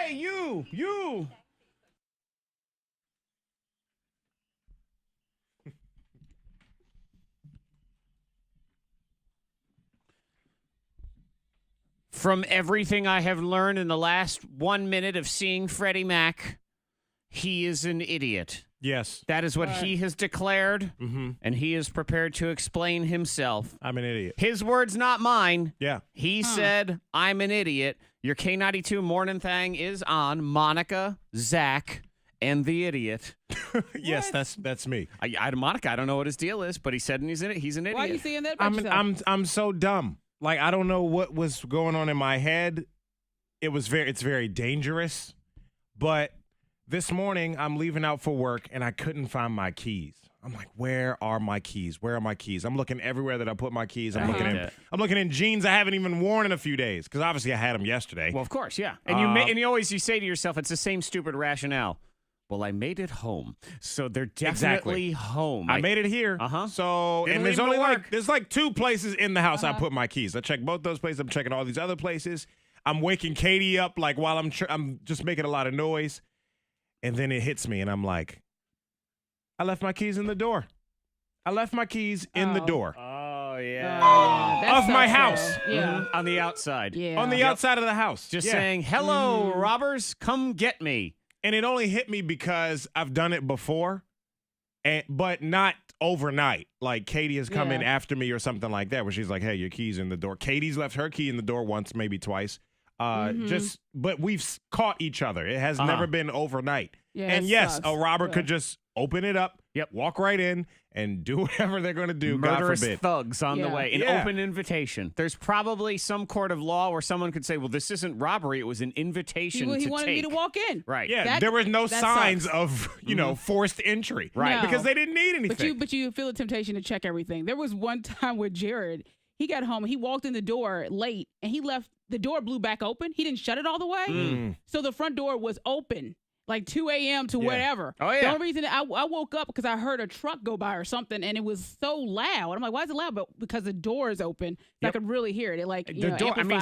Hey, you. From everything I have learned in the last 1 minute of seeing Freddy Mac, he is an idiot. Yes. That is what he has declared, and he is prepared to explain himself. I'm an idiot. His words, not mine. Yeah. He said, I'm an idiot. Your K92 Mornin Thang is on. Monica, Zach, and the idiot. Yes, that's me. Monica, I don't know what his deal is, but he said he's an idiot. Why are you saying that about yourself? I'm so dumb. Like, I don't know what was going on in my head. It's very dangerous. But this morning, I'm leaving out for work, and I couldn't find my keys. I'm like, where are my keys? Where are my keys? I'm looking everywhere that I put my keys. I'm looking in jeans I haven't even worn in a few days because obviously I had them yesterday. Well, of course, yeah. And you say to yourself, it's the same stupid rationale. Well, I made it home, so they're definitely home. I made it here. So, and there's only there's like 2 places in the house I put my keys. I checked both those places. I'm checking all these other places. I'm waking Katie up like while I'm just making a lot of noise, and then it hits me, and I'm like, I left my keys in the door. I left my keys in the door. Oh, yeah. Of my house. Yeah. On the outside. Yeah. On the outside of the house. Just saying, hello, robbers, come get me. And it only hit me because I've done it before, but not overnight. Like Katie has come in after me or something like that, where she's like, hey, your key's in the door. Katie's left her key in the door once, maybe twice. But we've caught each other. It has never been overnight. Yeah, and yes, a robber could just open it up, walk right in, and do whatever they're going to do. Murderous God forbid. thugs on the way. An open invitation. There's probably some court of law where someone could say, well, this isn't robbery. It was an invitation He wanted me to walk in. Right. Yeah, there were no signs of, forced entry. Right. Because they didn't need anything. But you feel the temptation to check everything. There was one time with Jared. He got home. He walked in the door late, and he left. The door blew back open. He didn't shut it all the way. So the front door was open. Like 2 a.m. to whatever. Oh, yeah. The only reason I woke up because I heard a truck go by or something, and it was so loud. I'm like, why is it loud? But because the door is open, so I could really hear it. It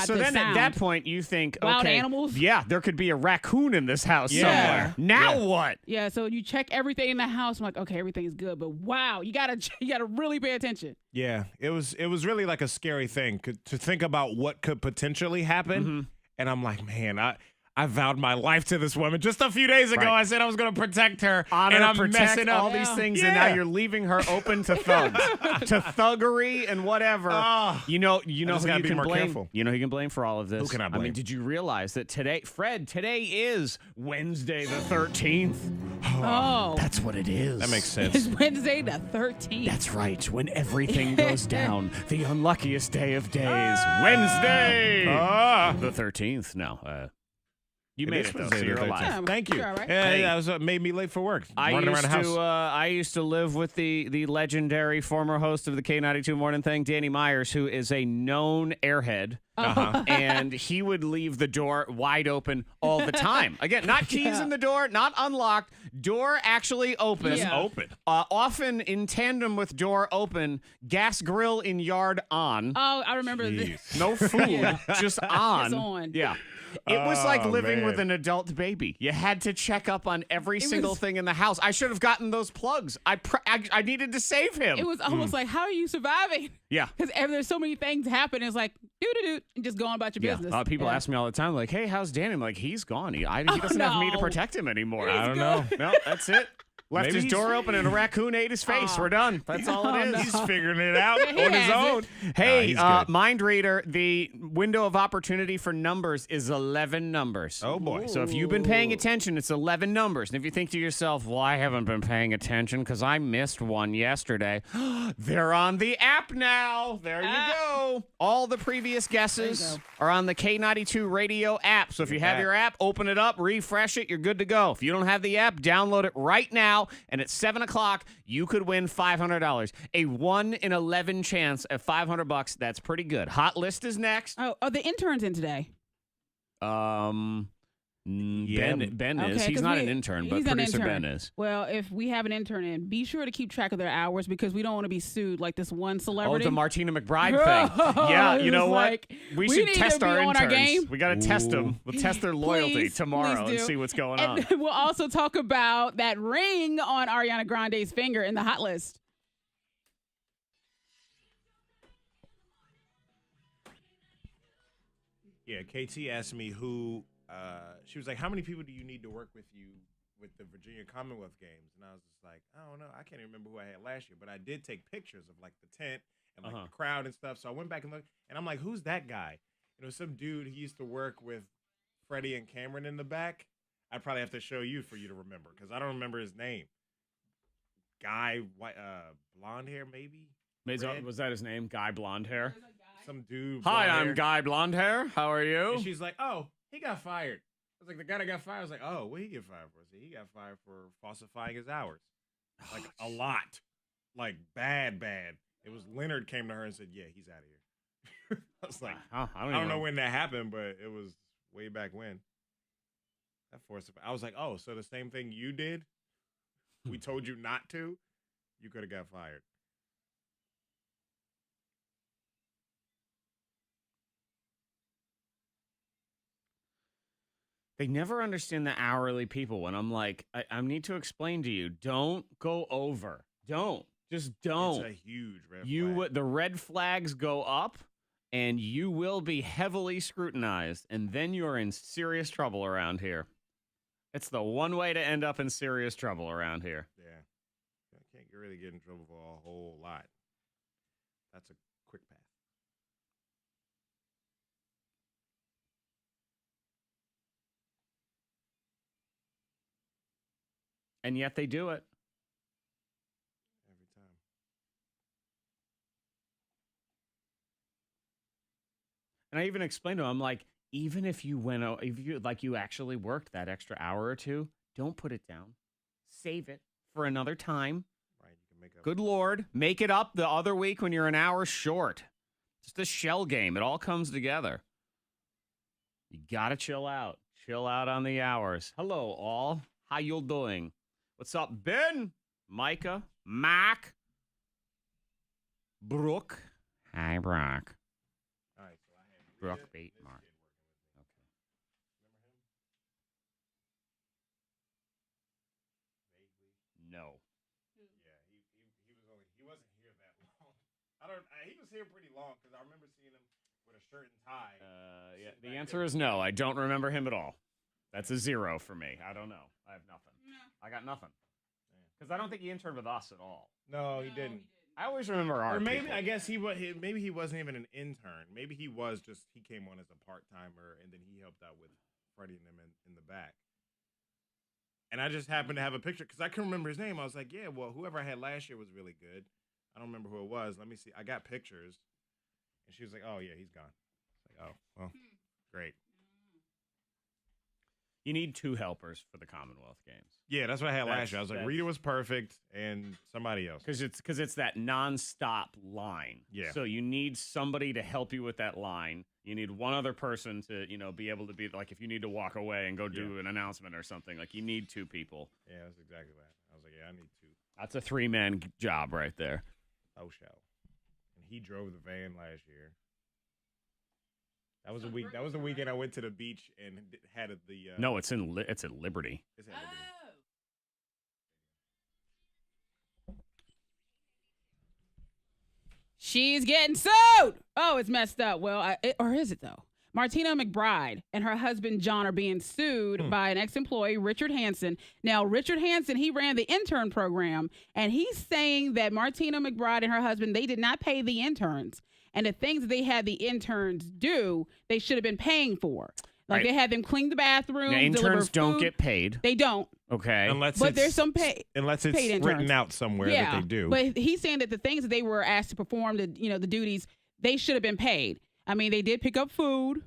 so then at that point, you think, wild animals? Yeah, there could be a raccoon in this house somewhere. Now what? Yeah, so you check everything in the house. I'm like, okay, everything's good. But wow, you gotta really pay attention. Yeah, it was really like a scary thing to think about what could potentially happen. And I'm like, man, I vowed my life to this woman just a few days ago. I said I was going to protect her, honor, and I'm protect messing up all these things, and now you're leaving her open to thugs, to thuggery and whatever. You know who you can blame. Careful. You know who you can blame for all of this. Who can I blame? I mean, did you realize that today is Wednesday the 13th? Oh, that's what it is. That makes sense. It's Wednesday the 13th. That's right. When everything goes down, the unluckiest day of days, Wednesday the 13th. No. You made it, though, so you're alive. Yeah, Thank you. You're all right. That was what made me late for work. Running around the house. I used to live with the legendary former host of the K92 Mornin Thang, Danny Myers, who is a known airhead. And he would leave the door wide open all the time. Again, not keys in the door, not unlocked. Door actually open. Open. Often in tandem with door open, gas grill in yard on. Oh, I remember this. No food, just on. It's on. Yeah. It was like living with an adult baby. You had to check up on every single thing in the house. I should have gotten those plugs. I needed to save him. It was almost like, how are you surviving? Yeah. Because there's so many things happen. It's like, do-do-do, and just go on about your business. People ask me all the time, like, hey, how's Danny? I'm like, he's gone. He doesn't have me to protect him anymore. I don't know. No, that's it. Left his door open and a raccoon ate his face. We're done. That's all it is. No. He's figuring it out on his own. Hey, mind reader, the window of opportunity for numbers is 11 numbers. Oh, boy. Ooh. So if you've been paying attention, it's 11 numbers. And if you think to yourself, well, I haven't been paying attention because I missed one yesterday. They're on the app now. There you go. All the previous guesses are on the K92 radio app. So if you have your app, open it up, refresh it, you're good to go. If you don't have the app, download it right now. And at 7 o'clock, you could win $500. A 1 in 11 chance at $500. That's pretty good. Hot list is next. Oh, the intern's in today. Yeah, Ben is. Okay, He's 'cause not an intern, but he's an producer intern. Ben is. Well, if we have an intern in, be sure to keep track of their hours because we don't want to be sued like this one Oh, celebrity. the Martina McBride thing. Yeah, you know It's what? like, we we should need test to be our on interns. our game. We got to test them. We'll test their loyalty Please tomorrow and do. see what's going And on. we'll also talk about that ring on Ariana Grande's finger in the hot list. Yeah, KT asked me who. She was like, "How many people do you need to work with you with the Virginia Commonwealth Games?" And I was just like, "I don't know. I can't even remember who I had last year, but I did take pictures of like the tent and like the crowd and stuff." So I went back and looked, and I'm like, "Who's that guy?" You know, some dude. He used to work with Freddie and Cameron in the back. I'd probably have to show you for you to remember because I don't remember his name. Guy, white, blonde hair, maybe. Was that his name? Guy Blonde Hair? Some dude. Hi, blonde I'm hair. Guy Blonde Hair. How are you? And she's like, "Oh, he got fired." I was like, "The guy that got fired." I was like, "Oh, what did he get fired for?" I said, "He got fired for falsifying his hours, like a lot, like bad. It was Leonard came to her and said, "Yeah, he's out of here." I was like, I I don't know when that happened, but it was way back when. That forced. I was like, "Oh, so the same thing you did? We told you not to. You could have got fired." They never understand the hourly people when I'm like, I need to explain to you, don't go over. Just don't. It's a huge red You flag. the red flags go up and you will be heavily scrutinized and then you're in serious trouble around here. It's the one way to end up in serious trouble around here. Yeah. I can't really get in trouble for a whole lot. That's a quick path. And yet they do it. Every time. And I even explained to him, I'm like, even if you you actually worked that extra hour or two, don't put it down. Save it for another time. Right. You can make up. Good Lord, make it up the other week when you're an hour short. Just a shell game. It all comes together. You gotta chill out. Chill out on the hours. Hello, all. How you doing? What's up, Ben? Micah? Mac? Brooke? Hi, Brock. All right. So I had Brooke beat Mark. Okay. No. Yeah, he wasn't here that long. He was here pretty long because I remember seeing him with a shirt and tie. Yeah. The answer is no. I don't remember him at all. That's a 0 for me. I don't know. I have nothing. No. I got nothing. Because I don't think he interned with us at all. No, he didn't. I always remember our Or maybe people. I guess maybe he wasn't even an intern. Maybe he was just he came on as a part timer and then he helped out with Freddie and them in the back. And I just happened to have a picture because I couldn't remember his name. I was like, yeah, well, whoever I had last year was really good. I don't remember who it was. Let me see. I got pictures, and she was like, oh yeah, he's gone. It's like, oh well, great. You need 2 helpers for the Commonwealth Games. Yeah, that's what I had That's- last year. I was like, that's- Rita was perfect, and somebody else. Because it's that nonstop line. Yeah. So you need somebody to help you with that line. You need one other person to, be able to be like, if you need to walk away and go do an announcement or something, like you need 2 people. Yeah, that's exactly what happened. I was like, yeah, I need 2. That's a 3-man job right there. Oh, shall. And he drove the van last year. That was a week. That was the weekend I went to the beach and had the. No, it's at Liberty. It's at Liberty. She's getting sued. Oh, it's messed up. Well, or is it though? Martina McBride and her husband John are being sued by an ex-employee, Richard Hansen. Now, Richard Hansen, he ran the intern program, and he's saying that Martina McBride and her husband, they did not pay the interns. And the things that they had the interns do, they should have been paying for. Like Right. they had them clean the bathrooms, Now, deliver interns don't food. get paid. They don't. Okay. But there's some pay. Unless it's paid interns. written out somewhere that they do. But he's saying that the things that they were asked to perform, the duties, they should have been paid. I mean, they did pick up food,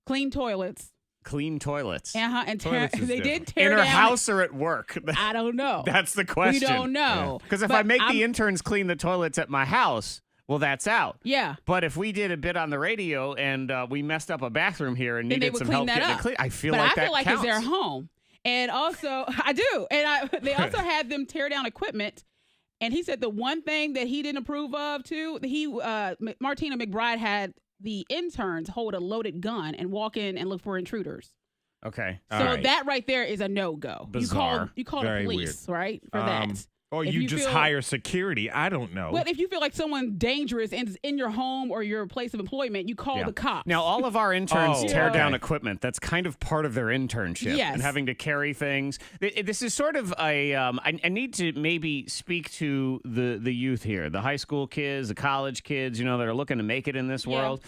clean toilets, Clean toilets. and Toilets is they did different. tear In her down. house or at work? I don't know. That's the question. We don't know. Because if But I make I'm- the interns clean the toilets at my house, well, that's out. Yeah. But if we did a bit on the radio and we messed up a bathroom here and Then they needed would some clean help that getting up. it clean, I feel But like I that feel like counts. it's their home. And also, I do. And they also had them tear down equipment. And he said the one thing that he didn't approve of, too, Martina McBride had the interns hold a loaded gun and walk in and look for intruders. Okay. So All right. that right there is a no-go. Bizarre. You call the Very police, right, for that. Or If you you just feel- hire security. I don't know. But if you feel like someone dangerous is in your home or your place of employment, you call the cops. Now, all of our interns Oh, tear okay. down equipment. That's kind of part of their internship Yes. and having to carry things. This is sort of a. I need to maybe speak to the youth here, the high school kids, the college kids, that are looking to make it in this world.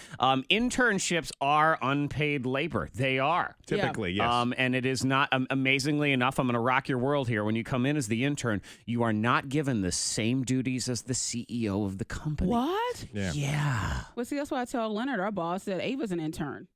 Internships are unpaid labor. They are. Typically, yes. And it is not, amazingly enough, I'm going to rock your world here. When you come in as the intern, you are not given the same duties as the CEO of the company. What? Yeah. Yeah. Well, see, that's why I tell Leonard, our boss, that Ava's an intern.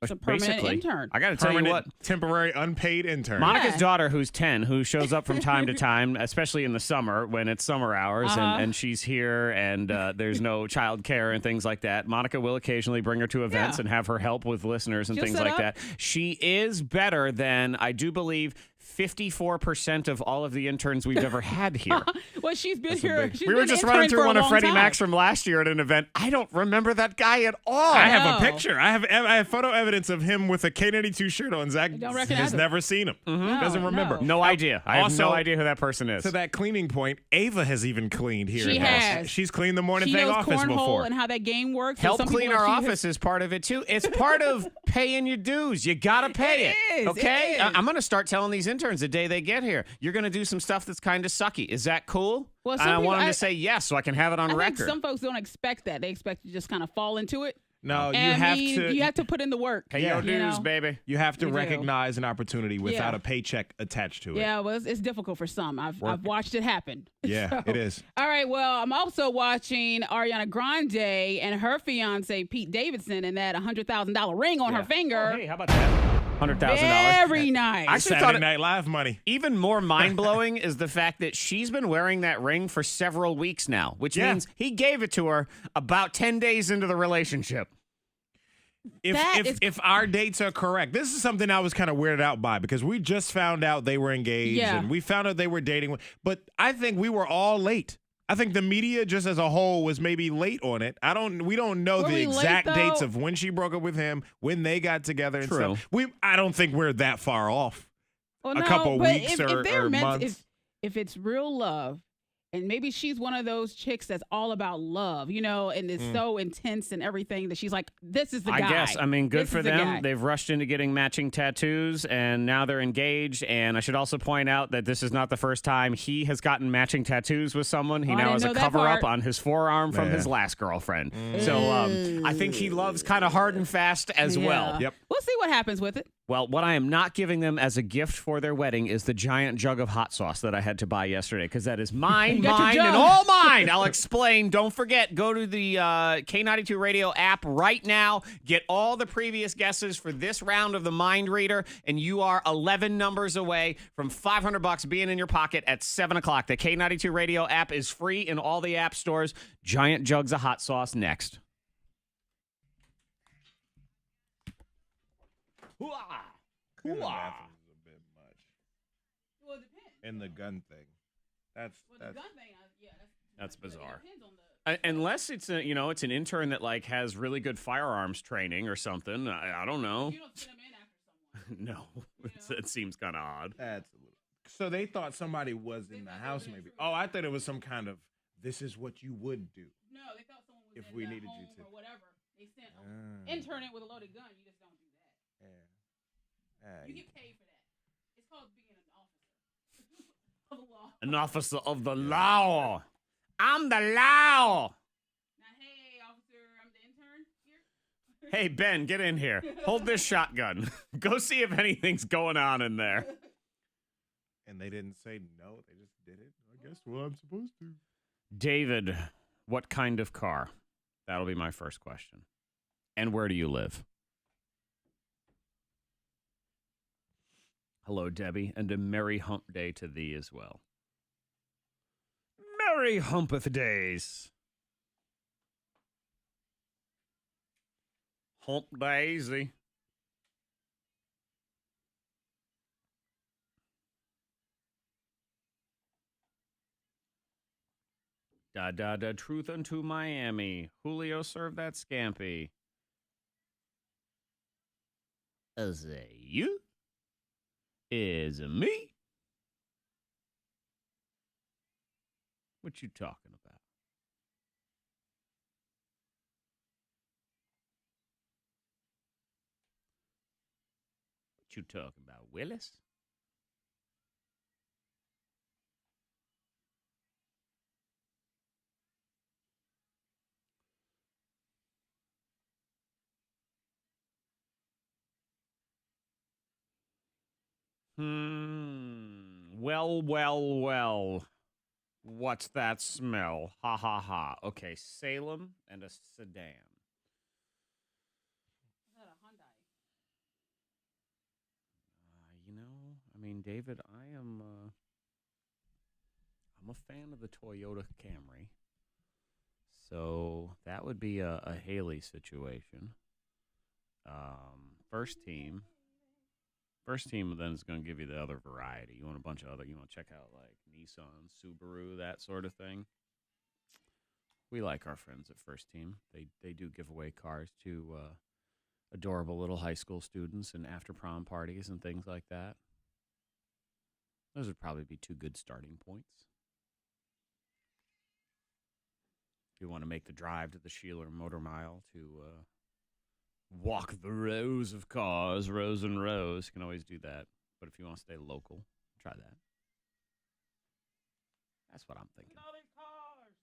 It's a permanent intern. I got to tell you what. Temporary, unpaid intern. Monica's daughter, who's 10, who shows up from time to time, especially in the summer when it's summer hours, and she's here and there's no child care and things like that. Monica will occasionally bring her to events and have her help with listeners and She'll things set like up. that. She is better than, I do believe, 54% of all of the interns we've ever had here. Well, she's been here. She's We were been just interning running for through a one of long Freddie time. Mac's from last year at an event. I don't remember that guy at all. I have a No. picture. I have photo evidence of him with a K92 shirt on. Zach don't recognize has him. never seen him. Doesn't remember. No idea. I have Also, no idea who that person is. To that cleaning point, Ava has even cleaned here. She at house. has. She's cleaned the Morning She Thang knows office cornhole before. and how that game works. and Help some clean people our are- she has- office is part of it too. It's part of paying your dues. You gotta pay it. It is, Okay, it is. I'm gonna start telling these interns the day they get here. You're gonna do some stuff that's kind of sucky. Is that cool? Well, And some I want people- them I- to say yes, so I can have it on I think record. some folks don't expect that. They expect you to just kind of fall into it. No, And you have to put in the work. Pay Yeah. your you dues, know? baby. you have to You do. recognize an opportunity without Yeah. a paycheck attached to it. Yeah, well, it's difficult for some. I've watched it happen. Yeah, So- it is. All right, well, I'm also watching Ariana Grande and her fiance Pete Davidson and that $100,000 ring on her finger. Oh, hey, how about that? $100,000. Very nice. I actually Saturday thought it- Night Live money. Even more mind-blowing is the fact that she's been wearing that ring for several weeks now, which Yeah. means he gave it to her about 10 days into the relationship. If our dates are correct, this is something I was kind of weirded out by because we just found out they were engaged Yeah. and we found out they were dating. But I think we were all late. I think the media just as a whole was maybe late on it. We don't know Were the we late, exact dates though? of when she broke up with him, when they got together and True. stuff. I don't think we're that far off. Well, a couple but weeks if or they're meant, months. if it's real love, and maybe she's one of those chicks that's all about love, and it's so intense and everything that she's like, this is the guy. I guess. I mean, good This for is the them. guy. They've rushed into getting matching tattoos, and now they're engaged. And I should also point out that this is not the first time he has gotten matching tattoos with someone. He Oh, I now didn't has a know that cover-up part. on his forearm from Yeah. his last girlfriend. So I think he loves kind of hard and fast as well. Yeah. Yep. We'll see what happens with it. Well, what I am not giving them as a gift for their wedding is the giant jug of hot sauce that I had to buy yesterday, because that is mine, You got your mine, and jug. all mine. I'll explain. Don't forget, go to the K92 Radio app right now. Get all the previous guesses for this round of the Mind Reader, and you are 11 numbers away from $500 being in your pocket at 7 o'clock. The K92 Radio app is free in all the app stores. Giant jugs of hot sauce next. In the bathroom is a bit much. Well, it depends. And the gun thing. That's gun thing, That's bizarre. Unless it's it's an intern that like has really good firearms training or something. I don't know. You don't send them in after someone. No, it seems kind of odd. That's a little. So they thought somebody was in the house, maybe. Oh, I thought it was some kind of. This is what you would do. No, they thought someone was If in we the needed you home to. or whatever. They sent intern it with a loaded gun. You just don't do that. Yeah. You get paid for that. It's called being an officer of the law. An officer of the law. I'm the law. Now, hey, officer, I'm the intern here. Hey, Ben, get in here. Hold this shotgun. Go see if anything's going on in there. And they didn't say no. They just did it. I guess well, I'm supposed to. David, what kind of car? That'll be my first question. And where do you live? Hello, Debbie, and a merry hump day to thee as well. Merry humpeth days. Hump Daisy. Da truth unto Miami. Julio served that scampi. Is it you? Is it me? What you talking about? What you talking about, Willis? Well. What's that smell? Ha ha ha. Okay, Salem and a sedan. Is that a Hyundai? I mean, David, I'm a fan of the Toyota Camry. So that would be a Haley situation. First team then is going to give you the other variety. You want a bunch of other, you want to check out like Nissan, Subaru, that sort of thing. We like our friends at First Team. They do give away cars to adorable little high school students and after prom parties and things like that. Those would probably be 2 good starting points. If you want to make the drive to the Sheeler Motor Mile to walk the rows of cars, rows and rows, you can always do that. But if you want to stay local, try that. That's what I'm thinking. All these cars.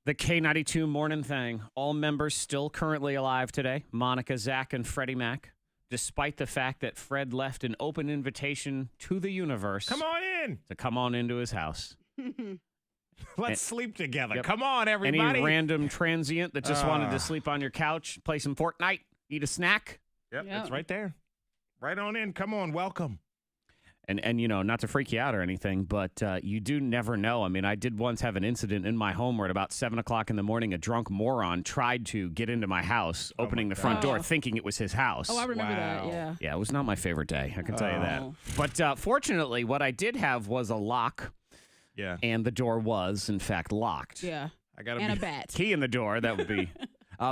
The K92 Mornin Thang. All members still currently alive today. Monica, Zach, and Freddy Mac. Despite the fact that Fred left an open invitation to the universe. Come on in. To come on into his house. Let's sleep together. Yep. Come on, everybody. Any random transient that just wanted to sleep on your couch, play some Fortnite, eat a snack. Yep, it's right there. Right on in. Come on, welcome. And not to freak you out or anything, but you do never know. I mean, I did once have an incident in my home where at about 7 o'clock in the morning, a drunk moron tried to get into my house, opening the front door, thinking it was his house. Oh, I remember that, yeah. Yeah, it was not my favorite day, I can tell you that. But fortunately, what I did have was a lock. Yeah. And the door was, in fact, locked. Yeah. And a bat. Key in the door, that would be...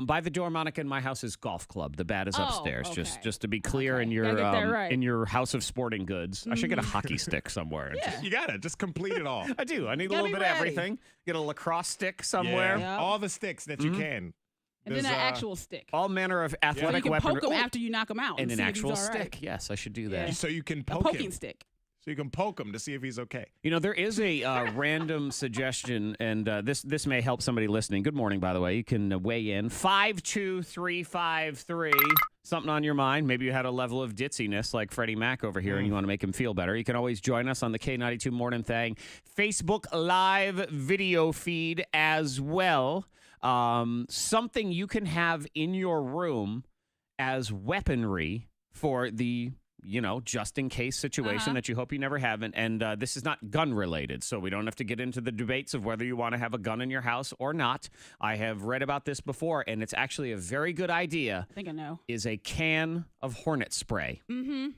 by the door, Monica, in my house is golf club. The bat is upstairs. Okay. Just to be clear, in your right. in your house of sporting goods. I should get a hockey stick somewhere. Yeah. You got it. Just complete it all. I do. I need a Gotta little be bit ready. of everything. Get a lacrosse stick somewhere. Yeah. All the sticks that you can. And then an actual stick. All manner of So athletic you can weaponry. poke him after you knock him out. And an see if he's actual all right. stick. Yes, I should do that. Yeah. So you can A poke poking him. stick. So you can poke him to see if he's okay. There is a random suggestion, and this may help somebody listening. Good morning, by the way. You can weigh in. 52353. Something on your mind. Maybe you had a level of ditziness like Freddy Mac over here, and you want to make him feel better. You can always join us on the K92 Mornin Thang Facebook Live video feed as well. Something you can have in your room as weaponry for the just in case situation that you hope you never have. And this is not gun related, so we don't have to get into the debates of whether you want to have a gun in your house or not. I have read about this before, and it's actually a very good idea. I think I know. Is a can of Hornet spray. Mm-hmm.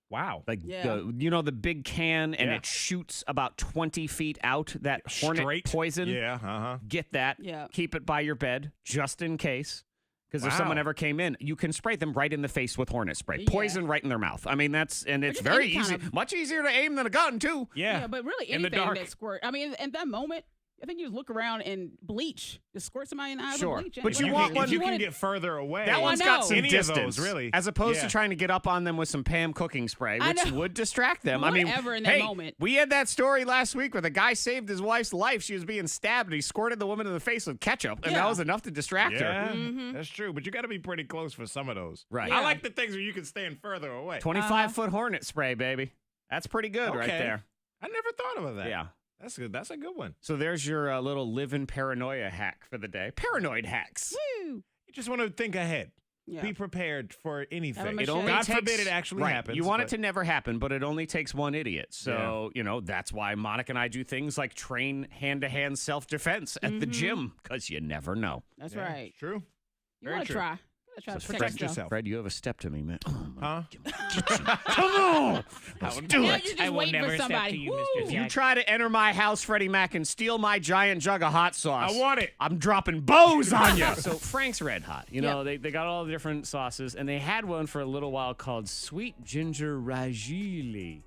Wow. Like, Yeah. the big can, and it shoots about 20 feet out, that hornet Straight poison. Yeah, Get that. Yeah. Keep it by your bed, just in case. Because if someone ever came in, you can spray them right in the face with hornet spray. Yeah. Poison right in their mouth. I mean, it's very any kind easy. of- Much easier to aim than a gun, too. Yeah. But really In the anything dark. that squirt. I mean, at that moment, I think you just look around and bleach. Just squirt somebody in the eyes Sure. with bleach. But Anyway. you want one- if you can wanted- get further away. That one's I got know. some Any of distance, those, really. as opposed to Yeah. trying to get up on them with some Pam cooking spray, I which know. would distract them. I mean, Whatever in that hey, moment. we had that story last week where the guy saved his wife's life. She was being stabbed, and he squirted the woman in the face with ketchup, and that Yeah. was enough to distract her. Yeah, that's true. But you got to be pretty close for some of those. Right. I Yeah. like the things where you can stand further away. 25-foot hornet spray, baby. That's pretty good right Okay. there. I never thought about that. Yeah. That's good. That's a good one. So there's your little live-in paranoia hack for the day. Paranoid hacks. Woo. You just want to think ahead. Yeah. Be prepared for anything. It only God takes- forbid it actually right. happens. You want but- it to never happen, but it only takes one idiot. So, that's why Monica and I do things like train hand-to-hand self-defense at the gym, because you never know. That's Yeah, right. it's true. You Very want to true. try. Try to Protect protect yourself. Fred, you have a step to me, man. Huh? Come on! Let's do Now it. you're just waiting for somebody. Woo. If you try to enter my house, Freddy Mac, and steal my giant jug of hot sauce, I want it. I'm dropping bows on you. So Frank's Red Hot. You know, Yep. they got all the different sauces, and they had one for a little while called Sweet Ginger Rajili.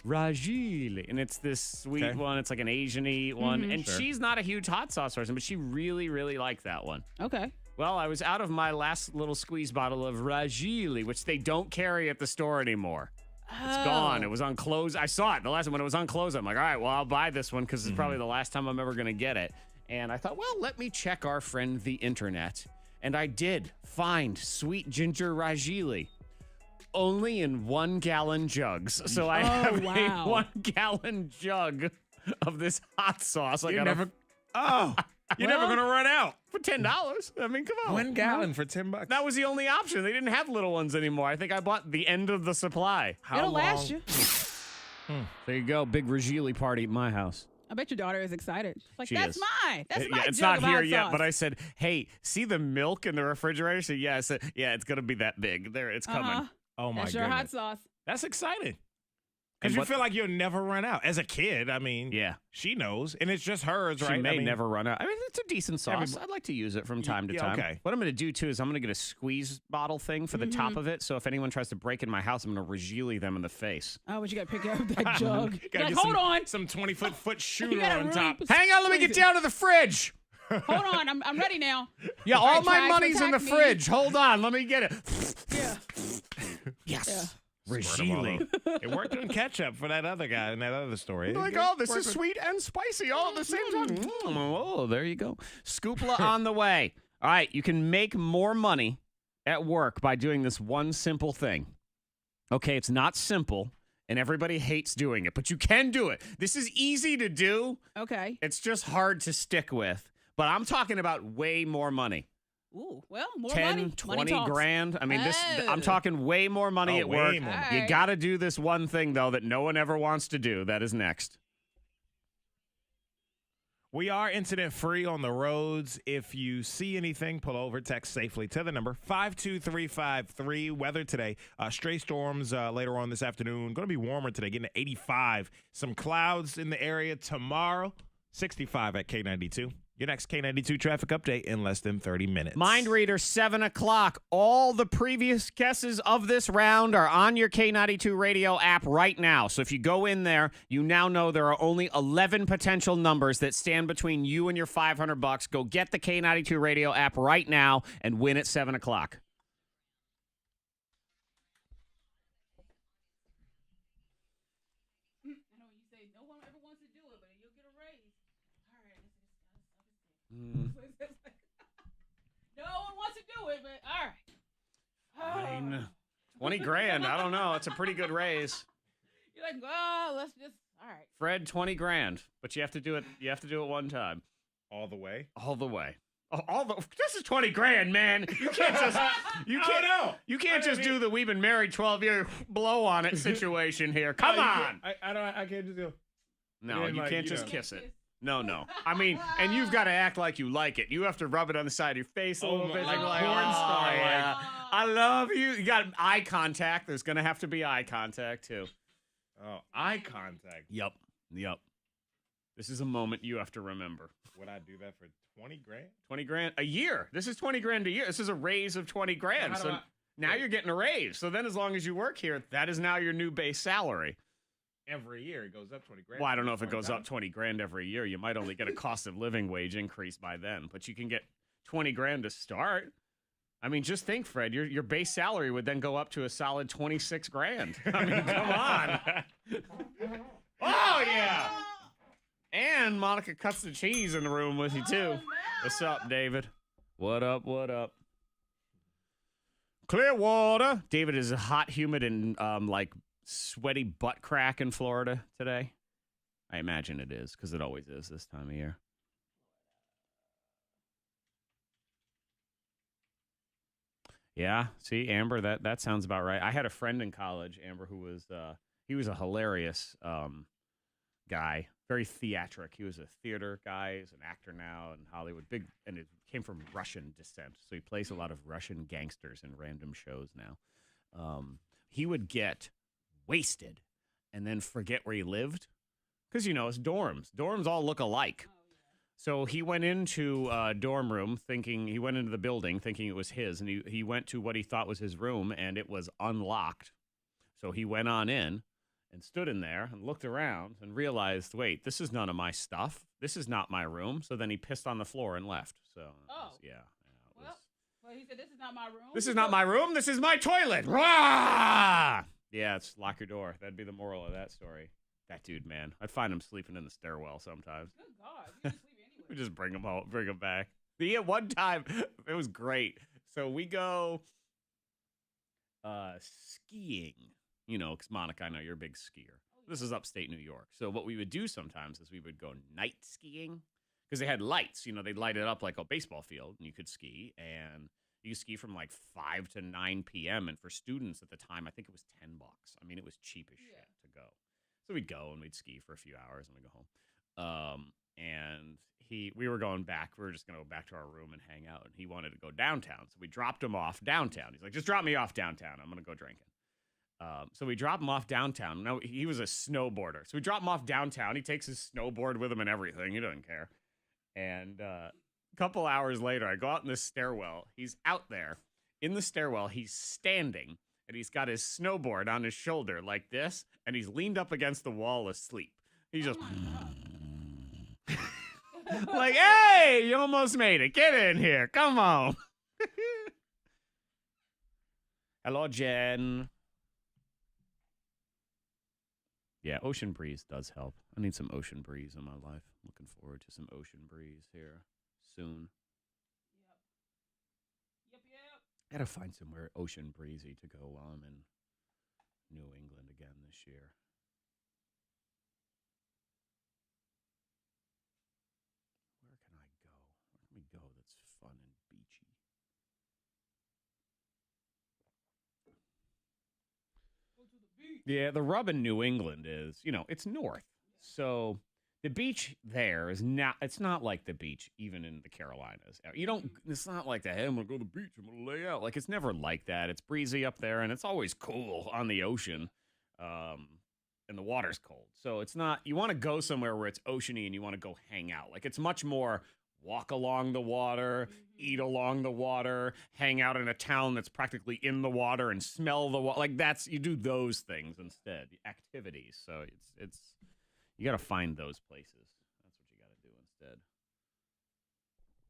Rajili. And it's this sweet one. It's like an Asian-y one. And she's not a huge hot sauce person, but she really, really liked that one. Okay. Well, I was out of my last little squeeze bottle of Rajili, which they don't carry at the store anymore. It's gone. It was on close. I saw it the last time when it was on close. I'm like, all right, well, I'll buy this one because it's probably the last time I'm ever going to get it. And I thought, well, let me check our friend the internet. And I did find Sweet Ginger Rajili. Only in 1 gallon jugs. So I have a 1 gallon jug of this hot sauce. You're never gonna run out. for $10. I mean, come on. 1 gallon for $10. That was the only option. They didn't have little ones anymore. I think I bought the end of the supply. It'll last you. There you go. Big Rajili party at my house. I bet your daughter is excited. She's like, She that's is. mine. That's my it's jug not of here hot yet, sauce. but I said, hey, see the milk in the refrigerator? She said, yeah. I said, yeah, it's going to be that big. There, it's coming. Oh my That's goodness. your hot sauce. That's exciting. And Because you what- feel like you'll never run out. As a kid, I mean, Yeah. she knows, and it's just hers, She right? may I mean, never run out. I mean, it's a decent sauce. I'd like to use it from time to time. okay. What I'm going to do, too, is I'm going to get a squeeze bottle thing for the top of it. So if anyone tries to break in my house, I'm going to Rajili them in the face. Oh, but you got to pick up that jug. Gotta You're like, get hold on. Some 20-foot You shooter gotta on really top. Hang on, let me get down to the fridge. Hold on. I'm ready now. Yeah, all Right, my trying to money's in the attack me. fridge. Hold on, let me get it. Yeah. Yes. Squirt 'em all over. It worked on ketchup for that other guy in that other story. Like, oh, this is sweet and spicy all at the same time. Oh, there you go. Scoopla on the way. All right, you can make more money at work by doing this one simple thing. Okay, it's not simple, and everybody hates doing it, but you can do it. This is easy to do. Okay. It's just hard to stick with. But I'm talking about way more money. Ooh, well, more 10, money. 20 money talks. grand. I mean, Oh. I'm talking way more money at way work. more. You Alright. got to do this one thing, though, that no one ever wants to do. That is next. We are incident free on the roads. If you see anything, pull over, text safely to the number 52353. Weather today, stray storms later on this afternoon. Going to be warmer today, getting to 85. Some clouds in the area tomorrow. 65 at K92. Your next K92 traffic update in less than 30 minutes. Mind Reader, 7 o'clock. All the previous guesses of this round are on your K92 radio app right now. So if you go in there, you now know there are only 11 potential numbers that stand between you and your $500. Go get the K92 radio app right now and win at 7 o'clock. I know you say no one ever wants to do it, but you'll get a raise. All right. No one wants to do it, but all right. Fine. 20 grand. I don't know. It's a pretty good raise. You're like, oh, let's just, all right. Fred, 20 grand. But you have to do it. You have to do it one time. All the way. All the way. This is 20 grand, man. You can't just you can't just do the we've been married 12 years blow on it situation here. Come on. I can't just go. No, And you like, can't you just know. kiss it. No. I mean, and you've got to act like you like it. You have to rub it on the side of your face a Oh little my- bit. like You're porn "Oh, star, yeah. I love you. You got eye contact. There's going to have to be eye contact too. Oh, eye contact. Yep. This is a moment you have to remember. Would I do that for 20 grand? 20 grand a year. This is 20 grand a year. This is a raise of 20 grand. How do So now you're getting a raise. So then as long as you work here, that is now your new base salary. Every year it goes up 20 grand. Well, I don't know if it goes up 20,000. 20 grand every year. You might only get a cost of living wage increase by then, but you can get 20 grand to start. I mean, just think, Fred, your base salary would then go up to a solid 26 grand. I mean, come on. Oh, yeah. And Monica cuts the cheese in the room with you, too. What's up, David? What up? Clearwater. David is hot, humid, and like sweaty butt crack in Florida today. I imagine it is, because it always is this time of year. Yeah. See, Amber, that sounds about right. I had a friend in college, Amber, who was he was a hilarious guy, very theatric. He was a theater guy. He's an actor now in Hollywood. Big, and it came from Russian descent, so he plays a lot of Russian gangsters in random shows now. He would get wasted and then forget where he lived because it's dorms. Dorms all look alike. So he went into a dorm room he went into the building thinking it was his, and he went to what he thought was his room, and it was unlocked. So he went on in and stood in there and looked around and realized, wait, this is none of my stuff. This is not my room. So then he pissed on the floor and left. So, Well, he said, this is not my room. This is not my room. This is my toilet. Rah! Yeah, it's lock your door. That'd be the moral of that story. That dude, man. I'd find him sleeping in the stairwell sometimes. Good God. You can sleep anywhere. We just bring him home, bring him back. Yeah, one time, it was great. So we go skiing, because Monica, I know you're a big skier. This is upstate New York. So what we would do sometimes is we would go night skiing because they had lights. They'd light it up like a baseball field, and you could ski. And you ski from like 5 to 9 p.m. And for students at the time, I think it was $10. I mean, it was cheap as shit to go. So we'd go and we'd ski for a few hours and we'd go home. And we were going back. We were just going to go back to our room and hang out. And he wanted to go downtown. So we dropped him off downtown. He's like, just drop me off downtown. I'm going to go drinking. So we drop him off downtown. Now, he was a snowboarder. So we drop him off downtown. He takes his snowboard with him and everything. He doesn't care. And a couple hours later, I go out in the stairwell. He's out there in the stairwell. He's standing, and he's got his snowboard on his shoulder like this, and he's leaned up against the wall asleep. He's just like, hey, you almost made it. Get in here. Come on. Hello, Jen. Yeah, ocean breeze does help. I need some ocean breeze in my life. Looking forward to some ocean breeze here soon. Yep. I gotta find somewhere ocean breezy to go while I'm in New England again this year. Where can I go? Where can we go that's fun and beachy? Go to the beach. Yeah, the rub in New England is, it's north. So the beach there it's not like the beach even in the Carolinas. It's not like that, hey, I'm going to go to the beach, I'm going to lay out. Like, it's never like that. It's breezy up there, and it's always cool on the ocean. And the water's cold. So it's not, you want to go somewhere where it's oceany and you want to go hang out. Like, it's much more walk along the water, eat along the water, hang out in a town that's practically in the water and smell the water. Like, you do those things instead, activities. So it's you got to find those places. That's what you got to do instead.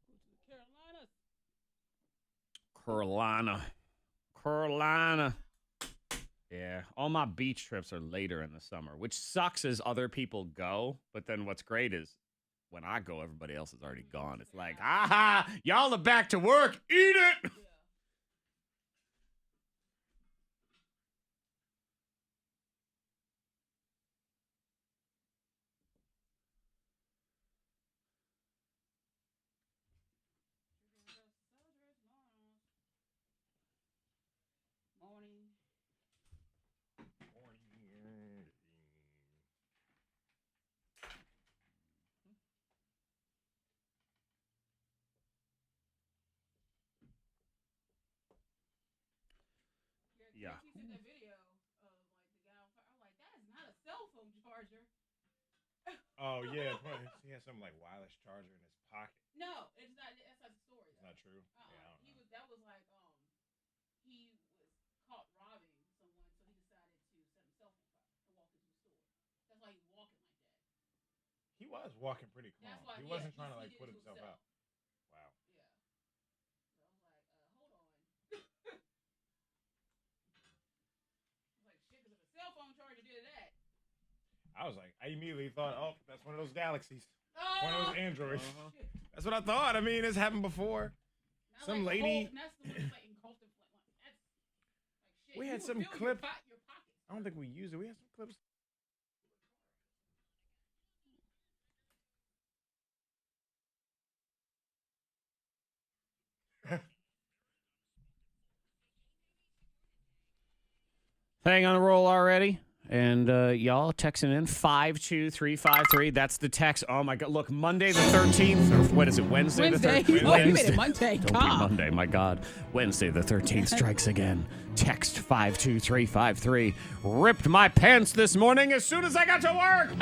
Go to the Carolina. Yeah, all my beach trips are later in the summer, which sucks as other people go. But then what's great is when I go, everybody else is already gone. It's like, aha, y'all are back to work. Eat it. Morning. Yeah. He sent that video of like the guy on fire. I'm like, that is not a cell phone charger. Oh yeah, he has some like wireless charger in his pocket. No, it's not. That's not the story. It's not true. Yeah, I don't know. That was like he was caught robbing someone, so he decided to set himself on fire and walk into the store. That's why he's walking like that. He was walking pretty calm. That's why He wasn't trying to he like did put it to himself out. Wow. Yeah. So I was like, hold on. I was like, shit, because if a cell phone charger did that. I was like, I immediately thought, oh, that's one of those Galaxies. Oh, One of those Androids. shit. That's what I thought. I mean, it's happened before. Not Some like lady. That's the one that's like engulfed in flame. That's like shit. We had You some would feel clip. your pockets. I don't think we used it. We had some clips. Thang on the roll already. And y'all texting in 52353. That's the text. Oh my God! Look, Monday the 13th, or what is it? Wednesday the 13th. Oh, you made it Monday. Don't be Monday, my God. Wednesday the 13th strikes again. Text 52353. Ripped my pants this morning as soon as I got to work.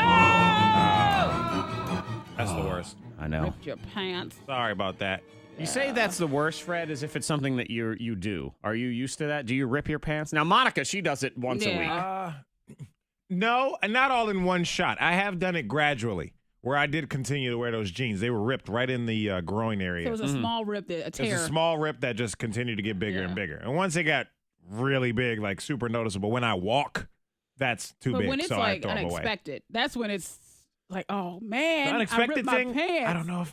That's the worst. I know. Ripped your pants. Sorry about that. You say that's the worst, Fred, as if it's something that you do. Are you used to that? Do you rip your pants? Now, Monica, she does it once a week. No, not all in one shot. I have done it gradually, where I did continue to wear those jeans. They were ripped right in the groin area. So it was a small rip, a tear. It was a small rip that just continued to get bigger and bigger. And once it got really big, like super noticeable, when I walk, that's too big. But when it's so like I throw them away. unexpected, that's when it's like, oh man, The unexpected I ripped thing. my pants.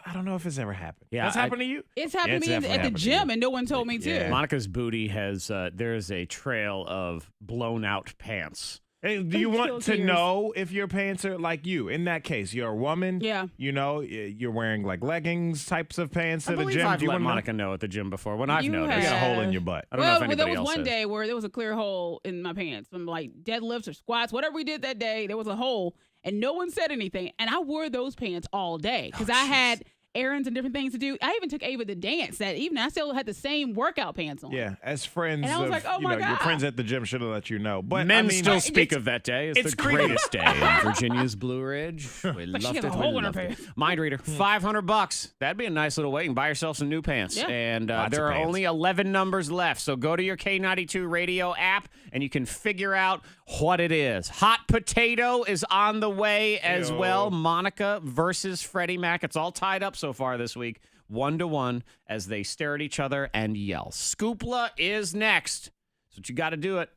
I don't know if it's ever happened. Yeah, That's happened to you. It's happened to me at the happened to gym, you. and no one told me Yeah. too. Monica's booty has, there's a trail of blown out pants. Hey, do you want to Tears. know if your pants are like you? In that case, you're a woman. Yeah. You know, you're wearing like leggings types of pants I to the believe gym. I've Do you let want to know? Monica know at the gym before when I've You noticed. You got a hole in have- your butt. I don't know if Well, anybody there was else one has. day where there was a clear hole in my pants from like deadlifts or squats, whatever we did that day. There was a hole, and no one said anything. And I wore those pants all day because I had errands and different things to do. I even took Ava to dance that evening. I still had the same workout pants on. Yeah, as friends, And I was of, like, oh you my know, your God. friends at the gym should have let you know. But Men I mean, still But speak it's- of that day as it's the creepy. greatest day in Virginia's Blue Ridge. We But she loved had a it. hole We in her loved it. pants. Mind reader, $500. That'd be a nice little way. You can buy yourself some new pants. Yeah. And Lots there of are pants. only 11 numbers left. So go to your K92 radio app and you can figure out what it is. Hot potato is on the way as Ew. well. Monica versus Freddy Mac. It's all tied up so far this week. 1-1 as they stare at each other and yell. Scoopla is next. That's what you got to do it.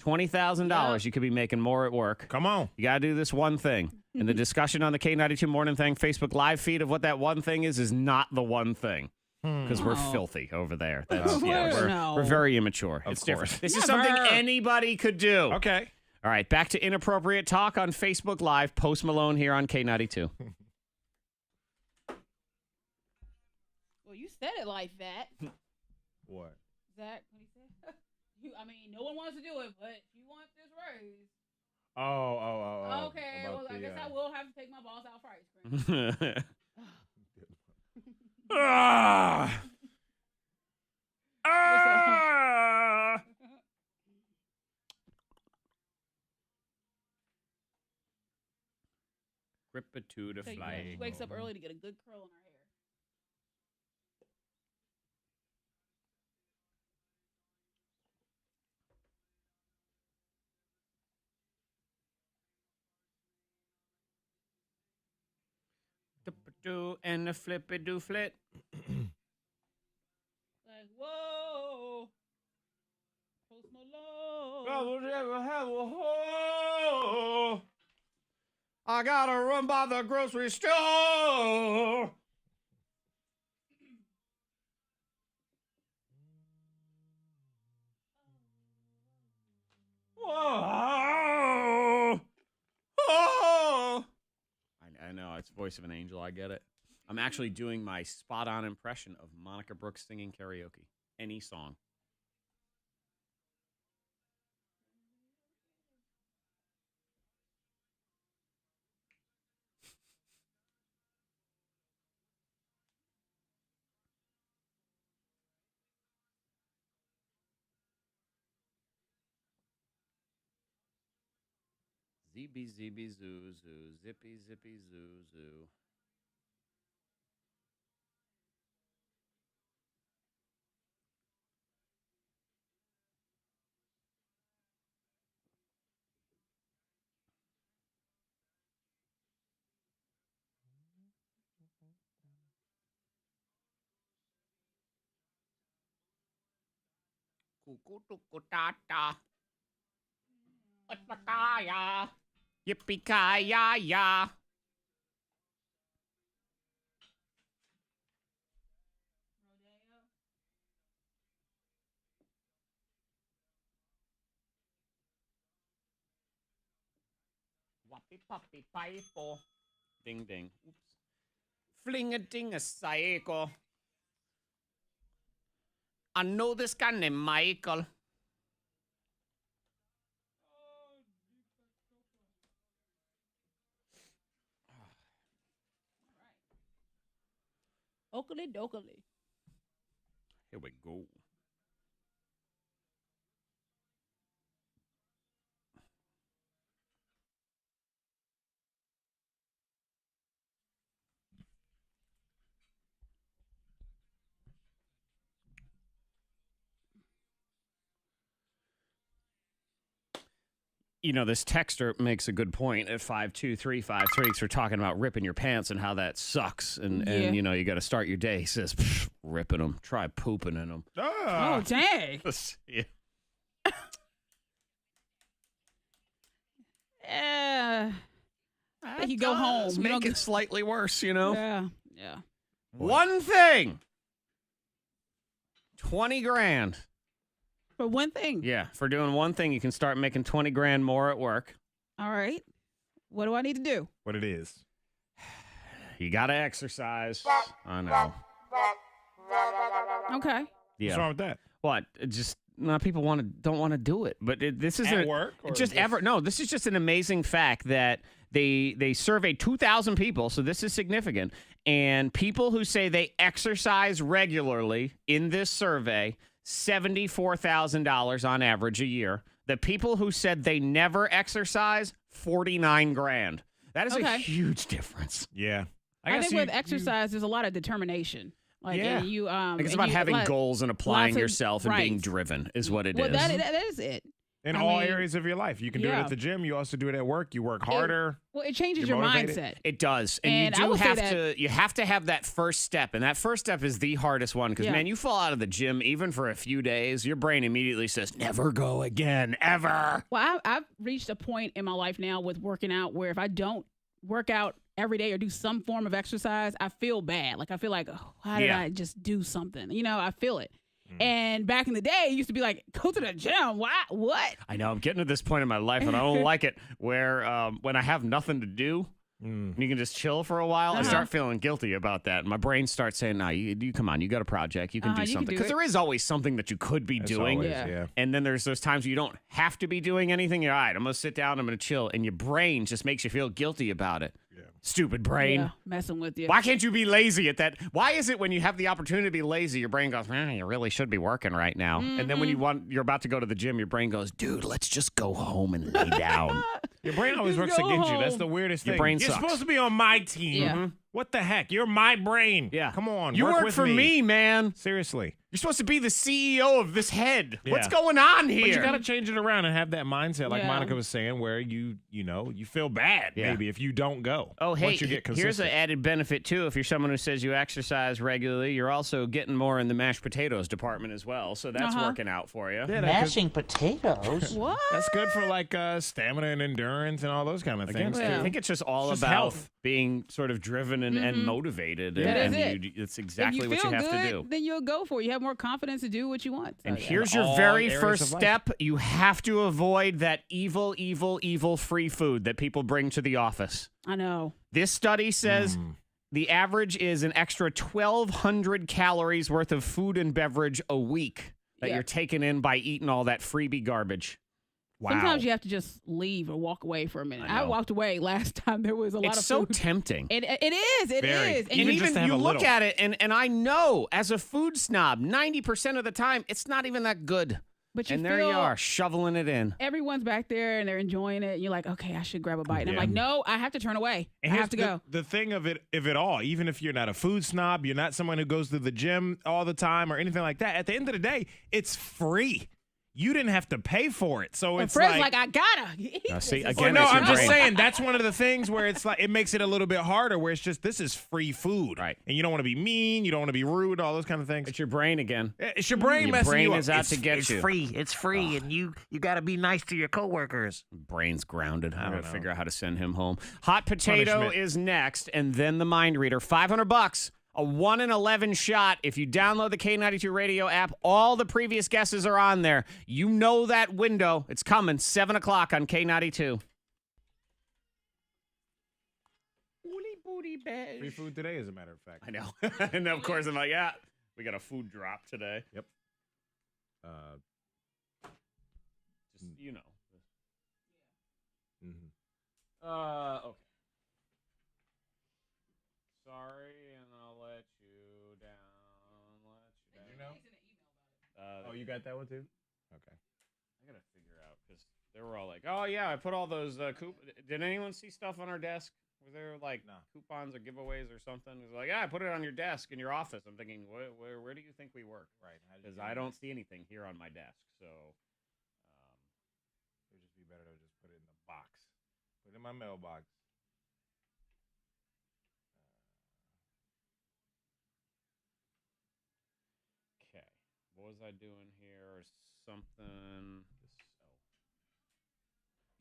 $20,000. Yeah. You could be making more at work. come on. You got to do this one thing. And the discussion on the K92 Morning Thang Facebook live feed of what that one thing is not the one thing. Because we're Oh. filthy over there. That's, No. we're very immature. It's different. course. This is Never. something anybody could do. Okay. All right, back to inappropriate talk on Facebook Live. Post Malone here on K92. Well, you said it like that, What? Zach. What he said? I mean, no one wants to do it, but you want this raise. Oh. Okay, about well, I the, guess I will have to take my boss out for ice cream. Ah! Ah! Rip it to the So, flag. she wakes up early to get a good curl in her hair. Do and the flippy do flit. Like, whoa. Post Malone. I gotta run by the grocery store. Whoa. Oh. I know, it's voice of an angel. I get it. I'm actually doing my spot-on impression of Monica Brooks singing karaoke. Any song. Zippy, zippy, zoo, zoo. Zippy, zippy, zoo, zoo. Cuckoo-tuckoo-ta-ta. Yippee-ki-ya. Yippee-ki-ya-ya. Wappy-pappy-pipo. Ding ding. Oops. Fling-a-ding-a-cycle. I know this guy named Michael. Oakley dokley. Here we go. You know, this texter makes a good point at 52353. We're talking about ripping your pants and how that sucks. And you know, you got to start your day. He says, ripping them. Try pooping in them. Oh, dang. Yeah. You go home. You Make don't it slightly worse, you know? Yeah. One thing. 20 grand. For one thing. Yeah, for doing one thing, you can start making 20 grand more at work. All right. What do I need to do? What it is. You got to exercise. I know. Okay. Yeah. What's wrong with that? What? Just not people don't want to do it. But this is At work? Or No, this is just an amazing fact that they surveyed 2,000 people, so this is significant. And people who say they exercise regularly in this survey, $74,000 on average a year. The people who said they never exercise, 49 grand. That is a huge difference. Yeah. I think with exercise, there's a lot of determination. Like, yeah. and you, it's about having goals and applying yourself and being right. driven is what it is. Well, that is it. In all areas of your life. You can do it at the gym. You also do it at work. You work harder. It changes You're your motivated. mindset. It does. And you have to have that first step. And that first step is the hardest one because, man, you fall out of the gym even for a few days, your brain immediately says, never go again, ever. Well, I've reached a point in my life now with working out where if I don't work out every day or do some form of exercise, I feel bad. Like I feel like, oh, why did I just do something? You know, I feel it. And back in the day, it used to be like, go to the gym. What? I know. I'm getting to this point in my life, and I don't like it, where when I have nothing to do, and you can just chill for a while, I start feeling guilty about that. And my brain starts saying, nah, you come on, you got a project. You can do something. Because there is always something that you could be doing. Always, And then there's those times where you don't have to be doing anything. You're all right, I'm going to sit down, I'm going to chill. And your brain just makes you feel guilty about it. Stupid brain. Yeah, messing with you. Why can't you be lazy at that? Why is it when you have the opportunity to be lazy, your brain goes, you really should be working right now. And then when you're about to go to the gym, your brain goes, dude, let's just go home and lay down. Your brain always works against you. That's the weirdest thing. Your brain You're sucks. supposed to be on my team. Yeah. What the heck? You're my brain. Yeah. Come on. You work with for me, man. Seriously. You're supposed to be the CEO of this head. Yeah. What's going on here? But you got to change it around and have that mindset, like Yeah. Monica was saying, where you feel bad maybe if you don't go. Oh, hey, once you get consistent. here's an added benefit, too. If you're someone who says you exercise regularly, you're also getting more in the mashed potatoes department as well. So that's working out for you. Yeah, Mashing potatoes? What? That's good for like stamina and endurance and all those kind of things. I too. think it's just all It's just about health. being sort of driven and motivated. That and is it's exactly if you what feel you have good, to do. then you'll go for it. You have more confidence to do what you want. So, And yeah. here's In your all very areas first of life. step. You have to avoid that evil free food that people bring to the office. I know. This study says the average is an extra 1,200 calories worth of food and beverage a week that you're taking in by eating all that freebie garbage. Wow. Sometimes you have to just leave or walk away for a minute. I walked away last time. There was a lot It's of so food. tempting. It is. It Very. is. And And Even just to have you a look little. at it, and I know as a food snob, 90% of the time, it's not even that good. but you And feel there you are, shoveling it in. everyone's back there and they're enjoying it. And you're like, okay, I should grab a bite. And I'm like, no, I have to turn away. And I here's have to go. The thing of it all, even if you're not a food snob, you're not someone who goes to the gym all the time or anything like that, at the end of the day, it's free. You didn't have to pay for it. So And it's Fred's like I gotta. See, Well, again, no, it's your I'm just brain. saying that's one of the things where it's like it makes it a little bit harder where it's just this is free food. Right. And you don't want to be mean, you don't want to be rude, all those kind of things. It's your brain again. It's your brain Your messing brain you up. is out to get It's you. free. It's free, and you got to be nice to your coworkers. Brain's grounded. I don't gotta know. figure out how to send him home. Hot potato Punishment. is next, and then the mind reader. $500. A 1 in 11 shot. If you download the K92 radio app, all the previous guesses are on there. You know that window. It's coming. 7 o'clock on K92. Free food today, as a matter of fact. I know. And of course, I'm like, yeah, we got a food drop today. Yep. Just, you know. Mhm. Okay. Sorry, and I'll let you Oh, you got that one too? Okay. I gotta figure out because they were all like, "Oh yeah, I put all those Did anyone see stuff on our desk? Were there like coupons or giveaways or something?" It was like, "Yeah, I put it on your desk in your office." I'm thinking, where do you think we work? Right. Because I don't see anything here on my desk. So it would just be better to just put it in the box. Put it in my mailbox. okay, what was I doing here? Or something?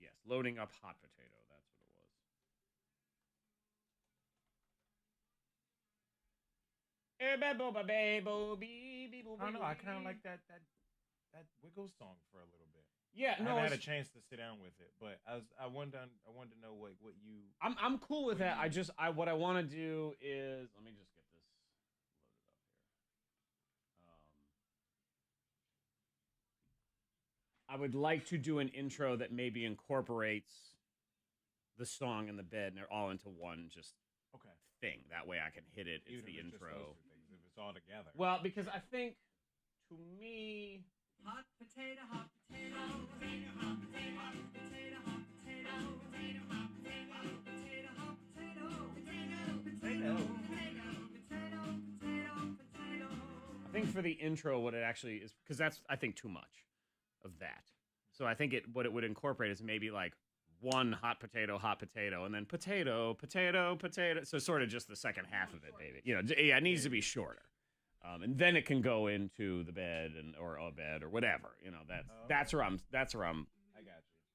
Yes, loading up hot potato. That's what it was. I don't know. I kind of like that Wiggles song for a little bit. Yeah, I no, haven't had a chance to sit down with it, but I wanted to know what you. I'm cool with that. What I want to do is let me just get this loaded up here. I would like to do an intro that maybe incorporates the song and the bed, and they're all into one thing. That way, I can hit it. It's the intro. If it's all together. Well, because I think to me, hot potato, hot potato, potato, hot potato, hot potato, hot potato, potato, hot potato, potato, hot potato, potato. I think for the intro, what it actually is, because that's I think too much of that. So I think what it would incorporate is maybe like one hot potato, and then potato, potato, potato. So sort of just the second half of it, maybe. Yeah, it needs to be shorter. And then it can go into the bed or a bed or whatever. That's where I'm. I got you.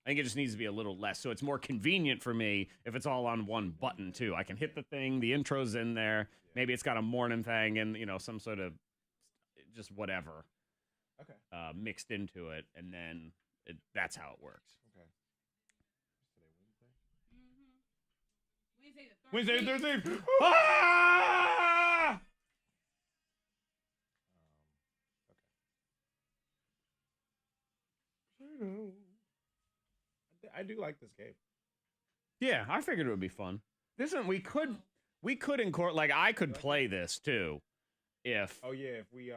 I think it just needs to be a little less, so it's more convenient for me if it's all on one button too. I can hit the thing, the intro's in there. Maybe it's got a Mornin Thang and some sort of just whatever. Okay. Mixed into it, and then that's how it works. Okay. Wednesday the 13th. Wednesday the 13th. Ah! I do like this game. Yeah, I figured it would be fun. We could incorporate, like I could play this too, if Oh yeah, if we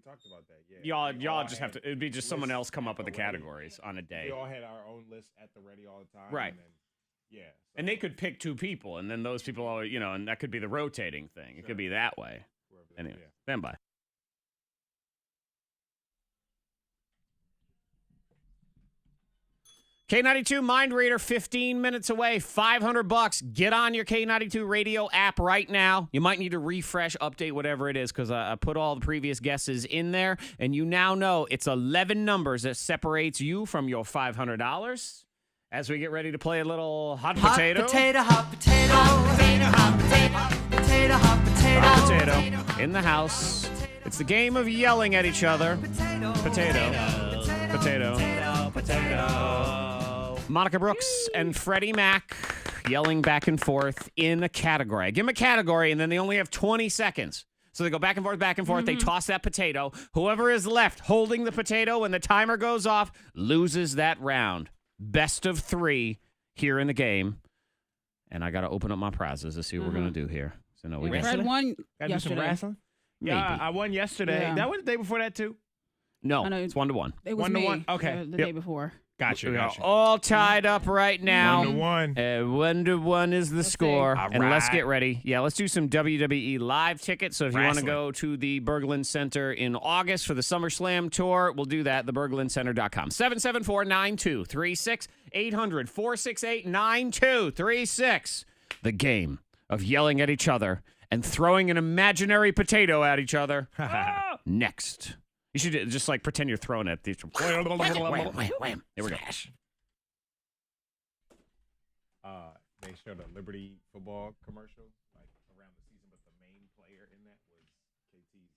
talked about that. Yeah. y'all just have to. It'd be just someone else come up with the categories on a day. We all had our own list at the ready all the time. Right. And then, yeah. And they could pick two people, and then those people, all and that could be the rotating thing. It could be that way. Anyway, stand by. K92 Mind Reader, 15 minutes away, $500. Get on your K92 radio app right now. You might need to refresh, update, whatever it is, because I put all the previous guesses in there, and you now know it's 11 numbers that separates you from your $500. As we get ready to play a little hot potato. Hot potato, hot potato, potato, hot potato, potato, hot potato, Hot potato in the house. It's the game of yelling at each other. potato, Potato. Monica Brooks and Freddie Mac yelling back and forth in a category. I give them a category, and then they only have 20 seconds. So they go back and forth, back and forth. They toss that potato. Whoever is left holding the potato when the timer goes off loses that round. Best of 3 here in the game. And I got to open up my prizes to see what we're going to do here. So no, we got Fred won Gotta do some yesterday. wrestling. Maybe. Yeah, I won yesterday. Yeah. That was the day before that too. No, I know. it's 1-1. It was 1-1. me. Okay. The Yep. day before. Gotcha. We are all tied up right now. 1-1. 1-1 is the Let's score. see. All And let's right. get ready. Yeah, let's do some WWE live tickets. So if you want to Wrestling. go to the Berglund Center in August for the SummerSlam tour, we'll do that. TheBerglundCenter.com. 774-9236. 800-468-9236. The game of yelling at each other and throwing an imaginary potato at each other. Next. You should just like pretend you're throwing it. Wham, wham, wham. Here we go. They showed a Liberty football commercial like around the season, but the main player in that was KT's.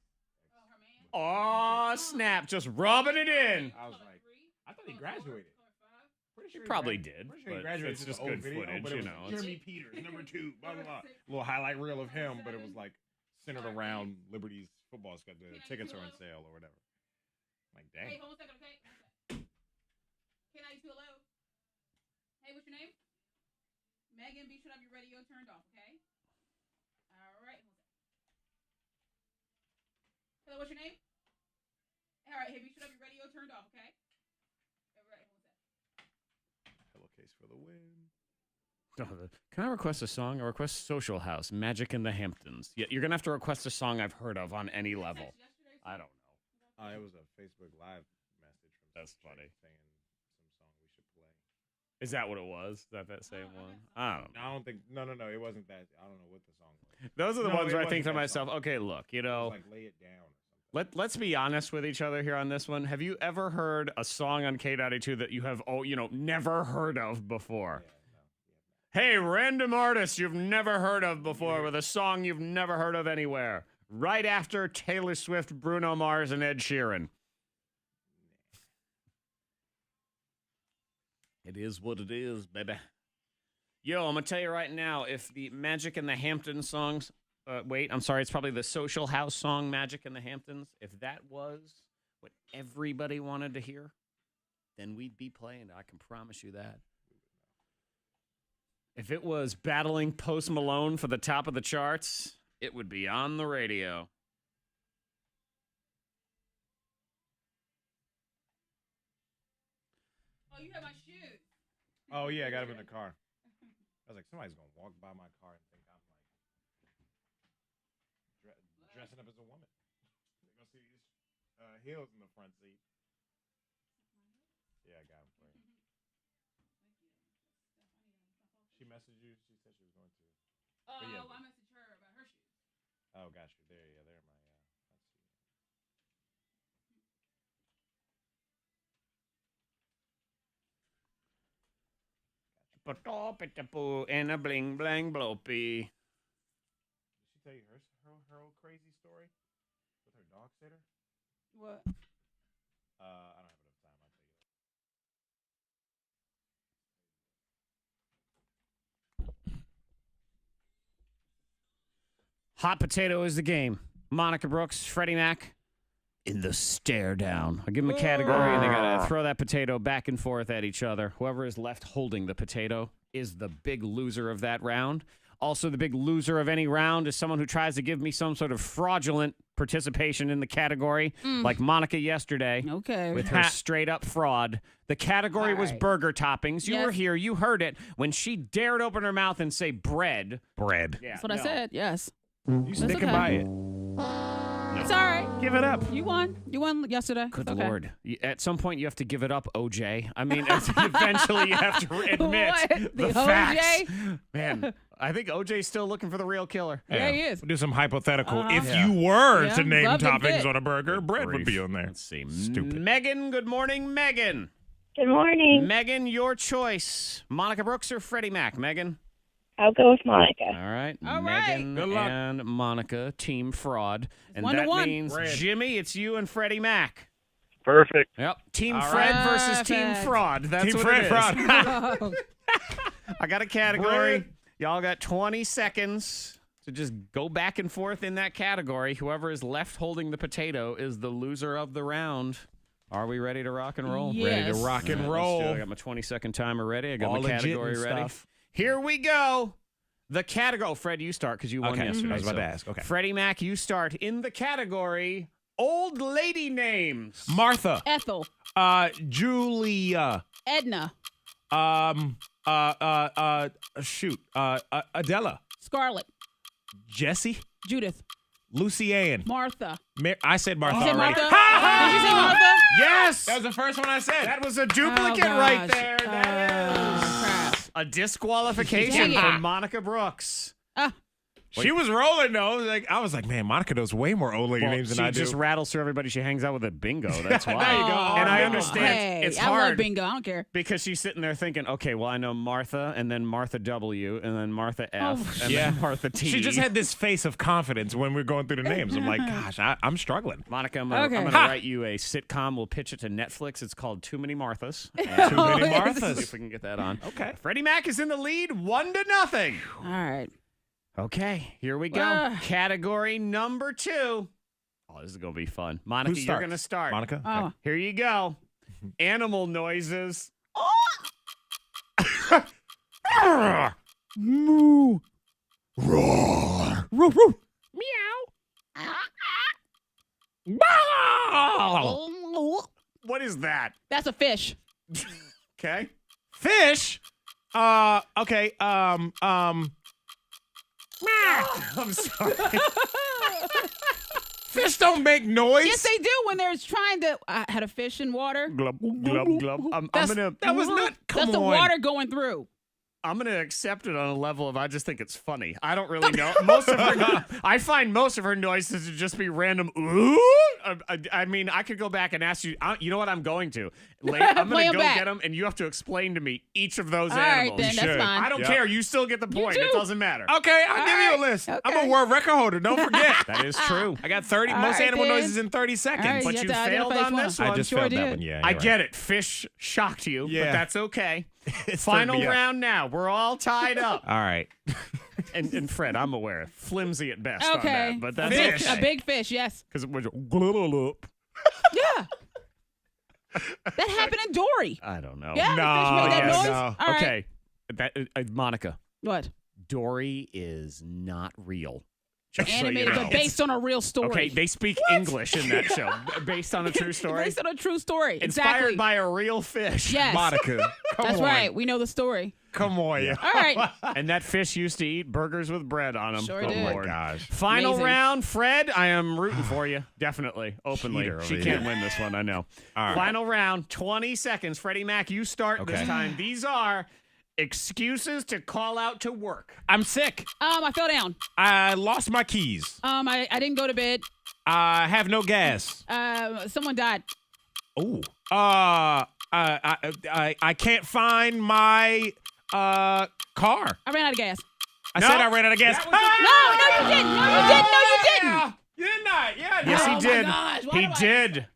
Oh, snap. Just rubbing it in. I was like, I thought he graduated. Pretty He sure probably grad- did, Pretty sure he but graduated. it's to just the old good video, footage, but it you was know. Jeremy Peters, number 2, blah blah blah. A little highlight reel of him, but it was like centered around Liberty's football. The tickets are on sale or whatever. Like, dang. Hey, hold on a second, okay? K92 hello. Hey, what's your name? Megan, be sure to have your radio turned off, okay? All right. Hello, what's your name? All Hey, make sure your radio turned off, okay? All right, Pillowcase for the win. Can I request a song? I request Social House, Magic in the Hamptons. Yeah, you're going to have to request a song I've heard of on any level. I don't know. It was a Facebook Live message from That's some funny. chick saying some song we should play. Is that what it was? Is that same one? I don't know. I don't think. No, it wasn't that. I don't know what the song was. Those are the No, ones it where I think to wasn't that myself, song. okay, look, you It know, was like Lay It Down or something. let's be honest with each other here on this one. Have you ever heard a song on K92 that you have, never heard of before? Hey, random artist you've never heard of before with a song you've never heard of anywhere. Right after Taylor Swift, Bruno Mars, and Ed Sheeran. It is what it is, baby. Yo, I'm going to tell you right now, if the Magic in the Hamptons songs, it's probably the Social House song, Magic in the Hamptons. If that was what everybody wanted to hear, then we'd be playing it. I can promise you that. If it was battling Post Malone for the top of the charts, it would be on the radio. Oh, you have my shoes. Oh yeah, I got him in the car. I was like, somebody's gonna walk by my car and think I'm like dressing up as a woman. They're gonna see these heels in the front seat. Yeah, I got him for you. She messaged you. She said she was going to. Oh, yeah. I messaged her about her shoes. Oh, gosh, you're there. Yeah, they're my. And a bling blang blopey. Did she tell you her old crazy story with her dog sitter? What? I don't have enough time. I'll tell you. Hot potato is the game. Monica Brooks, Freddie Mac, in the stare down. I'll give them a category, and they got to throw that potato back and forth at each other. Whoever is left holding the potato is the big loser of that round. Also, the big loser of any round is someone who tries to give me some sort of fraudulent participation in the category, like Monica yesterday. Okay. With her straight-up fraud. The category was burger toppings. You were here. You heard it. When she dared open her mouth and say bread. Bread. Yeah, That's what I said. Yes. You sticking okay. by it? It's all right. Give it up. You won. You won yesterday. Good It's okay. Lord. At some point, you have to give it up, OJ. I mean, eventually you have to admit What? the The facts. OJ? Man, I think OJ's still looking for the real killer. Yeah, he is. We'll do some hypothetical. If Yeah. you were Yeah, to name love them toppings fit. on a burger, bread would Grief. be on there. Let's see. Stupid. Megan, good morning, Megan. Good morning. Megan, your choice. Monica Brooks or Freddie Mac? Megan? I'll go with Monica. All right. All right. Megan Good luck. and Monica, team fraud. And 1-1. that means, Red. Jimmy, it's you and Freddie Mac. Perfect. Yep. Team All Fred right. versus Team Perfect. Fraud. That's Team what Fred it is. fraud. Oh, I got a category. Bread. Y'all got 20 seconds to just go back and forth in that category. Whoever is left holding the potato is the loser of the round. Are we ready to rock and roll? Yes. Ready to rock and All right, let's do it. roll. I got my 20-second timer ready. I got All my legit category and ready. stuff. Here we go. The category. Oh, Fred, you start because you won Okay, yesterday. I was about so to ask. Okay. Freddie Mac, you start in the category old lady names. Martha. Ethel. Julia. Edna. Adela. Scarlett. Jesse. Judith. Lucy Ann. Martha. I said Martha You said already. Martha? Did you say Martha? Yes. That was the first one I said. That was a duplicate Oh, right gosh. there. That is Crap. a disqualification Dang it. for Monica Brooks. She was rolling though. Like I was like, man, Monica knows way more old lady names than she I do. just rattles through everybody she hangs out with at bingo. That's why. There you go. Oh, And I bingo. understand Hey, it's I love hard bingo. I don't care. because she's sitting there thinking, okay, well, I know Martha and then Martha W and then Martha F Oh. and Yeah. then Martha T. She just had this face of confidence when we were going through the names. I'm like, gosh, I'm struggling. Monica, I'm gonna Okay. write you a sitcom. We'll pitch it to Netflix. It's called Too Many Marthas. Too many See if Marthas. we can get that on. Okay. Freddie Mac is in the lead, 1-0. All right. Okay, here we go. Ah. Category number 2. Oh, this is going to be fun. Monica, Who you're starts? going to start. Monica. Oh. Here you go. Animal noises. Moo. Roar. Roof, roof. Meow. Bow. What is that? That's a fish. Okay. Fish. Okay. I'm sorry. Fish don't make noise. Yes, they do when they're trying to. I had a fish in water. Glub, glub, glub. That was not. Come That's the on. water going through. I'm gonna accept it on a level of I just think it's funny. I don't really know. I find most of her noises to just be random. Ooh. I mean, I could go back and ask you. You know what? I'm going to. I'm Play gonna 'em go back. get them, and you have to explain to me each of those All right, animals. then that's should. fine. I don't Yeah. care. You still get the point. It too. doesn't matter. Okay, I'll All give you right, a list. I'm okay. a world record holder. Don't forget. That is true. I got 30 All most right, animal then. noises in 30 seconds. All right, But have you to failed identify on each this one. I one. just Sure failed that did. one. Yeah, I you're get right. it. Fish shocked you, but Yeah. that's okay. It's Final turned me up. round now. We're all tied up. All right. And Fred, I'm aware, flimsy at best Okay. on that, but that's Fish. A big fish, yes. because it was glub. Yeah. That happened in Dory. I don't know. Yeah, No, the fish made that yes, noise. no. All right. Okay, Monica, What? Dory is not real. Just so you Animated, know. but based on a real story. Okay, they speak English in that show, based on a true story, Based on a true story. inspired exactly. by a real fish. Yes. Monica. Come That's on. right. We know the story. Come on. Yeah. All right. And that fish used to eat burgers with bread on them. Sure oh did. Oh, Lord. my gosh. Final Amazing. round, Fred. I am rooting for you, definitely, openly. Cheater She over can't here. win this one, I know. All right. Final round, 20 seconds. Freddie Mac, you start this Okay. time. These are excuses to call out to work. I'm sick. I fell down. I lost my keys. I didn't go to bed. I have no gas. Someone died. Oh. I can't find my car. I ran out of gas. I said I ran out of gas. No, you didn't. No, you didn't. No, you didn't. You did not. Yeah. Yes, Oh he my did. gosh, why He do I- did.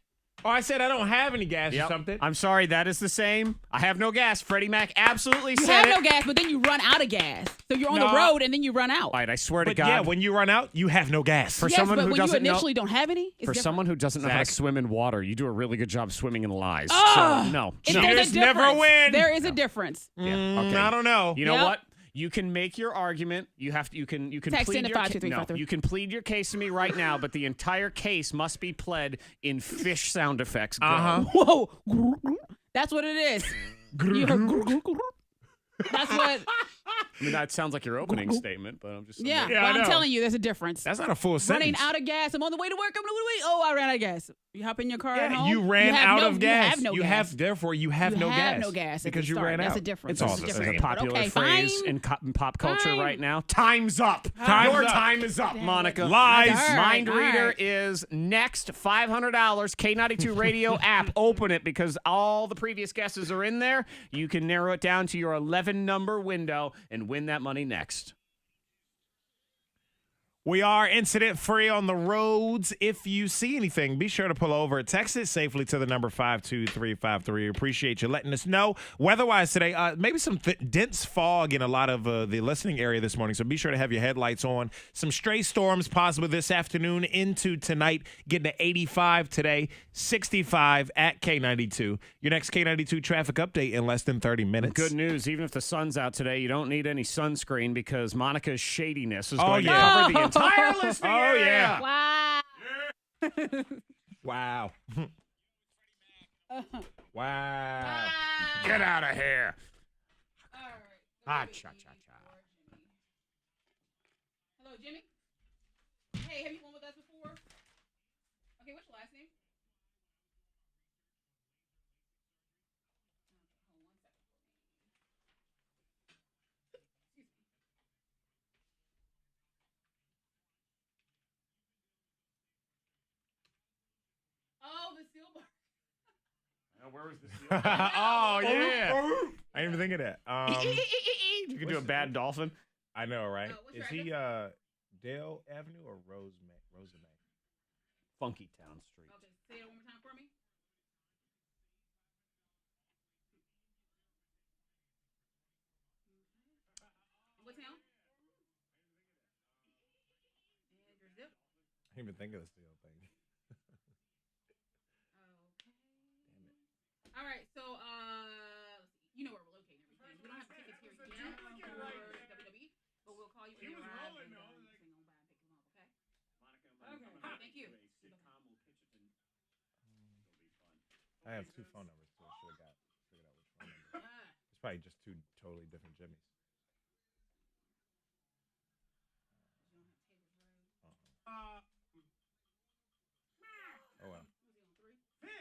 Oh, I said I don't have any gas or Yep. something. I'm sorry, that is the same. I have no gas. Freddie Mac absolutely You said have it. no gas, but then you run out of gas. So you're on No. the road and then you run out. All right, I swear to But God. yeah, when you run out, you have no gas. For yes, someone but who when you doesn't know- initially don't have any, it's For different. someone who doesn't know how to Zach. swim in water, you do a really good job swimming in lies. Ugh. So, no. If no. there's a Cheaters never difference. win. There is a difference. Yeah, okay. I don't know. You know Yep. what? You can make your argument. You can Text plead in at your 52353. you can plead your case to me right now, but the entire case must be pled in fish sound effects. Go. Uh-huh. Whoa. That's what it is. You heard That's what. I mean, that sounds like your opening statement, but I'm just Yeah. Yeah, but I I'm know. telling you, there's a difference. That's not a full Running sentence. out of gas. I'm on the way to work. I'm on the way. Oh, I ran out of gas. You hop in your car at Yeah, home. you ran have out no- of gas. You have no gas. therefore, you have You no have gas. no gas at because the you start. ran out. That's a difference. It's all That's the a There's a same. difference. popular Okay, phrase fine. in pop culture Fine. right now. Time's up. Time's Your up. time is up, Monica. Lies. All right, Mind all Reader right. is next. $500. K92 Radio app. Open it because all the previous guesses are in there. You can narrow it down to your 11-number window and win that money next. We are incident free on the roads. If you see anything, be sure to pull over. Text it safely to the number 52353. Appreciate you letting us know. Weather-wise today, maybe some dense fog in a lot of the listening area this morning, so be sure to have your headlights on. Some stray storms possible this afternoon into tonight. Getting to 85 today, 65 at K92. Your next K92 traffic update in less than 30 minutes. Good news. Even if the sun's out today, you don't need any sunscreen because Monica's shadiness is Oh, going to yeah. cover the entire listening Oh, area. yeah. Wow. Wow. Wow. Get out of here. Ah, cha, cha, cha. Hello, Jimmy. Hey, have you won with us before? Okay, what's your last name? Oh, the silver. Where was this? Oh, yeah. I didn't even think of that. You could do a bad dolphin. I know, right? what's Is your he Dale Avenue or Rosamay? Funky Town Street. Okay, say it one more time for me. What town? And your zip. I didn't even think of this Dale thing. All right, so you know where we're located and everything. We don't have tickets here yet for WWE, but we'll call you when you arrive and sing on by and pick them up, okay? Okay. Thank you. I have two phone numbers too. I should have figured out which phone number. It's probably just two totally different Jimmys. Oh well. Fish.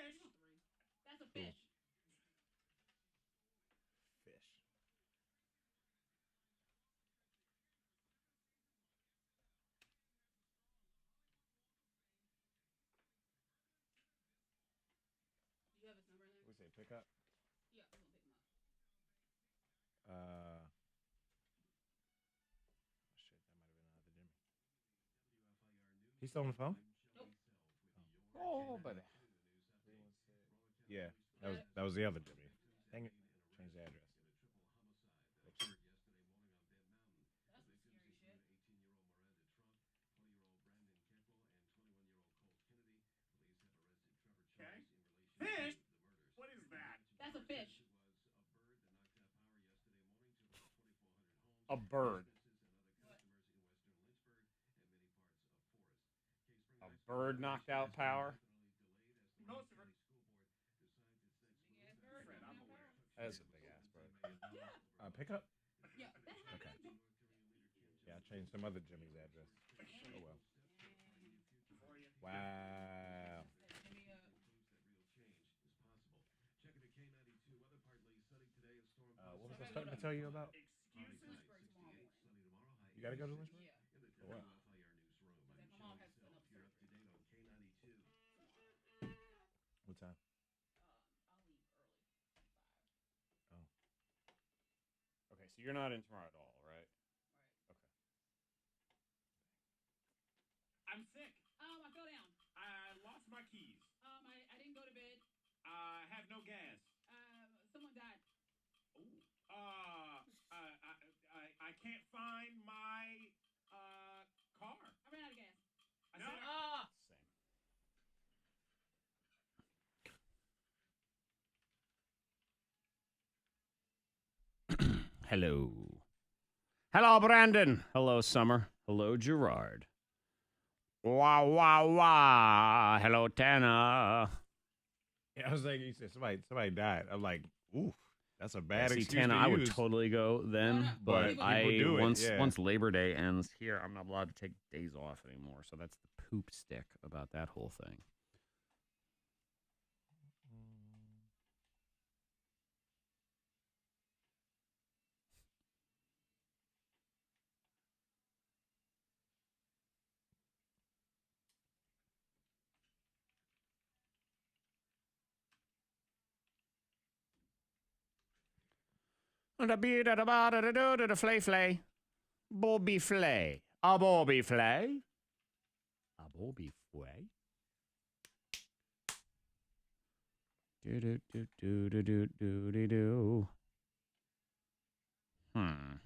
That's a fish. Fish. Do you have his number in there? We say pick up. Yeah, I'm gonna pick him up. Shit, that might have been another Jimmy. He's still on the phone? Oh, but Yeah, that was the other Jimmy. Dang it. Change the address. That's some scary shit. okay. Fish. What is that? That's a fish. A bird. A bird knocked out power. Most of it. Fred, I'm aware. That's a big ass bird. Pick up. Yeah, that happened. Okay. Yeah, I changed some other Jimmy's address. Oh well. Wow. What was I starting to tell you about? Excuses? You gotta go to Lynchburg? Yeah. For what? My mom has to send up surgery. What time? I'll leave early. 5. Oh. Okay, so you're not in tomorrow at all, right? Right. Okay. I'm sick. I fell down. I lost my keys. I didn't go to bed. I have no gas. Someone died. Ooh. I can't find my car. I ran out of gas. No. Same. Hello. Hello, Brandon. Hello, Summer. Hello, Gerard. Wah, wah, wah. Hello, Tana. Yeah, I was like, you said somebody died. I'm like, oof, that's a bad See, excuse Tana, to I would use. totally go then, but People I do it, yeah. once Labor Day ends here, I'm not allowed to take days off anymore. So that's the poop stick about that whole thing. Da be da da ba da da do da da flay flay. Bobby flay. A Bobby flay. A Bobby flay. Do do do do do do do do do. Hmm.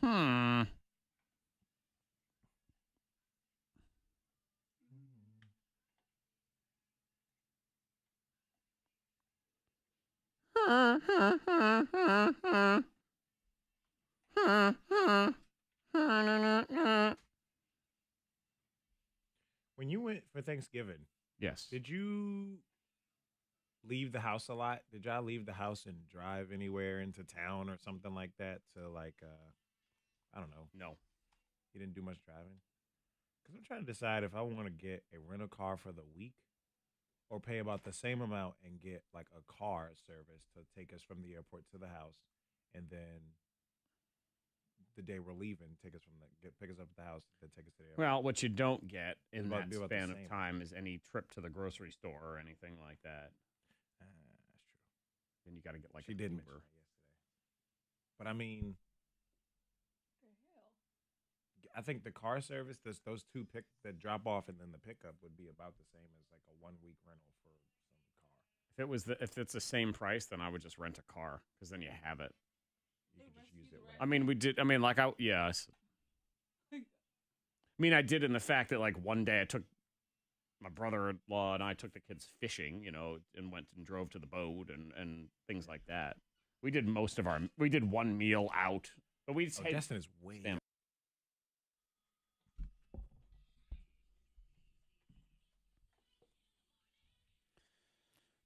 Hmm. When you went for Thanksgiving, Yes. did you leave the house a lot? Did y'all leave the house and drive anywhere into town or something like that to like I don't know. No. You didn't do much driving? Cuz I'm trying to decide if I want to get a rental car for the week or pay about the same amount and get like a car service to take us from the airport to the house, and then the day we're leaving, pick us up at the house, then take us to the airport. Well, what you don't get in About- that be about the span of same. time is any trip to the grocery store or anything like that. That's true. Then you got to get like She an did Uber. mention that yesterday. But I mean, I think the car service, those two the drop off and then the pickup would be about the same as like a 1 week rental for some car. If it's the same price, then I would just rent a car because then you have it. You could just use it. I mean, we did. I mean, like yes. I mean, I did in the fact that like one day I took my brother-in-law and I took the kids fishing, and went and drove to the boat and things like that. We did we did one meal out, but we Oh, Destin is way. Damn.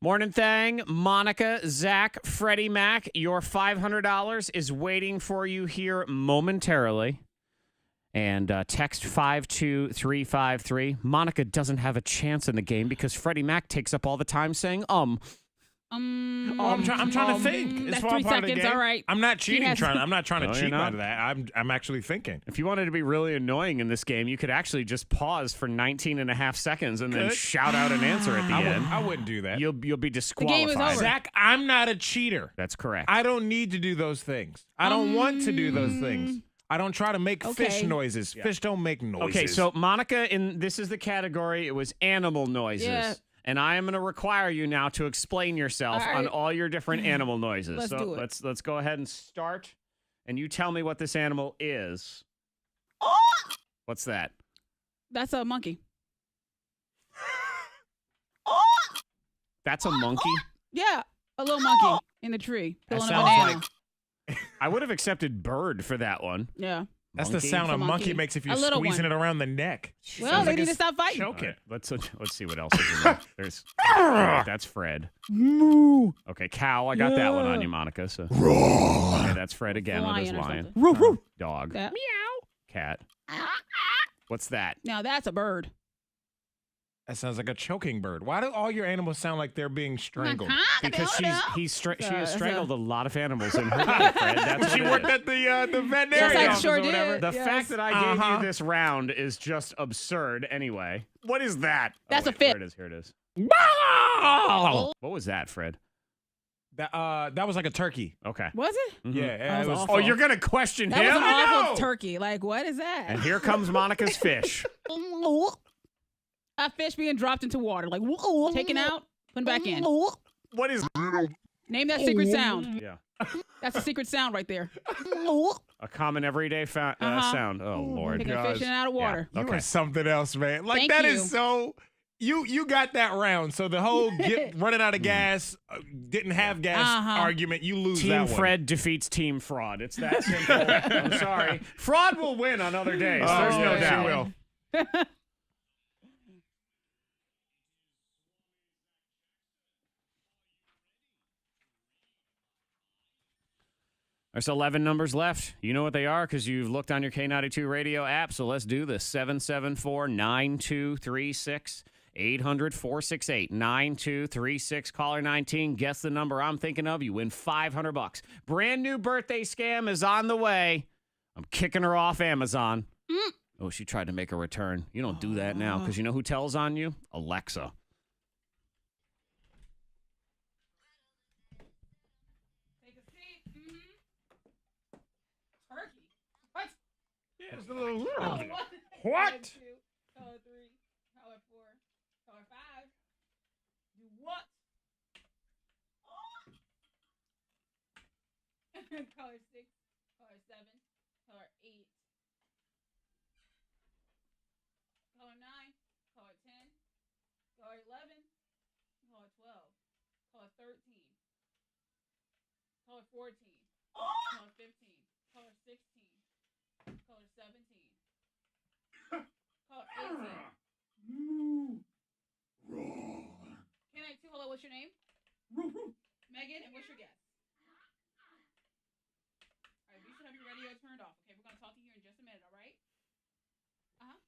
Morning Thang, Monica, Zach, Freddy Mac, your $500 is waiting for you here momentarily. And text 52353. Monica doesn't have a chance in the game because Freddy Mac takes up all the time saying I'm trying to think. That's It's all 3 part of the seconds. game. All right. I'm not cheating. has- I'm not trying to No, you're cheat not. out of that. I'm actually thinking. If you wanted to be really annoying in this game, you could actually just pause for 19 and a half seconds and then Could. shout out an answer at the end. I wouldn't do that. You'll be disqualified. game is over. Zach, I'm not a cheater. That's correct. I don't need to do those things. I don't want to do those things. I don't try to make fish Okay. noises. Fish don't make noises. Okay, so Monica, this is the category. It was animal noises. Yeah. And I am going to require you now to explain yourself All right. on all your different animal noises. Let's so do it. let's go ahead and start. And you tell me what this animal is. What's that? That's a monkey. That's a monkey? Yeah, a little monkey in the tree. That Pulling a sounds banana. I would have accepted bird for that one. Yeah. that's Monkey? the sound a It's a monkey monkey. makes if A you're little squeezing one. it around the neck. Well, Sounds they like need to it's stop fighting. choking. All right, let's see what else is in there. There's that's Fred. Moo. Okay, cow. I got that one on you, Monica. So okay, that's Fred again with his Lion or lion. something. Dog. That- Cat. What's that? Now that's a bird. That sounds like a choking bird. Why do all your animals sound like they're being strangled? Because she has That's strangled a lot of animals in her life, Fred. That's what She it worked is. at the veterinary Yes, I office sure or whatever. did. The Yes. fact that I gave Uh-huh. you this round is just absurd. Anyway, what is that? That's a wait, fit. Here it is. Here it is. Wow! What was that, Fred? That was like a turkey. Okay. Was it? Yeah, That it was was. awful. Oh, you're gonna question That was him? an awful know. turkey. Like, what is that? And here comes Monica's fish. A fish being dropped into water. Like, taken out, put back in. What is? Name that secret sound. Yeah. That's a secret sound right there. A common everyday Uh-huh. sound. Oh Lord. Taking a fish in and out of water. Yeah. You Okay. are something else, man. Like Thank that you. is so. You got that round. So the whole running out of gas, didn't have gas argument. You lose Team that one. Fred defeats Team Fraud. It's that simple. I'm sorry. Fraud will win on other days. Oh, There's no yeah, doubt. she will. There's 11 numbers left. You know what they are because you've looked on your K92 radio app. So let's do this. 774-9236. 800-468-9236. Caller 19. Guess the number I'm thinking of. You win $500. Brand new birthday scam is on the way. I'm kicking her off Amazon. Oh, she tried to make a return. You don't do that now because you know who tells on you? Alexa. Take a seat. Turkey. What? Yeah, it's a little. What? What? Color 3, color 4, color 5. Do what? Color 6, color 7, color 8, color 9, color 10, color 11, color 12, color 13, color 14, color 15, color 16, color 17, color 18. K92, hello, what's your name? Megan, and what's your guess? All right, you should have your radio turned off. Okay, we're going to talk to you in just a minute, all right? Uh-huh.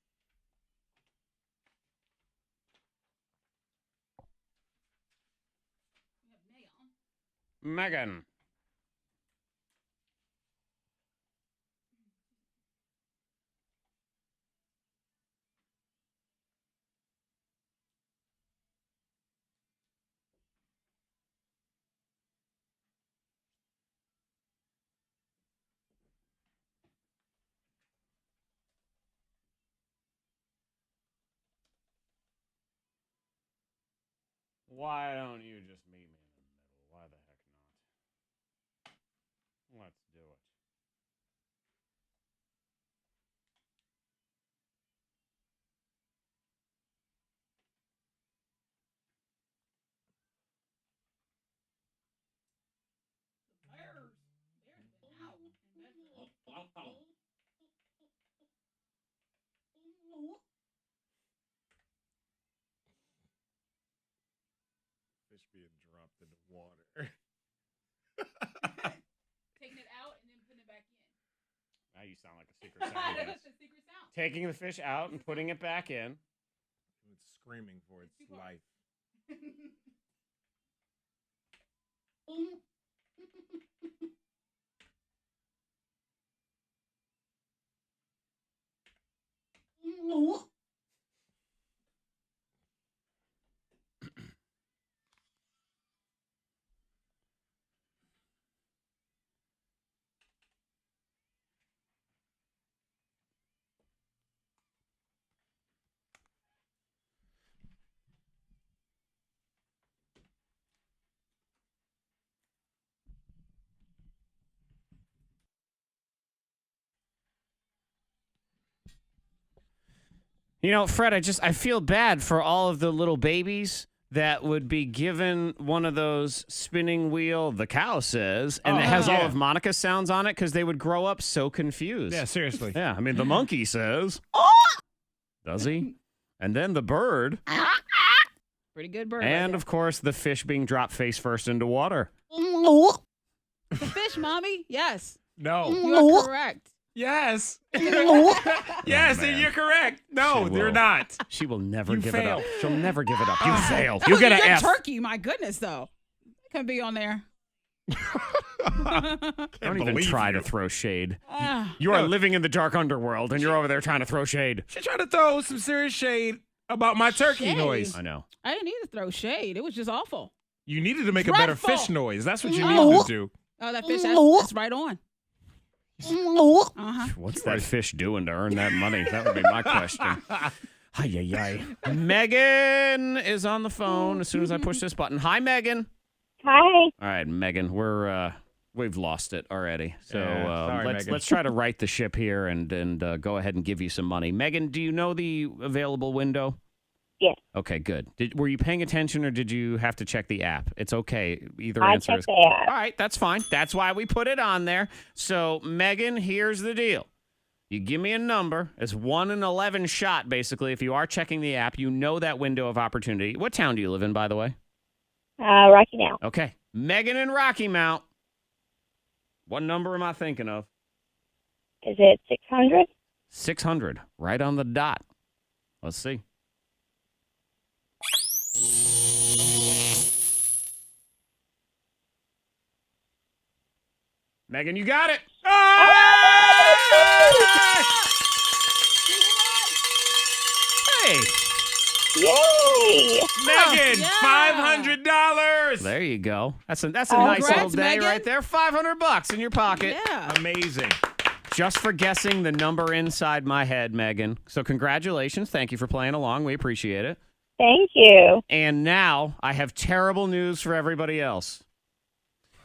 We have Megan. Megan. Why don't you just meet me in the middle? Why the heck not? Let's do it. Bears. Bears been out in Bedford. fish being dropped in the water. Taking it out and then putting it back in. Now you sound like a secret sound. That's the secret sound. Taking the fish out and putting it back in. It's screaming for its life. You know, Fred, I feel bad for all of the little babies that would be given one of those spinning wheel, the cow says, and it has all of Monica's sounds on it because they would grow up so confused. Yeah, seriously. Yeah, I mean, the monkey says. Does he? And then the bird. Pretty good bird. And, of course, the fish being dropped face first into water. The fish, mommy. Yes. No. You are correct. Yes. Yes, man. you're correct. No, She you're will. not. She will never You give it up. failed. She'll never give it up. You failed. That You was get a an good F. turkey. My goodness, though. Can be on there. Don't even try to throw shade. Ah. You are living in the dark underworld, and you're over there trying to throw shade. She tried to throw some serious shade about my turkey Shade? noise. I know. I didn't need to throw shade. It was just awful. You needed to make a better Dreadful. fish noise. That's what you needed to do. Oh, that fish, that's right on. Uh-huh. What's that fish doing to earn that money? That would be my question. Hi. Megan is on the phone as soon as I push this button. Hi, Megan. Hi. All right, Megan, we've lost it already. So Yeah, sorry, Megan. let's try to right the ship here and go ahead and give you some money. Megan, do you know the available window? Yes. Okay, good. Were you paying attention or did you have to check the app? It's okay. Either I answer checked is the app. All right, that's fine. That's why we put it on there. So, Megan, here's the deal. You give me a number. It's 1 in 11 shot, basically. If you are checking the app, you know that window of opportunity. What town do you live in, by the way? Rocky now. Okay. Megan in Rocky Mount. What number am I thinking of? Is it 600? 600. Right on the dot. Let's see. Megan, you got it. Hey, Yay! Megan, yeah. $500. there you go. That's a nice little Congrats, day Megan. right there. $500 in your pocket. Yeah. Amazing. Just for guessing the number inside my head, Megan. So congratulations. Thank you for playing along. We appreciate it. Thank you. And now I have terrible news for everybody else.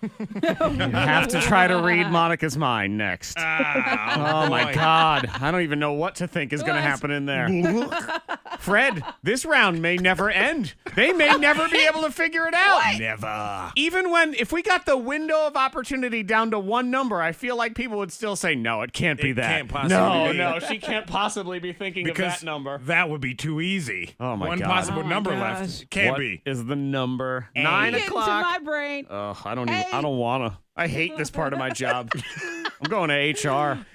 You have to try to read Monica's mind next. Oh, my God. I don't even know what to think is going to happen in there. Fred, this round may never end. They may never be able to figure it out. Never. Even if we got the window of opportunity down to one number, I feel like people would still say, no, it can't be It that. can't possibly be. No, she can't possibly be thinking of Because that number. that would be too easy. Oh, my One God. possible Oh, my number gosh. left. It can't What be. is the number? 9 Get into o'clock. my brain. Ugh, I don't want to. I hate this part of my job. I'm going to HR.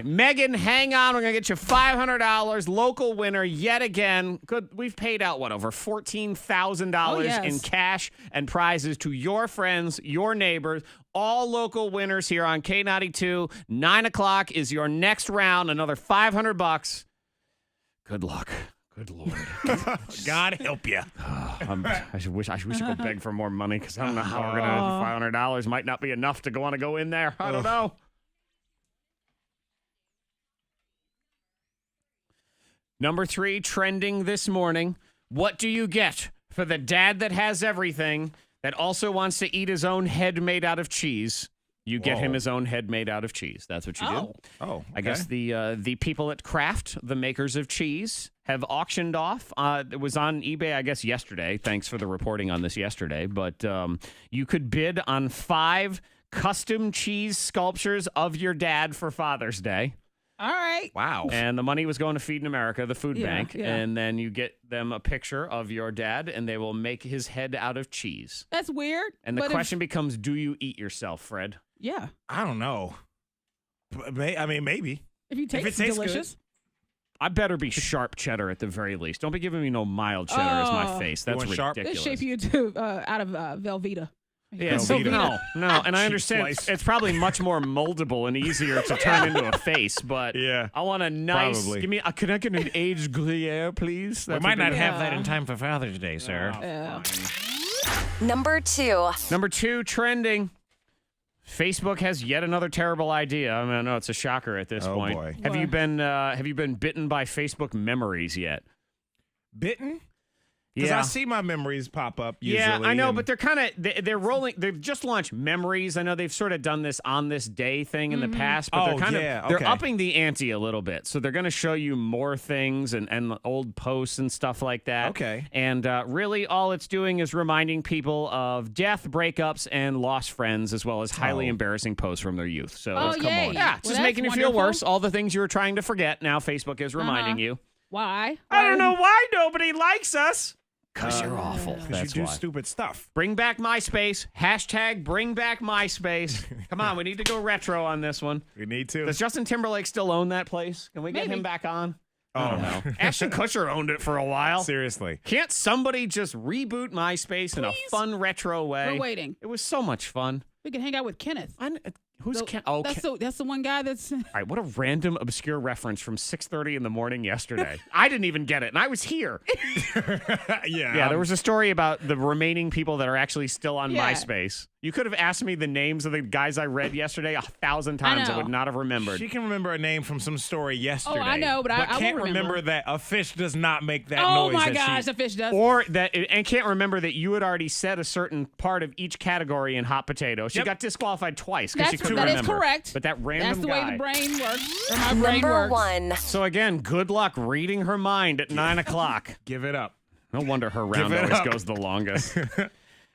Megan, hang on. We're going to get you $500. Local winner yet again. Good. We've paid out, over $14,000 Oh, yes. in cash and prizes to your friends, your neighbors, all local winners here on K92. 9 o'clock is your next round. Another $500. Good luck. Good Lord. God help you. I wish I could go beg for more money because I don't know how we're gonna. $500 might not be enough to want to go in there. I don't know. Number 3 trending this morning. What do you get for the dad that has everything that also wants to eat his own head made out of cheese? You get him Whoa. his own head made out of cheese. That's what you do. Oh, I guess the people at Kraft, the makers of cheese, have auctioned off. It was on eBay, I guess, yesterday. Thanks for the reporting on this yesterday. But you could bid on 5 custom cheese sculptures of your dad for Father's Day. All right. Wow. And the money was going to Feed in America, the food Yeah, bank. yeah. And then you get them a picture of your dad, and they will make his head out of cheese. That's weird. And the but if- question becomes, do you eat yourself, Fred? yeah. I don't know. I mean, maybe. If you taste it tastes good. delicious. I better be sharp cheddar at the very least. Don't be giving me no mild cheddar as my Oh. face. You That's want sharp? They ridiculous. shape you to out of Velveeta. Yeah, so Velveeta. no, and I Cheap understand slice. it's probably much more moldable and easier to turn into a face, but Yeah, I want a nice. probably. Give me. Can I get an aged Gruyere, please? We That might would not be- have that in time for Father's Day, sir. Yeah. Number 2. Number 2 trending. Facebook has yet another terrible idea. I mean, I know it's a shocker at this Oh, point. boy. Have you What? been bitten by Facebook memories yet? Bitten? Because I see my memories pop up usually. Yeah, I know, and- but they're kind of they're rolling. They've just launched Memories. I know they've sort of done this on this day thing in the past, but Oh, they're kind yeah, of they're okay. upping the ante a little bit. So they're going to show you more things and old posts and stuff like that. Okay. And really, all it's doing is reminding people of death, breakups, and lost friends, as well as highly Oh. embarrassing posts from their youth. So Oh, yay. yeah, Well, just that's making you feel wonderful. worse. All the things you were trying to forget. Now Facebook is reminding you. Why? I don't know why nobody likes us. Because you're awful. 'Cause That's you do why. stupid stuff. Bring back MySpace. Hashtag bring back MySpace. Come on, we need to go retro on this one. We need to. Does Justin Timberlake still own that place? Can we get Maybe. him back on? Oh, don't know. Ashton Kutcher owned it for a while. Seriously. Can't somebody just reboot MySpace in a Please? fun retro way? We're waiting. It was so much fun. We can hang out with Kenneth. Who's So, Ken? Oh, that's Ken. the one guy that's. All right, what a random, obscure reference from 6:30 in the morning yesterday. I didn't even get it, and I was here. Yeah, there was a story about the remaining people that are actually still on Yeah. MySpace. You could have asked me the names of the guys I read yesterday 1,000 times. I know. would not have remembered. She can remember a name from some story yesterday. I know, but I can't won't remember. that a fish does not make that Oh noise. my that gosh, she- the fish does. Or that, and can't remember that you had already said a certain part of each category in hot potato. She Yep. got disqualified twice because she couldn't that is remember. correct. But that random That's the way guy. the brain works. Or my brain Number works. 1. So again, good luck reading her mind at 9 o'clock. Give it up. No wonder her round it always up. goes the longest.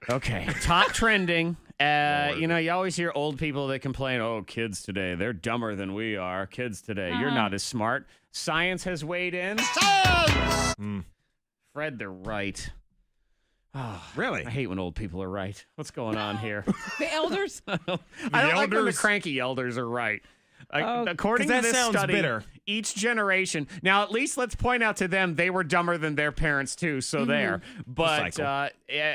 Okay, top trending. You know, you always hear old people that complain, oh, kids today, they're dumber than we are. Kids today, you're not as smart. Science has weighed in. Fred, they're right. Oh, Really? I hate when old people are right. What's going on here? The elders. I don't like when the elders? cranky elders are right. Oh, According 'cause to that this sounds study, bitter. each generation. Now, at least let's point out to them they were dumber than their parents too. So there, but cycle.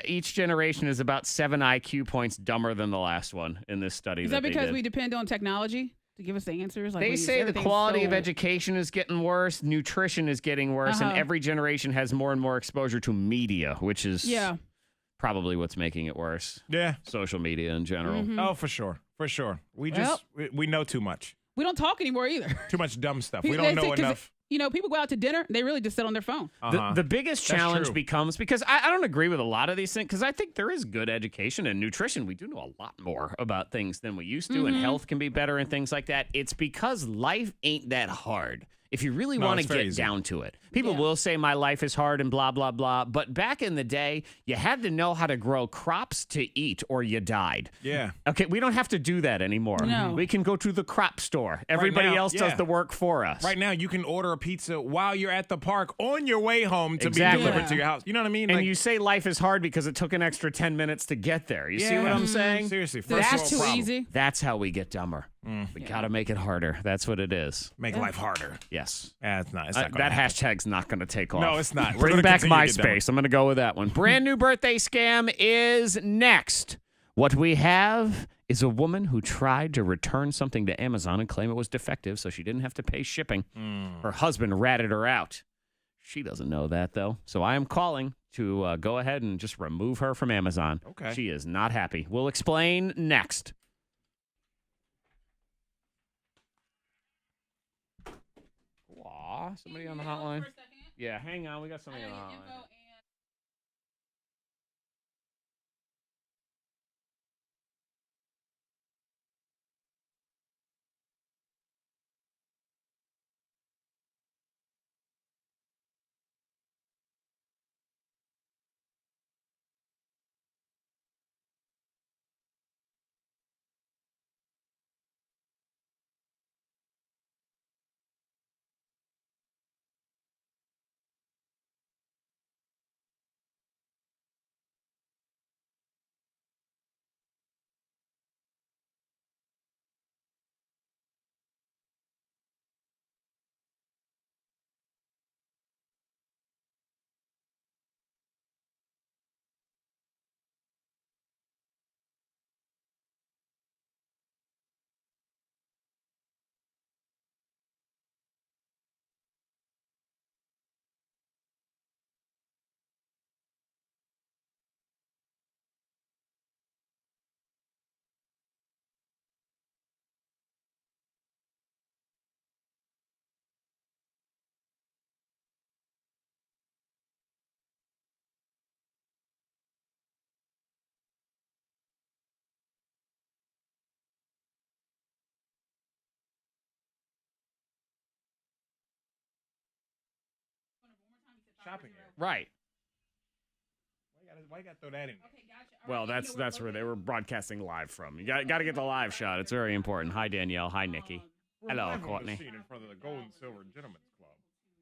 each generation is about 7 IQ points dumber than the last one in this study. Is that they because did. we depend on technology to give us the answers? Like They we- say the everything's quality of so- education is getting worse, nutrition is getting worse, and Uh-huh. every generation has more and more exposure to media, which is Yeah. probably what's making it worse. Yeah. Social media in general. Mm-hmm. Oh, for sure. For sure. We Well- we know too much. We don't talk anymore either. Too much dumb stuff. We They don't say- know 'cause, enough. You know, people go out to dinner, they really just sit on their phone. The biggest That's challenge true. becomes, because I don't agree with a lot of these things, because I think there is good education and nutrition. We do know a lot more about things than we used to, Mm-hmm. and health can be better and things like that. It's because life ain't that hard. If you really No, want to it's very get easy. down to it, people Yeah. will say my life is hard and blah, blah, blah. But back in the day, you had to know how to grow crops to eat or you died. Yeah. Okay, we don't have to do that anymore. No. We can go to the crop store. Everybody now, else does yeah. the work for us. Right now, you can order a pizza while you're at the park on your way home to Exactly. be delivered Yeah. to your house. You know what I mean? And Like, you say life is hard because it took an extra 10 minutes to get there. You see what Yeah. I'm saying? seriously, first That's world too problem. easy. That's how we get dumber. We got to make it harder. That's what it is. Make life harder. Yes. It's not. It's not gonna That happen. hashtag's not going to take off. No, it's not. We're Bring gonna back continue to get dumber. MySpace. I'm going to go with that one. Brand new birthday scam is next. What we have is a woman who tried to return something to Amazon and claim it was defective so she didn't have to pay shipping. Her husband ratted her out. She doesn't know that, though. So I am calling to go ahead and just remove her from Amazon. Okay. She is not happy. We'll explain next. Aw, somebody on the hotline? Yeah, hang on. We got somebody on the hotline. shopping area. Right. Why you gotta throw that in? Okay, gotcha. All Well, right, you know that's where they were broadcasting live from. You got to get the live shot. It's very important. Hi, Danielle. Hi, Nikki. We're Hello, live on the Courtney. scene in front of the Gold and Silver Gentlemen's Club.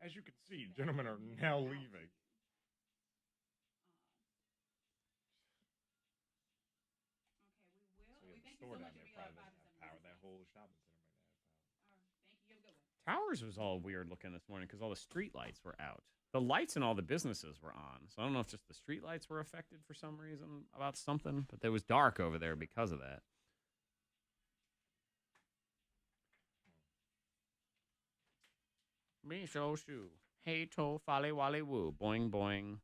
As you can see, gentlemen are now leaving. So yeah, the store down there probably doesn't have power. That whole shopping center might not have power. Towers was all weird looking this morning because all the street lights were out. The lights in all the businesses were on. So I don't know if just the street lights were affected for some reason about something, but it was dark over there because of that. Me show shoe. Hey to folly wally woo. Boing boing.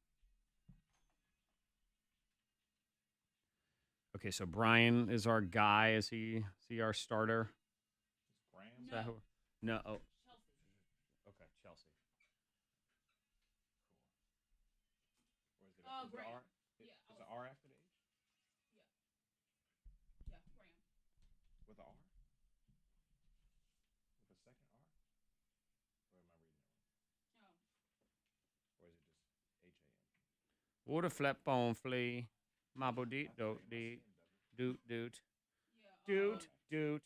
Okay, so Brian is our guy. Is he our starter? Graham? Is that who? No. Oh. Okay, Chelsea. Or is it Oh, is the Graham. R? Yeah, Is the R after the H? Yeah, Graham. With the R? With a second R? Or am I reading it wrong? Or is it just H-A-M? Water flap bone flea. Mabo deet doot deet. Doot doot. Doot doot.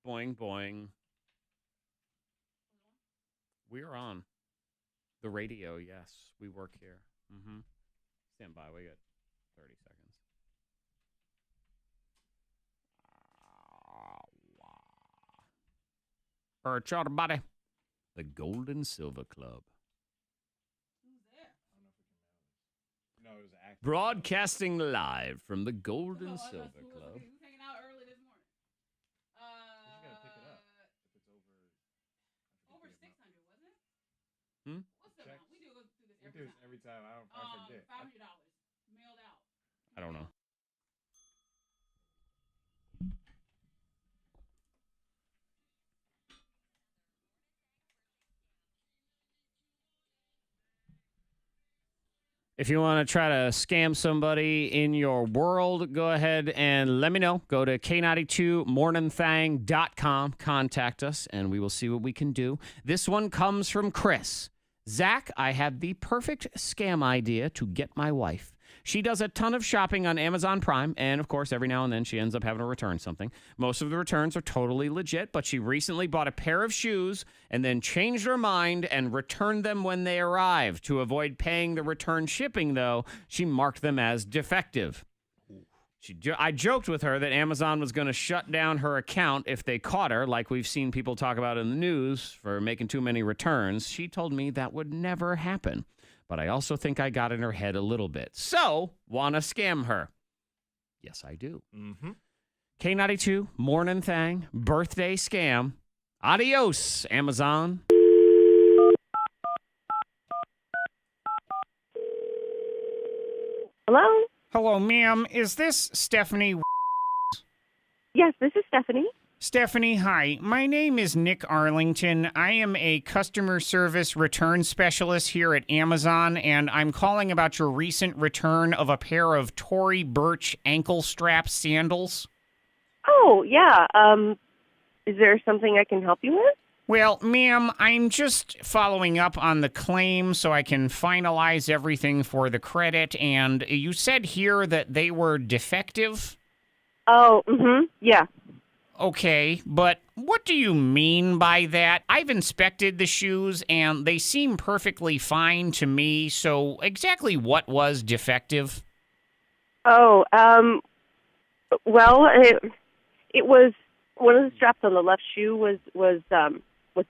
Boing boing. We're on the radio. Yes, we work here. Mm-hmm. Stand by. We got 30 seconds. Perch out body. The Gold and Silver Club. No, it was an actor. Broadcasting live from the Gold and Silver Club. Who's hanging out early this morning? You gotta pick it up if it's over. Over 600, wasn't it? Hmm? What's the amount? We do go through this We every do this time. every time. I forget. $500 mailed out. I don't know. If you want to try to scam somebody in your world, go ahead and let me know. Go to K92morninthang.com. Contact us, and we will see what we can do. This one comes from Chris. Zach, I have the perfect scam idea to get my wife. She does a ton of shopping on Amazon Prime, and of course, every now and then she ends up having to return something. Most of the returns are totally legit, but she recently bought a pair of shoes and then changed her mind and returned them when they arrived. To avoid paying the return shipping, though, she marked them as defective. I joked with her that Amazon was going to shut down her account if they caught her, like we've seen people talk about in the news for making too many returns. She told me that would never happen. But I also think I got in her head a little bit. So, want to scam her? Yes, I do. Mm-hmm. K92, Mornin Thang, birthday scam. Adios, Amazon. Hello? Hello, ma'am. Is this Stephanie? Yes, this is Stephanie. Stephanie, hi. My name is Nick Arlington. I am a customer service return specialist here at Amazon, and I'm calling about your recent return of a pair of Tory Burch ankle strap sandals. Oh, yeah. Is there something I can help you with? Well, ma'am, I'm just following up on the claim so I can finalize everything for the credit, and you said here that they were defective? Oh, yeah. Okay, but what do you mean by that? I've inspected the shoes, and they seem perfectly fine to me, so exactly what was defective? Oh, well, it was one of the straps on the left shoe was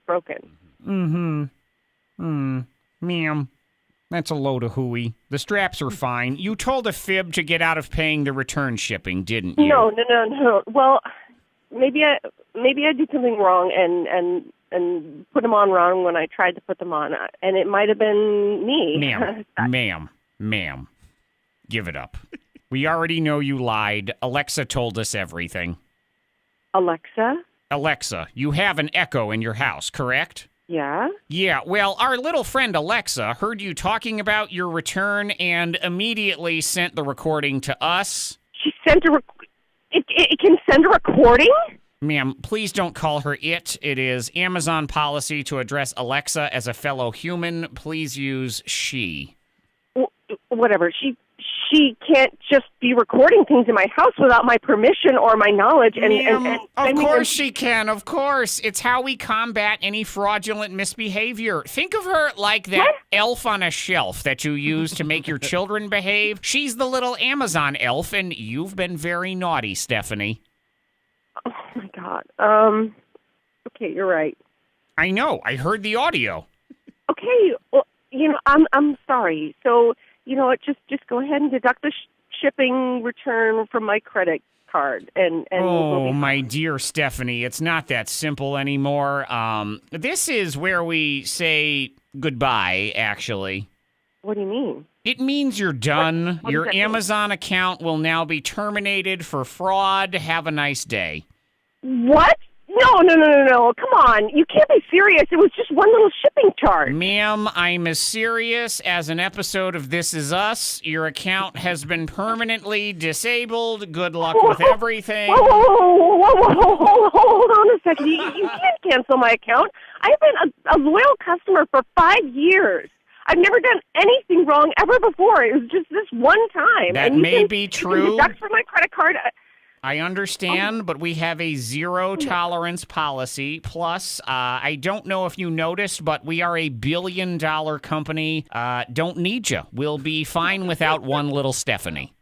broken. Ma'am, that's a load of hooey. The straps are fine. You told a fib to get out of paying the return shipping, didn't you? No. Well, maybe I did something wrong and put them on wrong when I tried to put them on, and it might have been me. Ma'am, give it up. We already know you lied. Alexa told us everything. Alexa, you have an Echo in your house, correct? Yeah. Yeah, well, our little friend Alexa heard you talking about your return and immediately sent the recording to us. She sent it can send a recording? Ma'am, please don't call her it. It is Amazon policy to address Alexa as a fellow human. Please use she. whatever. She can't just be recording things in my house without my permission or my knowledge. And Of sending course them- she can. Of course. It's how we combat any fraudulent misbehavior. Think of her like that elf on a shelf that you use to make your children behave. She's the little Amazon elf, and you've been very naughty, Stephanie. Oh my God. Okay, you're right. I know. I heard the audio. Okay, well, I'm sorry. So, what? Just go ahead and deduct the shipping return from my credit card, and Oh, my dear Stephanie, it's not that simple anymore. This is where we say goodbye, actually. What do you mean? It means you're done. What Your does that mean? Amazon account will now be terminated for fraud. Have a nice day. What? No. Come on. You can't be serious. It was just one little shipping charge. Ma'am, I'm as serious as an episode of This Is Us. Your account has been permanently disabled. Good luck with everything. Whoa, hold on a second. You can't cancel my account. I've been a loyal customer for 5 years. I've never done anything wrong ever before. It was just this one time. That and may be You can true. deduct from my credit card. I understand, but we have a zero tolerance policy. Plus, I don't know if you noticed, but we are a billion-dollar company. Don't need you. We'll be fine without one little Stephanie.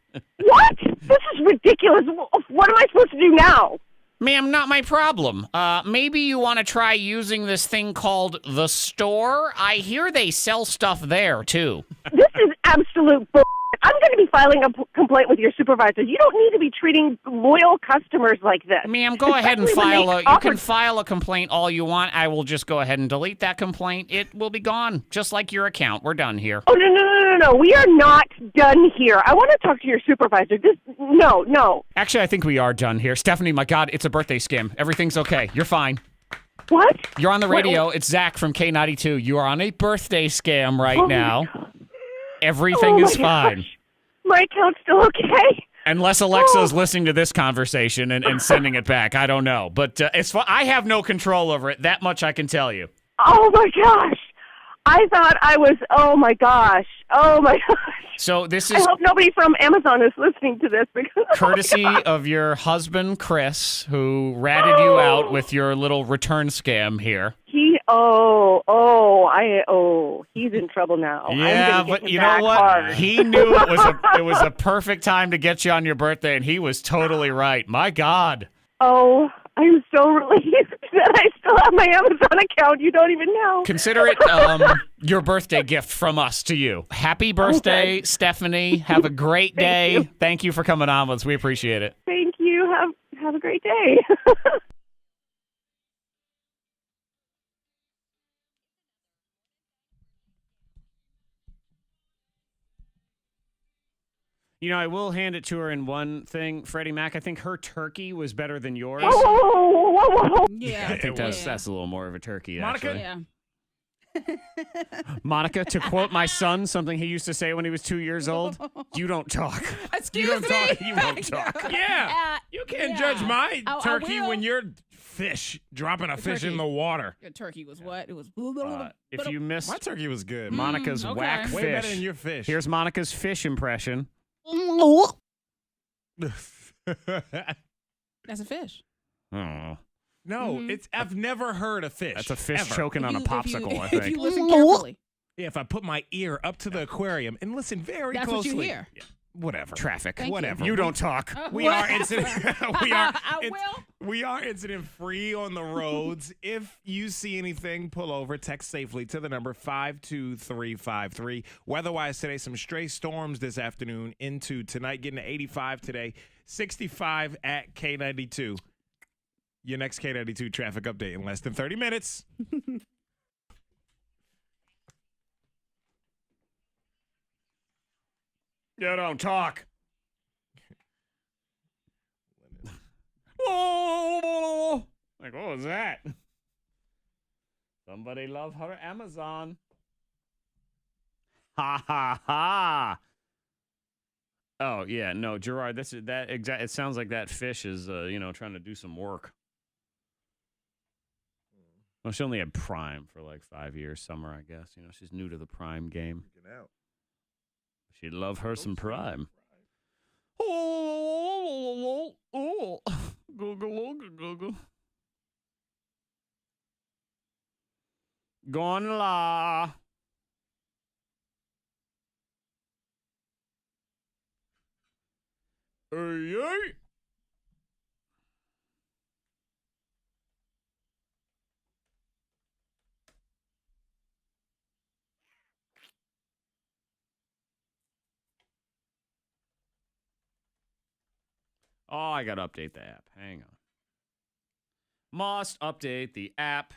What? This is ridiculous. What am I supposed to do now? Ma'am, not my problem. Maybe you want to try using this thing called the store. I hear they sell stuff there, too. This is absolute bull. I'm going to be filing a complaint with your supervisor. You don't need to be treating loyal customers like this. Ma'am, go ahead and Especially when file they you offer- can file a complaint all you want. I will just go ahead and delete that complaint. It will be gone, just like your account. We're done here. Oh, no. We are not done here. I want to talk to your supervisor. No. Actually, I think we are done here. Stephanie, my God, it's a birthday scam. Everything's okay. You're fine. What? You're on the radio. It's Zach from K92. You are on a birthday scam right Oh, my now. God. Everything Oh, is my fine. gosh. My account's still okay. Unless Alexa's listening to this conversation and sending it back. I don't know. But I have no control over it. That much I can tell you. Oh, my gosh. I thought I was, oh, my gosh. So this I is hope nobody from Amazon is listening to this because courtesy of your husband, Chris, who ratted you out with your little return scam here. He's in trouble now. I'm Yeah, gonna get but him you back know what? hard. He knew it was a perfect time to get you on your birthday, and he was totally right. My God. Oh, I'm so relieved that I still have my Amazon account. You don't even know. Consider it your birthday gift from us to you. Happy birthday, Okay. Stephanie. Have a great day. you. Thank you for coming on with us. We appreciate it. Thank you. Have a great day. You know, I will hand it to her in one thing, Freddie Mac. I think her turkey was better than yours. Whoa. Yeah. I think that's Yeah. a little more of a turkey, Monica? actually. Yeah. Monica, to quote my son, something he used to say when he was 2 years old, you don't talk. Excuse You don't me. talk. You won't talk. Yeah. You can't judge my I turkey will. when you're dropping a fish turkey. in the water. Your turkey was what? It was. If you missed My turkey was good. Monica's okay. whack Way fish, better than your fish. here's Monica's fish impression. That's a fish. Oh, No, I've never heard a fish. that's a fish ever. choking on a If you- popsicle, I If think. you listen carefully, Yeah, if I put my ear up to the aquarium and listen very that's closely. what you hear. Yeah, whatever. Traffic. Thank you. Whatever. You don't talk. We are incident. I will. We are incident free on the roads. If you see anything, pull over. Text safely to the number 52353. Weather-wise today, some stray storms this afternoon into tonight. Getting to 85 today, 65 at K92. Your next K92 traffic update in less than 30 minutes. You don't talk. Oh, like, what was that? Somebody love her Amazon. Ha ha ha. Oh yeah, no, Gerard. It sounds like that fish is, trying to do some work. Well, she only had Prime for like 5 years, summer, I guess. She's new to the Prime game. She'd love her some Prime. Oh, Google, Google. Gone la. Hey, hey. Oh, I got to update the app. Hang on. Must update the app.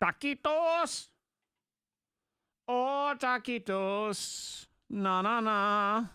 Taquitos. Oh, taquitos. Na, na, na.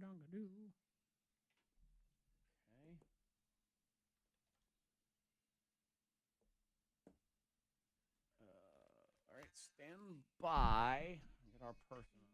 Oh, jeez. Okay. All right, stand by. Get our person.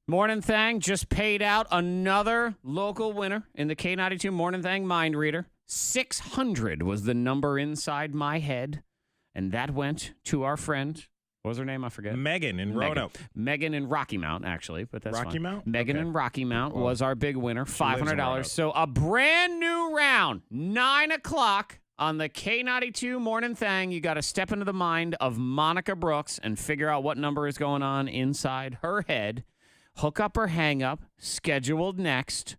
Mornin Thang just paid out another local winner in the K92 Mornin Thang mind reader. 600 was the number inside my head, and that went to our friend. What was her name? I forget. Megan in Roanoke. Megan in Rocky Mount, actually, but that's Rocky fine. Mount? Megan Okay. in Rocky Mount was our big winner, lives in $500. Roanoke. So a brand new round, 9 o'clock on the K92 Mornin Thang. You got to step into the mind of Monica Brooks and figure out what number is going on inside her head. Hook up or hang up, scheduled next.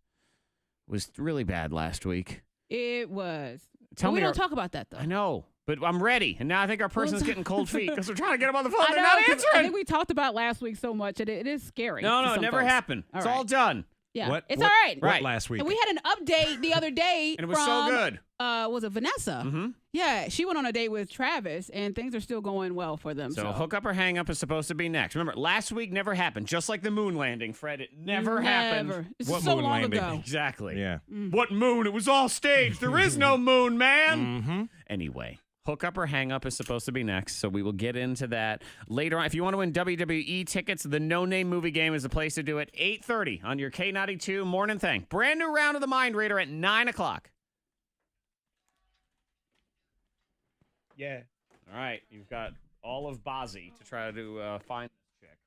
Was really bad last week. It was. Tell But we me don't our- talk about that though. I know, but I'm ready. And now I think our person's getting cold feet because we're trying to get them on the phone. I They're know, not 'cause I answering. think we talked about last week so much that it is scary. No, to it some never folks. happened. All It's right. all done. Yeah, What- it's what- all right. What Right. last week? And we had an update the other day. And it was so from, good. Was it Vanessa? Mm-hmm. Yeah, she went on a date with Travis, and things are still going well for them. So hook up or hang up is supposed to be next. Remember, last week never happened. Just like the moon landing, Fred. It never happened. It's What so moon long landing? ago. Exactly. Yeah. What moon? It was all staged. There is no moon, man. Mm-hmm. Anyway, hook up or hang up is supposed to be next, so we will get into that later on. If you want to win WWE tickets, the No Name Movie Game is the place to do it. 8:30 on your K92 Morning Thing. Brand new round of the Mind Reader at 9 o'clock. Yeah. All right, you've got all of Bozzy to try to find this chick.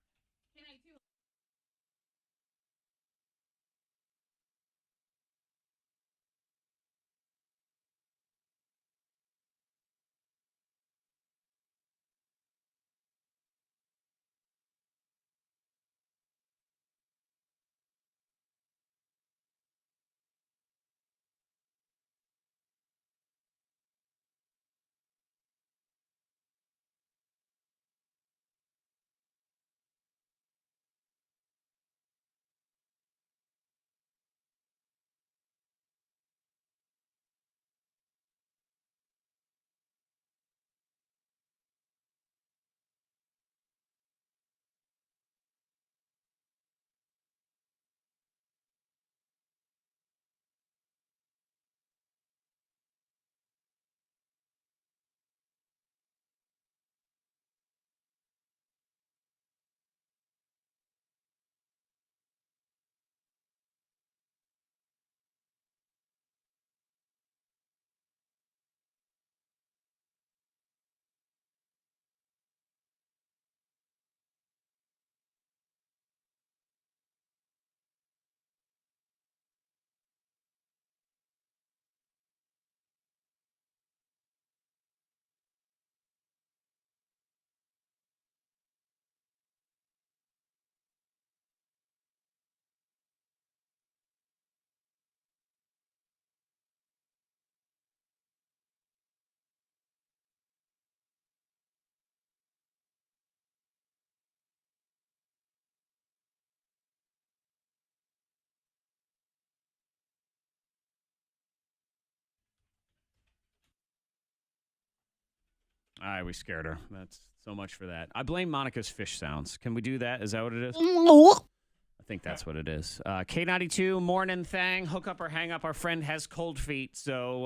All right, we scared her. That's so much for that. I blame Monica's fish sounds. Can we do that? Is that what it is? I think that's what it is. K92 Morning Thang. Hook up or hang up. Our friend has cold feet, so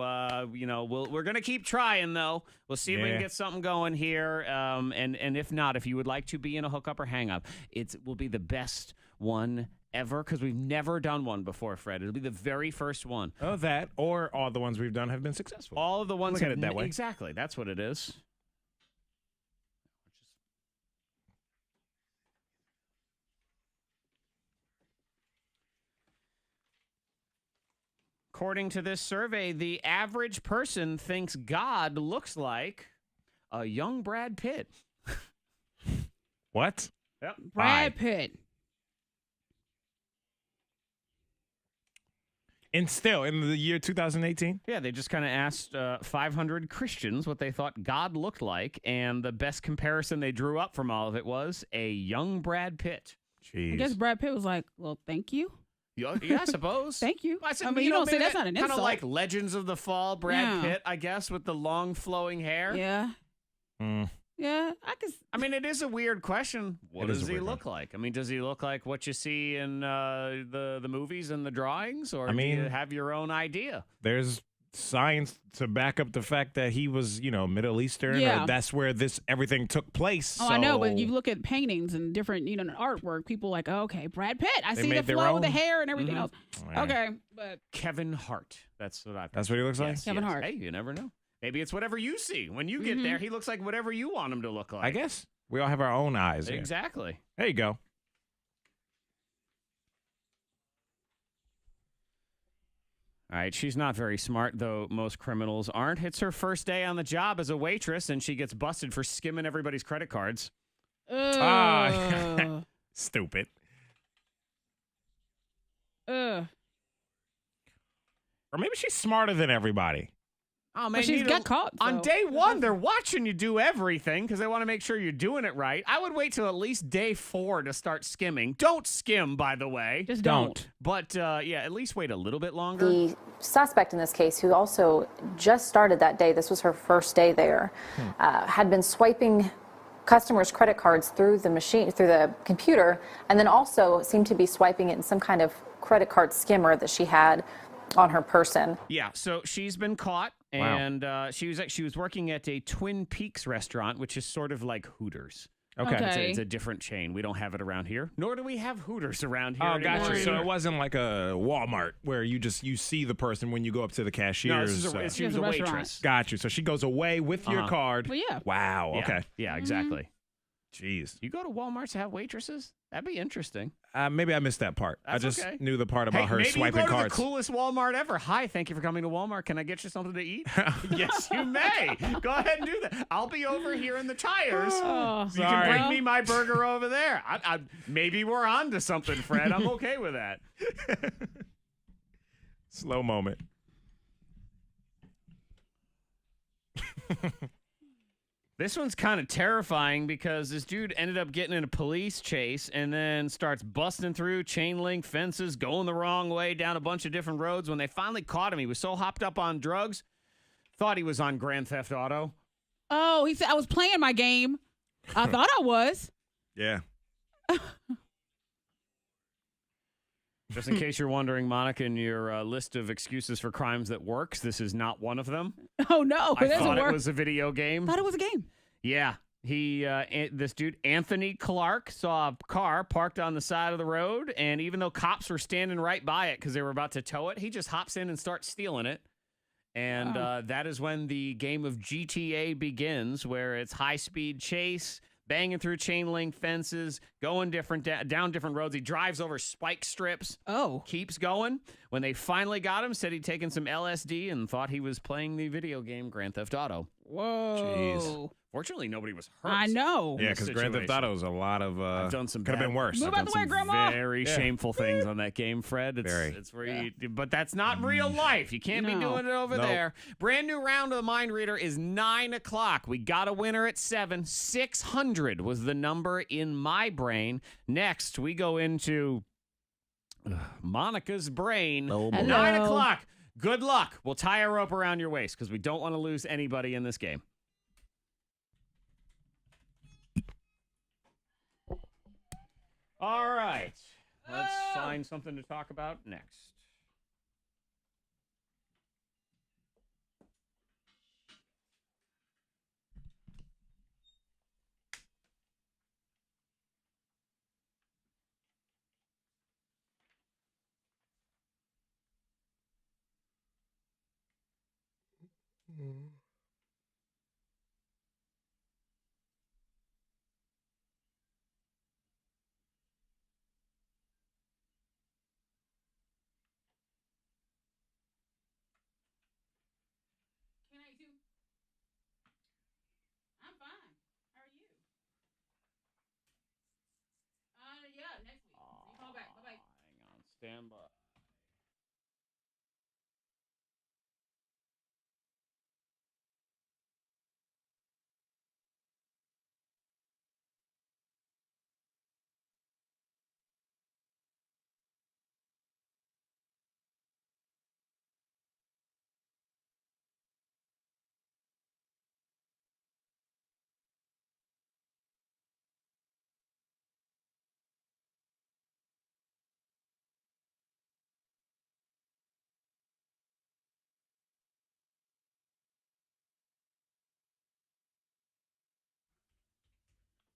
we're gonna keep trying though. We'll see if we can Yeah. get something going here. And if not, if you would like to be in a hook up or hang up, it will be the best one ever because we've never done one before, Fred. It'll be the very first one. Oh, that or all the ones we've done have been successful. All of the ones Look at have it that way. Exactly. That's what it is. According to this survey, the average person thinks God looks like a young Brad Pitt. What? Yep. Brad Pitt. And still, in the year 2018? Yeah, they just kind of asked 500 Christians what they thought God looked like, and the best comparison they drew up from all of it was a young Brad Pitt. Jeez. I guess Brad Pitt was like, "Well, thank you." Yeah, I suppose. Thank you. I, said, I mean, you don't say maybe that's not an Kind of insult. like Legends of the Fall, Brad Yeah. Pitt, I guess, with the long flowing hair. Yeah. Mm. Yeah. I can. I mean, it is a weird question. What It is does a he weird look like? I mean, does he look like what you see in the movies and the drawings, or I do you mean- have your own idea? There's science to back up the fact that he was, Middle Eastern. Yeah. Or that's where everything took place. Oh, so I know, but you look at paintings and different, artwork. People like, oh, okay, Brad Pitt. I see the made their flow, the own? hair, and everything else. Yeah. Okay, but Kevin Hart. That's what I. That's what he looks like? Yes, Kevin yes. Hart. Hey, you never know. Maybe it's whatever you see. When you get there, he looks like whatever you want him to look like. I guess we all have our own eyes. Here. Exactly. There you go. All right, she's not very smart, though most criminals aren't. It's her first day on the job as a waitress, and she gets busted for skimming everybody's credit cards. ugh. Stupid. Ugh. Or maybe she's smarter than everybody. Oh, man, Well, she's got caught. On so- day one, they're watching you do everything because they want to make sure you're doing it right. I would wait till at least day 4 to start skimming. Don't skim, by the way. Just don't. But, at least wait a little bit longer. The suspect in this case, who also just started that day, this was her first day there, had been swiping customers' credit cards through the machine, through the computer, and then also seemed to be swiping it in some kind of credit card skimmer that she had on her person. Yeah, so she's been caught, Wow. and she was working at a Twin Peaks restaurant, which is sort of like Hooters. Okay. Okay. It's a different chain. We don't have it around here, nor do we have Hooters around here Oh, anymore. gotcha. So either. it wasn't like a Walmart where you see the person when you go up to the cashiers. No, she was It's a a restaurant. waitress. Got you. So she goes away with your card. Well, yeah. Wow. Yeah, Okay. Yeah, exactly. Jeez. You go to Walmart to have waitresses? That'd be interesting. Maybe I missed that part. I That's just okay. knew the part about her maybe swiping you go to cards. the coolest Walmart ever. Hi, thank you for coming to Walmart. Can I get you something to eat? Yes, you may. Go ahead and do that. I'll be over here in the tires. Oh, You can bring me my burger over there. Maybe we're on to something, Fred. I'm okay with that. Slow moment. This one's kind of terrifying because this dude ended up getting in a police chase and then starts busting through chain link fences, going the wrong way down a bunch of different roads. When they finally caught him, he was so hopped up on drugs, thought he was on Grand Theft Auto. Oh, he said, I was playing my game. I thought I was. Yeah. Just in case you're wondering, Monica, in your list of excuses for crimes that works, this is not one of them. Oh, no. I It doesn't thought work. it was a video game. I thought it was a game. Yeah. This dude, Anthony Clark, saw a car parked on the side of the road, and even though cops were standing right by it because they were about to tow it, he just hops in and starts stealing it. And that is when the game of GTA begins, where it's high-speed chase, banging through chain link fences, going down different roads. He drives over spike strips. Oh. Keeps going. When they finally got him, said he'd taken some LSD and thought he was playing the video game Grand Theft Auto. Whoa. Fortunately, nobody was hurt. I know. Yeah, because Grand Theft situation. Auto is a lot of. I've done some Could have bad- been worse. Move I've out done the way, some Grandma. very shameful things on that game, Fred. Very. It's where but that's not real life. You can't be No. doing it over Nope. there. Brand new round of the Mind Reader is 9 o'clock. We got a winner at 7. 600 was the number in my brain. Next, we go into Monica's brain. Oh, boy. 9 Hello. o'clock. Good luck. We'll tie a rope around your waist because we don't want to lose anybody in this game. All right. Let's find something to talk about next. K92. I'm fine. How are you? Yeah, next week. You call back. Bye-bye. Hang on. Stand by.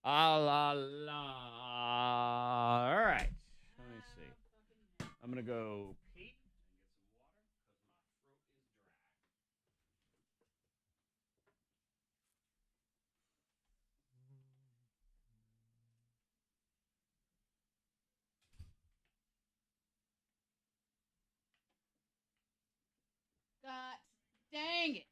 la la. All right. Let me see. I'm gonna go Pete and get some water because my throat is dry. God dang it.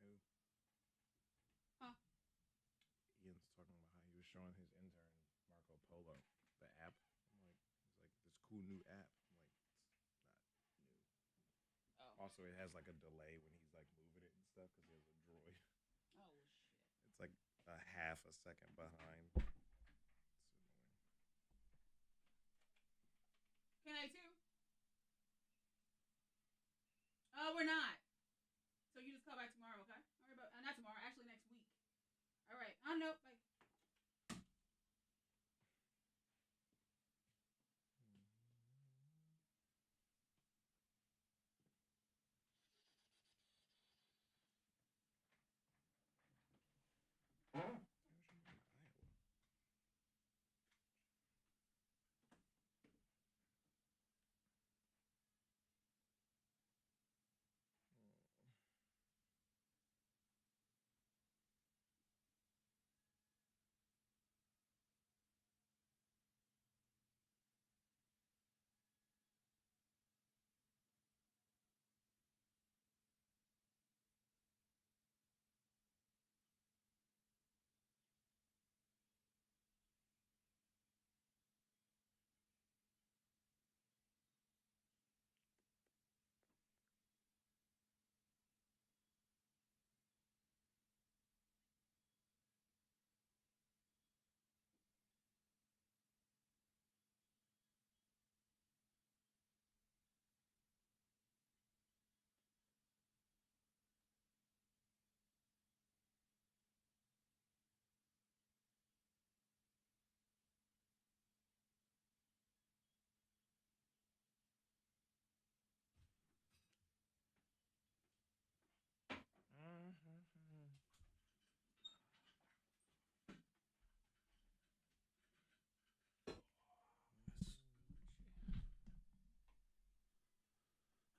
New. Huh. Ian's talking about how he was showing his intern Marco Polo the app. I'm like, he's like this cool new app. I'm like, it's not new. Oh. Also, it has like a delay when he's like moving it and stuff because he has a droid. Oh, shit. It's like a half a second behind. It's annoying. K92? Oh, we're not. So you just call back tomorrow, okay? All right, but not tomorrow. Actually, next week. All right. Nope. Bye.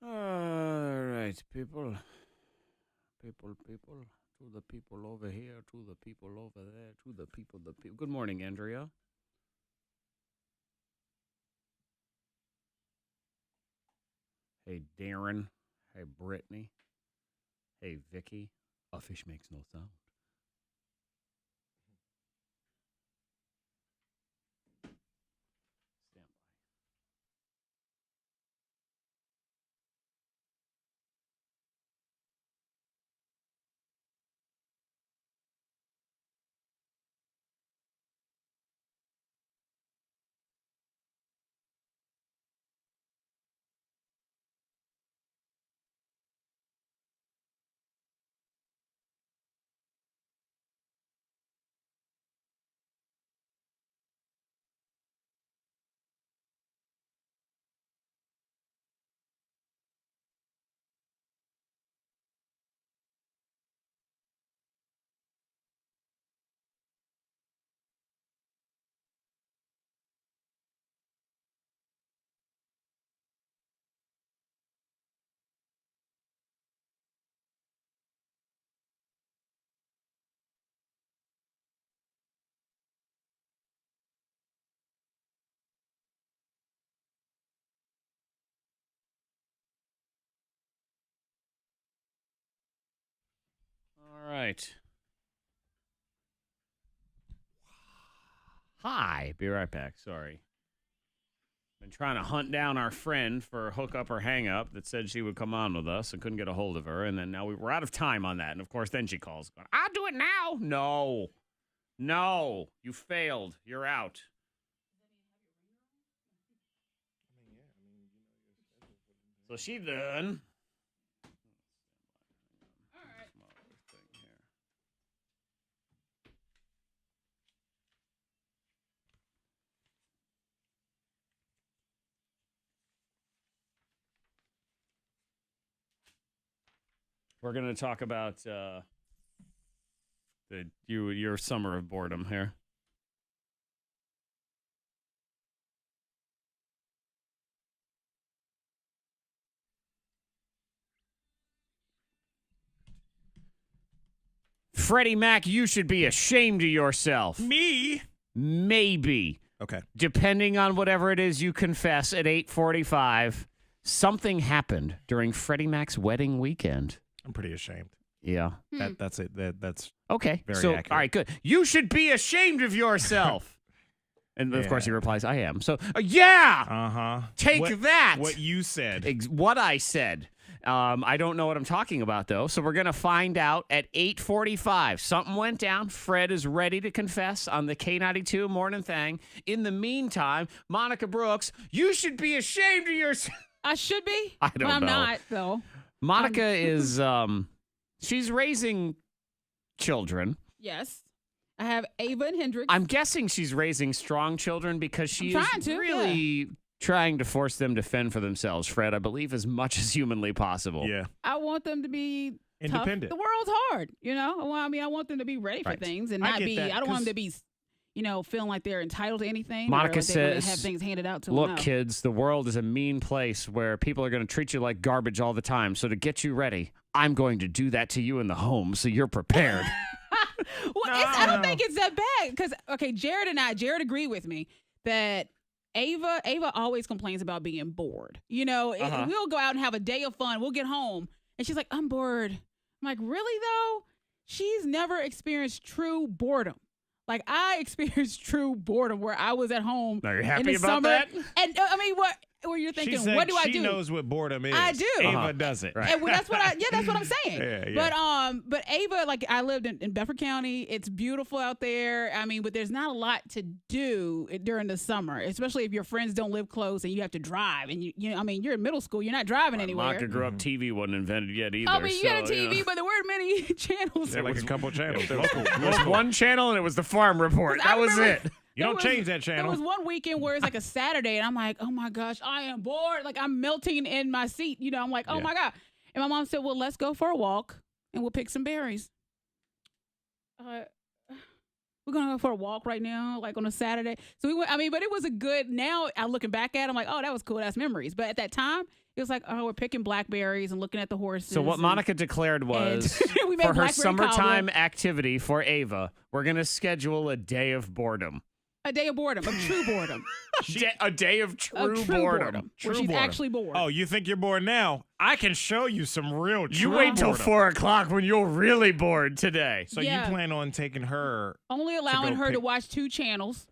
All right, people. People. To the people over here, to the people over there, to the people. Good morning, Andrea. Hey, Darren. Hey, Brittany. Hey, Vicky. A fish makes no sound. Stand by. All right. Hi. Be right back. Sorry. Been trying to hunt down our friend for hook up or hang up that said she would come on with us and couldn't get a hold of her. And then now we were out of time on that. And of course, then she calls. I'll do it now. No. You failed. You're out. I mean, yeah. I mean, you know your schedule for the day. So she done. All right. Thing here. We're going to talk about your summer of boredom here. Freddy Mac, you should be ashamed of yourself. Me? Maybe. Okay. Depending on whatever it is you confess at 8:45, something happened during Freddy Mac's wedding weekend. I'm pretty ashamed. Yeah. That's it. That's Okay. very so, accurate. all right, good. You should be ashamed of yourself. And of course he replies, I am. So, yeah. Uh-huh. Take that. What you said. What I said. I don't know what I'm talking about, though. So we're going to find out at 8:45. Something went down. Fred is ready to confess on the K92 Mornin Thang. In the meantime, Monica Brooks, you should be ashamed of yourself. I should be. I don't but I'm know. not, though. Monica is, she's raising children. Yes. I have Ava and Hendrix. I'm guessing she's raising strong children because she I'm is trying to, really trying to force them to fend for themselves, Fred, I believe, as much as humanly possible. Yeah. I want them to be Independent. Tough. The world's hard, you know? Well, I mean, I want them to be ready for Right. things and I not get be, that, I don't want 'cause- them to be, you know, feeling like they're entitled to anything. Monica or like they wanna says, have things handed out to look, them. No. kids, the world is a mean place where people are going to treat you like garbage all the time. So to get you ready, I'm going to do that to you in the home so you're prepared. Well, I don't think it's that bad because, okay, Jared agreed with me that Ava always complains about being bored. You know, we'll go out and have a day of fun. We'll get home and she's like, I'm bored. I'm like, really though? She's never experienced true boredom. Like I experienced true boredom where I was at home Are you in happy the about summer. that? And I mean, what you're thinking, She said what do I she do? knows what boredom is. I do. Ava doesn't. Right. And that's what that's what I'm saying. Yeah. But Ava, like I lived in Bedford County. It's beautiful out there. I mean, but there's not a lot to do during the summer, especially if your friends don't live close and you have to drive. And you know, I mean, you're in middle school. You're not driving anywhere. Monica grew up, TV wasn't invented yet either. I mean, you had a so, TV, but there weren't many channels. There like a couple channels. There was one channel and it was the Farm Report. I That was remember- it. You don't change that There channel. was one weekend where it's like a Saturday, and I'm like, oh my gosh, I am bored. Like I'm melting in my seat. You know, I'm like, oh my God. And my mom said, well, let's go for a walk and we'll pick some berries. We're going to go for a walk right now, like on a Saturday. So we went, I mean, but it was a good, now I'm looking back at it, I'm like, oh, that was cool. That's memories. But at that time, it was like, oh, we're picking blackberries and looking at the horses. So what and- Monica declared was, We made for her blackberry summertime cobbler. activity for Ava, we're going to schedule a day of boredom. A day of boredom, of true boredom. A day of true, Of true boredom. where she's actually bored. Oh, you think you're bored now? I can show you some real You true wait till boredom. 4 o'clock when you're really bored today. So Yeah. you plan on taking her? Only allowing go her to pick- watch 2 channels,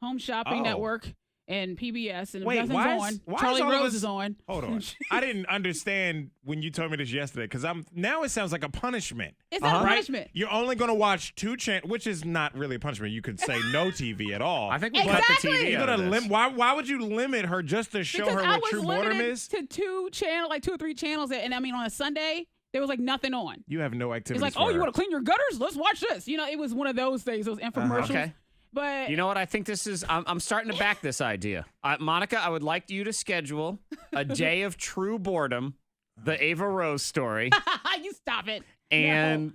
Home Shopping Oh. Network and PBS. And if Wait, nothing's why is- on, why is Charlie all of Rose us- is on. Hold on. I didn't understand when you told me this yesterday because now it sounds like a punishment. It's not a Right? punishment. You're only going to watch 2 channels, which is not really a punishment. You could say no TV at all. I think we Exactly. cut the TV You're out of gonna this. why would you limit her just to show Because her I what was true boredom limited is? to 2 channels, like 2 or 3 channels. And I mean, on a Sunday, there was like nothing on. You have no activity. It's like, oh, you want to clean your gutters? Let's watch this. You know, it was one of those things, those infomercials. Okay. But You know what? I think this is, I'm starting to back this idea. Monica, I would like you to schedule a day of true boredom, the Ava Rose story. you stop it. And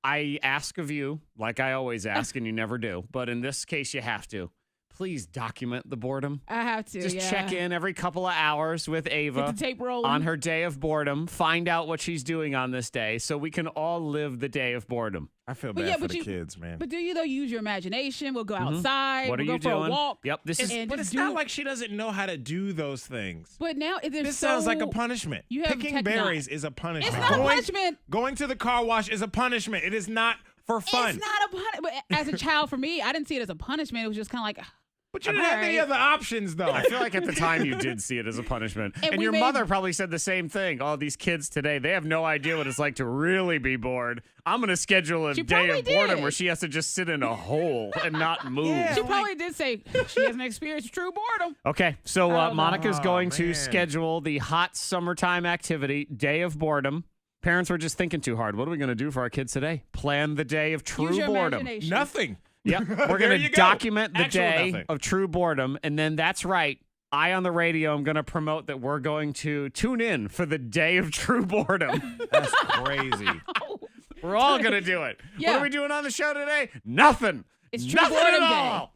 I ask of you, like I always ask, and you never do. But in this case, you have to. Please document the boredom. I have to. Just yeah. check in every couple of hours with Ava Get the tape rolling. on her day of boredom. Find out what she's doing on this day so we can all live the day of boredom. I feel But bad yeah, for but the you- kids, man. But do you though use your imagination? We'll go outside. What are we'll you go for doing? a walk. Yep, this is. and But just it's do not it. like she doesn't know how to do those things. But now there's This sounds like a so- punishment. You have Picking tech- berries is a punishment. It's not a punishment. Going to the car wash is a punishment. It is not for fun. It's not a punishment. But as a child, for me, I didn't see it as a punishment. It was just kind of like, But you didn't have any Alright. other options, though. I feel like at the time you did see it as a punishment. And And we your made- mother probably said the same thing. Oh, these kids today, they have no idea what it's like to really be bored. I'm going to schedule a She day probably of boredom did. where she has to just sit in a hole and not move. Yeah. she like- probably did say she hasn't experienced true boredom. Okay, so Monica's Oh, going to man. schedule the hot summertime activity, day of boredom. Parents were just thinking too hard. What are we going to do for our kids today? Plan the day of true Use your boredom. imagination. Nothing. Yep, we're There going you to go. document the Actual day nothing. of true boredom, and then that's right. I on the radio am going to promote that we're going to tune in for the day of true boredom. That's crazy. We're all going to do it. Yeah. What are we doing on the show today? Nothing. It's True Nothing Boredom at Day. all.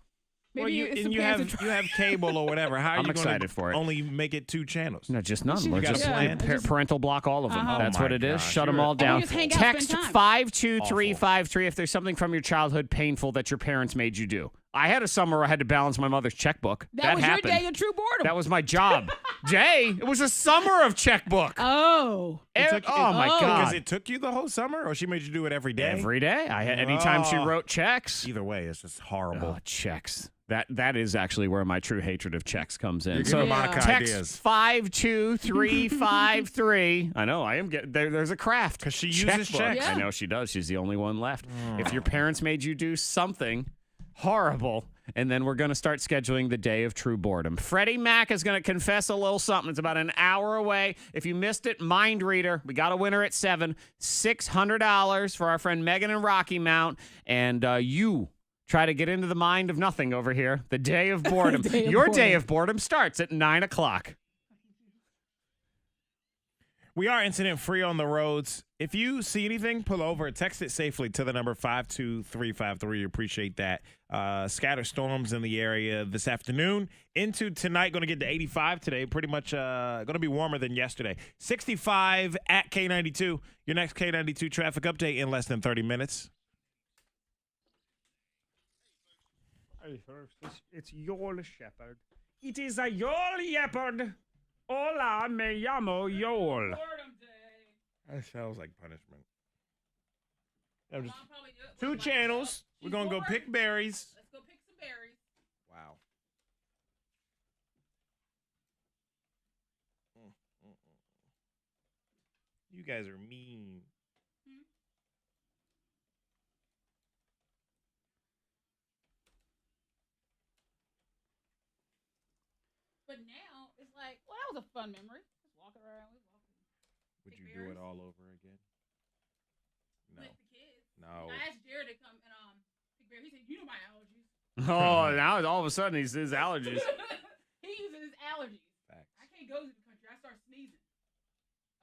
Maybe you it's and some you parents have are you have cable or whatever. How are I'm you going excited for it. only make it 2 channels? No, just none. You We're got just a plan? parental block all of them. Uh-huh. That's Oh what my it is. gosh, Shut them you're all down. just hang out, Text spend time. 52353 if there's something from your childhood painful that your parents made you do. I had a summer where I had to balance my mother's checkbook. That was happened. your day of true boredom. That was my job. It was a summer of checkbook. Oh. Oh my oh. God. Because it took you the whole summer, or she made you do it every day? Every day. I had anytime she Oh. wrote checks. Either way, it's just horrible. Oh, checks. That is actually where my true hatred of checks comes in. You're So giving Monica text ideas. 52353. I know I am getting there's a craft 'Cause she uses checkbook. checks. I know she does. She's the only one left. If your parents made you do something horrible, and then we're going to start scheduling the day of true boredom. Freddy Mac is going to confess a little something. It's about an hour away. If you missed it, Mind Reader. We got a winner at 7. $600 for our friend Megan and Rocky Mount. And you try to get into the mind of nothing over here. The day of boredom. Day of Your boredom. day of boredom starts at 9 o'clock. We are incident free on the roads. If you see anything, pull over. Text it safely to the number 52353. Appreciate that. Scatter storms in the area this afternoon. Into tonight, going to get to 85 today. Pretty much going to be warmer than yesterday. 65 at K92. Your next K92 traffic update in less than 30 minutes. Hey, folks, it's Yol Shepherd. It is a Yol Shepherd. Hola, me llamo Yol. That sounds like punishment. Two channels. We're going to go pick berries. Let's go pick some berries. Wow. You guys are mean. But now it's like, well, that was a fun memory. Just walking around, Would Pick you do it berries? all over again? No. with the kids. No. I asked Jared to come and pick berries. He said, "You know my allergies." Oh, now all of a sudden he's his allergies. He uses his allergies. Facts. I can't go to the country. I start sneezing.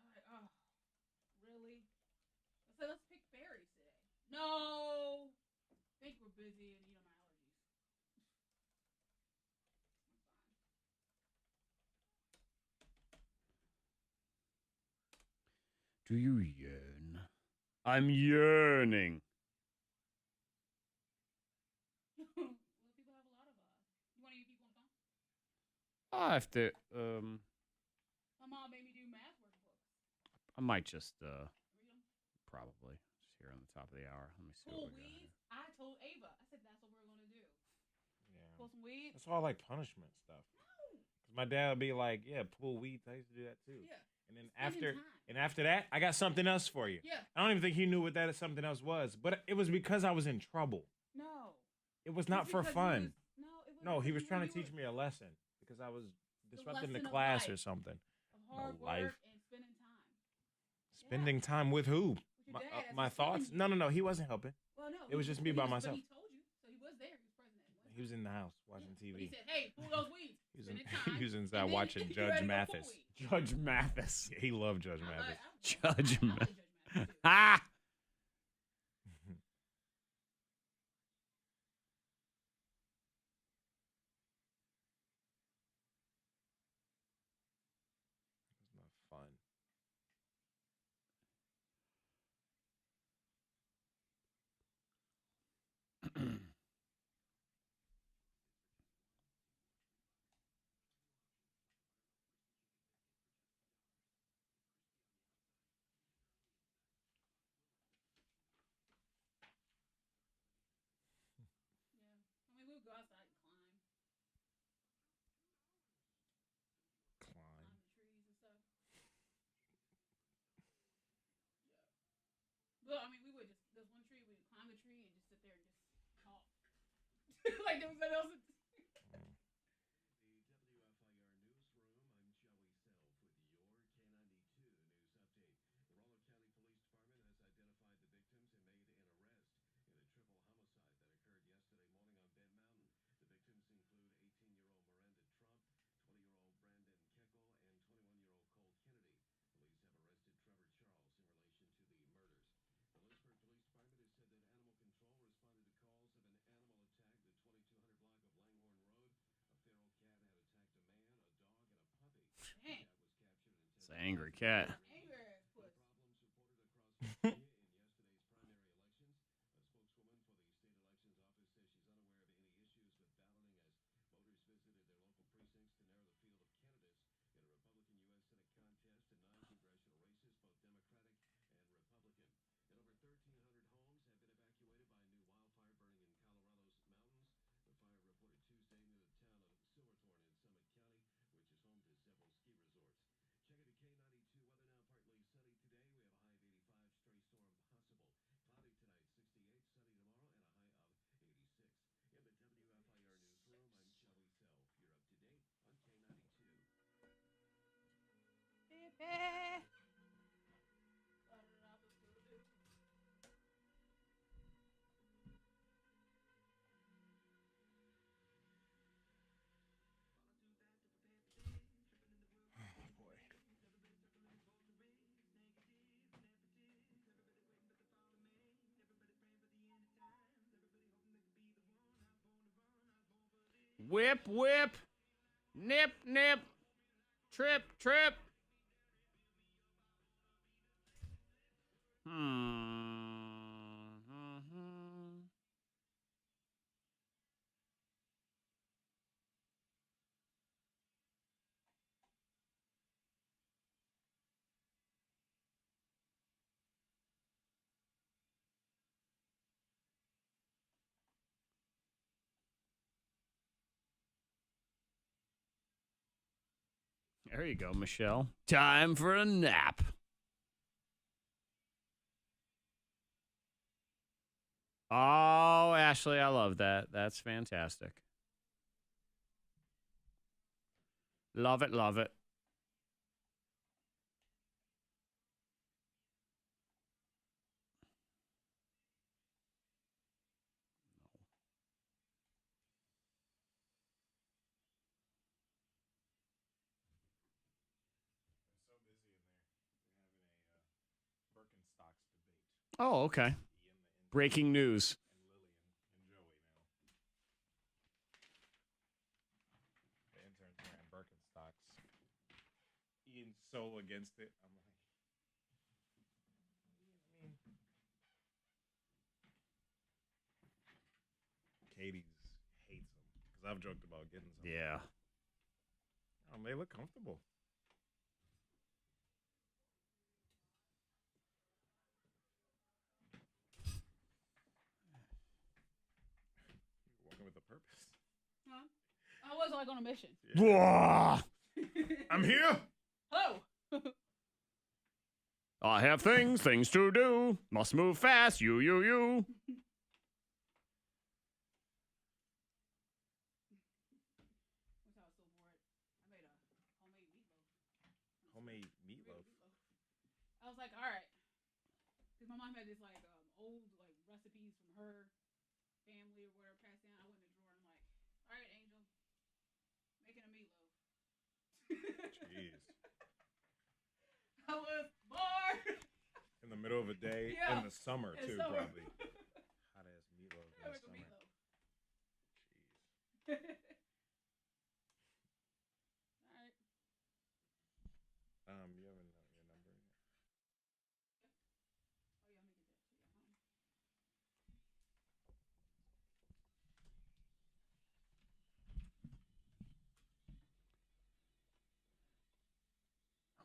I'm like, oh, really? I said, let's pick berries today. No. I think we're busy and you know my allergies. Do you yearn? I'm yearning. Well, people have a lot of you want to get people on the phone? I have to. My mom made me do math workbooks. I might just Read 'em. probably just here on the top of the hour. Let me see Pull what we got here. weeds. I told Ava. I said that's what we're gonna do. Pull some weeds. That's all like punishment stuff. 'Cause my dad would be like, "Yeah, pull weeds. I used to do that too." Yeah. And then Spending time. after that, I got something else for you. Yeah. I don't even think he knew what that something else was, but it was because I was in trouble. No. It was not It's for because fun. No, No, he was trying to teach me a lesson because I was disrupting the lesson of class or life. something. Of hard No, life. work and spending time. Spending time with who? With your dad, that's My what's telling thoughts? you. No, he wasn't helping. Well, no. It was just me by myself. But he told you, so he was there. He was present. At one He was time. in the house watching But TV. he said, "Hey, pull those weeds." He was, in, Spending time, he was and inside then watching you Judge ready to go Mathis. pull weeds. Judge Mathis. He loved Judge Mathis. Judge I like Judge Mathis too. Ah! It's not fun. I mean, we'll go outside and climb Climb. the trees and stuff. Yeah. Well, I mean, we would just there's one tree we would climb the tree and just sit there and just talk. Like there was nothing else. It's an angry cat. Whip, whip. Nip, nip. Trip, trip. There you go, Michelle. Time for a nap. Oh, Ashley, I love that. That's fantastic. Love it, love it. Oh, okay. Breaking news. The intern's wearing Birkenstocks. Ian's so against it. I'm like, Katie's hates them because I've joked about getting some. Yeah. They look comfortable. You're walking with a purpose. Huh? I was like on a mission. Yeah. I'm here. Hello. I have things to do. Must move fast. You. Homemade meatloaf. I was like, all right, because my mom had this like old like recipes from her family or whatever passed down. I went in the drawer and I'm like, all right, Angel, making a meatloaf. Jeez. I was bored. In the middle of a day, Yeah. in the summer In too, summer. probably. Hot ass meatloaf in the summer. Meatloaf. Jeez. All right. You haven't your number yet. Oh yeah, let me get that to you.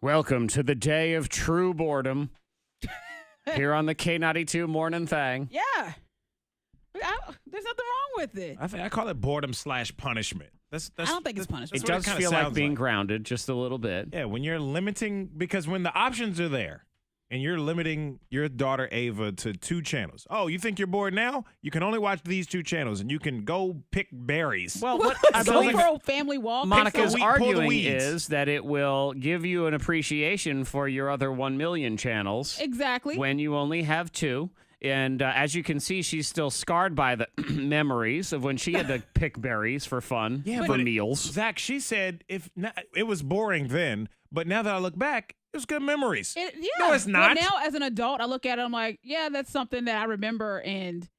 Welcome to the day of true boredom. Here on the K92 Mornin Thang. Yeah. There's nothing wrong with it. I call it boredom / punishment. I don't think it's punishment. It does feel like being grounded just a little bit. Yeah, when you're limiting, because when the options are there and you're limiting your daughter Ava to 2 channels. Oh, you think you're bored now? You can only watch these 2 channels and you can go pick berries. Well, what I Go believe for a family walk. Monica's pull the arguing weeds. is that it will give you an appreciation for your other 1 million channels Exactly. when you only have 2. And as you can see, she's still scarred by the memories of when she had to pick berries for fun, for meals. Zach, she said it was boring then, but now that I look back, it was good memories. Yeah. No, it's not. Well, now as an adult, I look at it, I'm like, yeah, that's something that I remember, and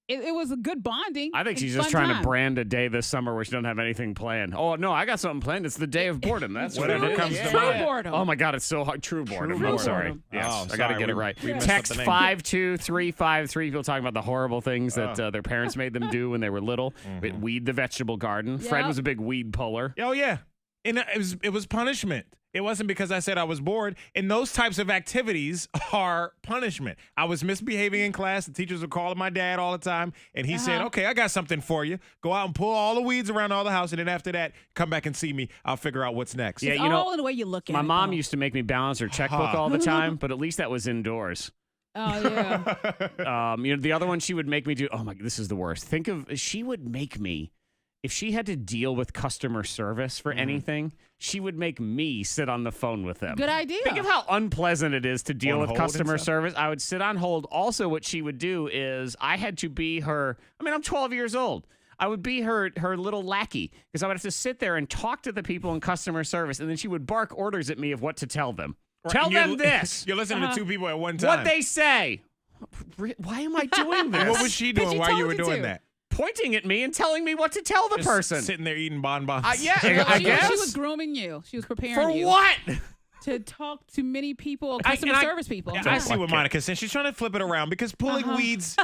it was a good bonding. I think and she's just fun trying time. to brand a day this summer where she don't have anything planned. Oh, no, I got something planned. It's the day of boredom. That's what it Whatever is. comes to True mind. boredom. Oh, my God, it's so hard. True boredom. True I'm sorry. boredom. Yes, Oh, I got to sorry. get it We- right. we messed up Text the name. 52353. People talking about the horrible things that their parents made them do when they were little. Weed the vegetable garden. Fred Yep. was a big weed puller. Oh yeah, and it was punishment. It wasn't because I said I was bored. And those types of activities are punishment. I was misbehaving in class. The teachers were calling my dad all the time, and he said, "Okay, I got something for you. Go out and pull all the weeds around all the house, and then after that, come back and see me. I'll figure out what's next." Yeah, It's you know, all in the way you look at my it. mom though. used to make me balance her checkbook all the time, but at least that was indoors. Oh yeah. The other one she would make me do. Oh my, this is the worst. She would make me, if she had to deal with customer service for anything, she would make me sit on the phone with them. Good idea. Think of how unpleasant it is to deal On with hold and customer stuff? service. I would sit on hold. Also, what she would do is I had to be her. I mean, I'm 12 years old. I would be her little lackey because I would have to sit there and talk to the people in customer service, and then she would bark orders at me of what to tell them. Tell them this. You're listening to two people at one time. What they say. Why am I doing this? What was she But doing you while you told were you doing to. that? Pointing at me and telling me what to tell the Just person. sitting there eating bonbons. Yeah, I guess. She was grooming you. She was preparing For you what? to talk to many people, I- customer and I- service people. I see what Monica's saying. She's trying to flip it around because pulling weeds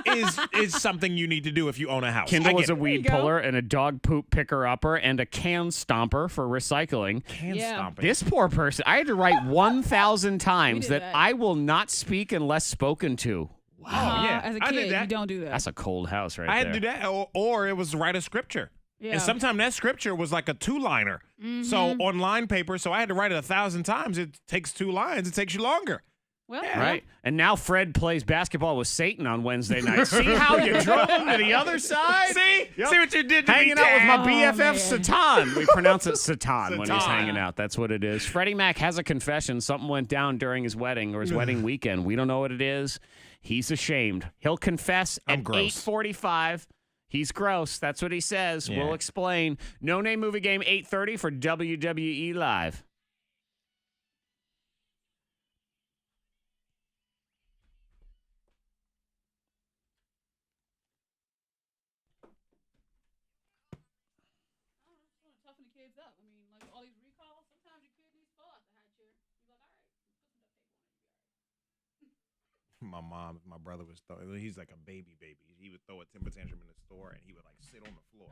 is something you need to do if you own a house. Kindle I was get a it. weed you go. puller and a dog poop picker upper and a can stomper for recycling. Can Yeah. stomp it. This poor person, I had to write 1,000 times did that that. I will not speak unless spoken to. Oh, yeah. As a I did kid, that. you don't do that. That's a cold house right I had there. to do that, or it was write a scripture. Yeah. And sometimes that scripture was like a 2-liner. So on line paper, so I had to write it 1,000 times. It takes 2 lines. It takes you longer. Well, Right. And now Fred plays basketball with Satan on Wednesday night. See how you drove him to the other side? See? Yep. See what you did to Hanging me, out with my Dad? BFF Satan. We pronounce it Satan when he's Satan. hanging out. That's what it is. Freddie Mac has a confession. Something went down during his wedding or his wedding weekend. We don't know what it is. He's ashamed. He'll confess I'm at gross. 8:45. He's gross. That's what he says. Yeah. We'll explain. No Name Movie Game 8:30 for WWE Live. toughen the kids up. I mean, like all these recalls, sometimes your kid needs to fall out the high chair. You're like, all right, put some duct tape on it. My mom, my brother was he's like a baby. He would throw a temper tantrum in the store and he would like sit on the floor.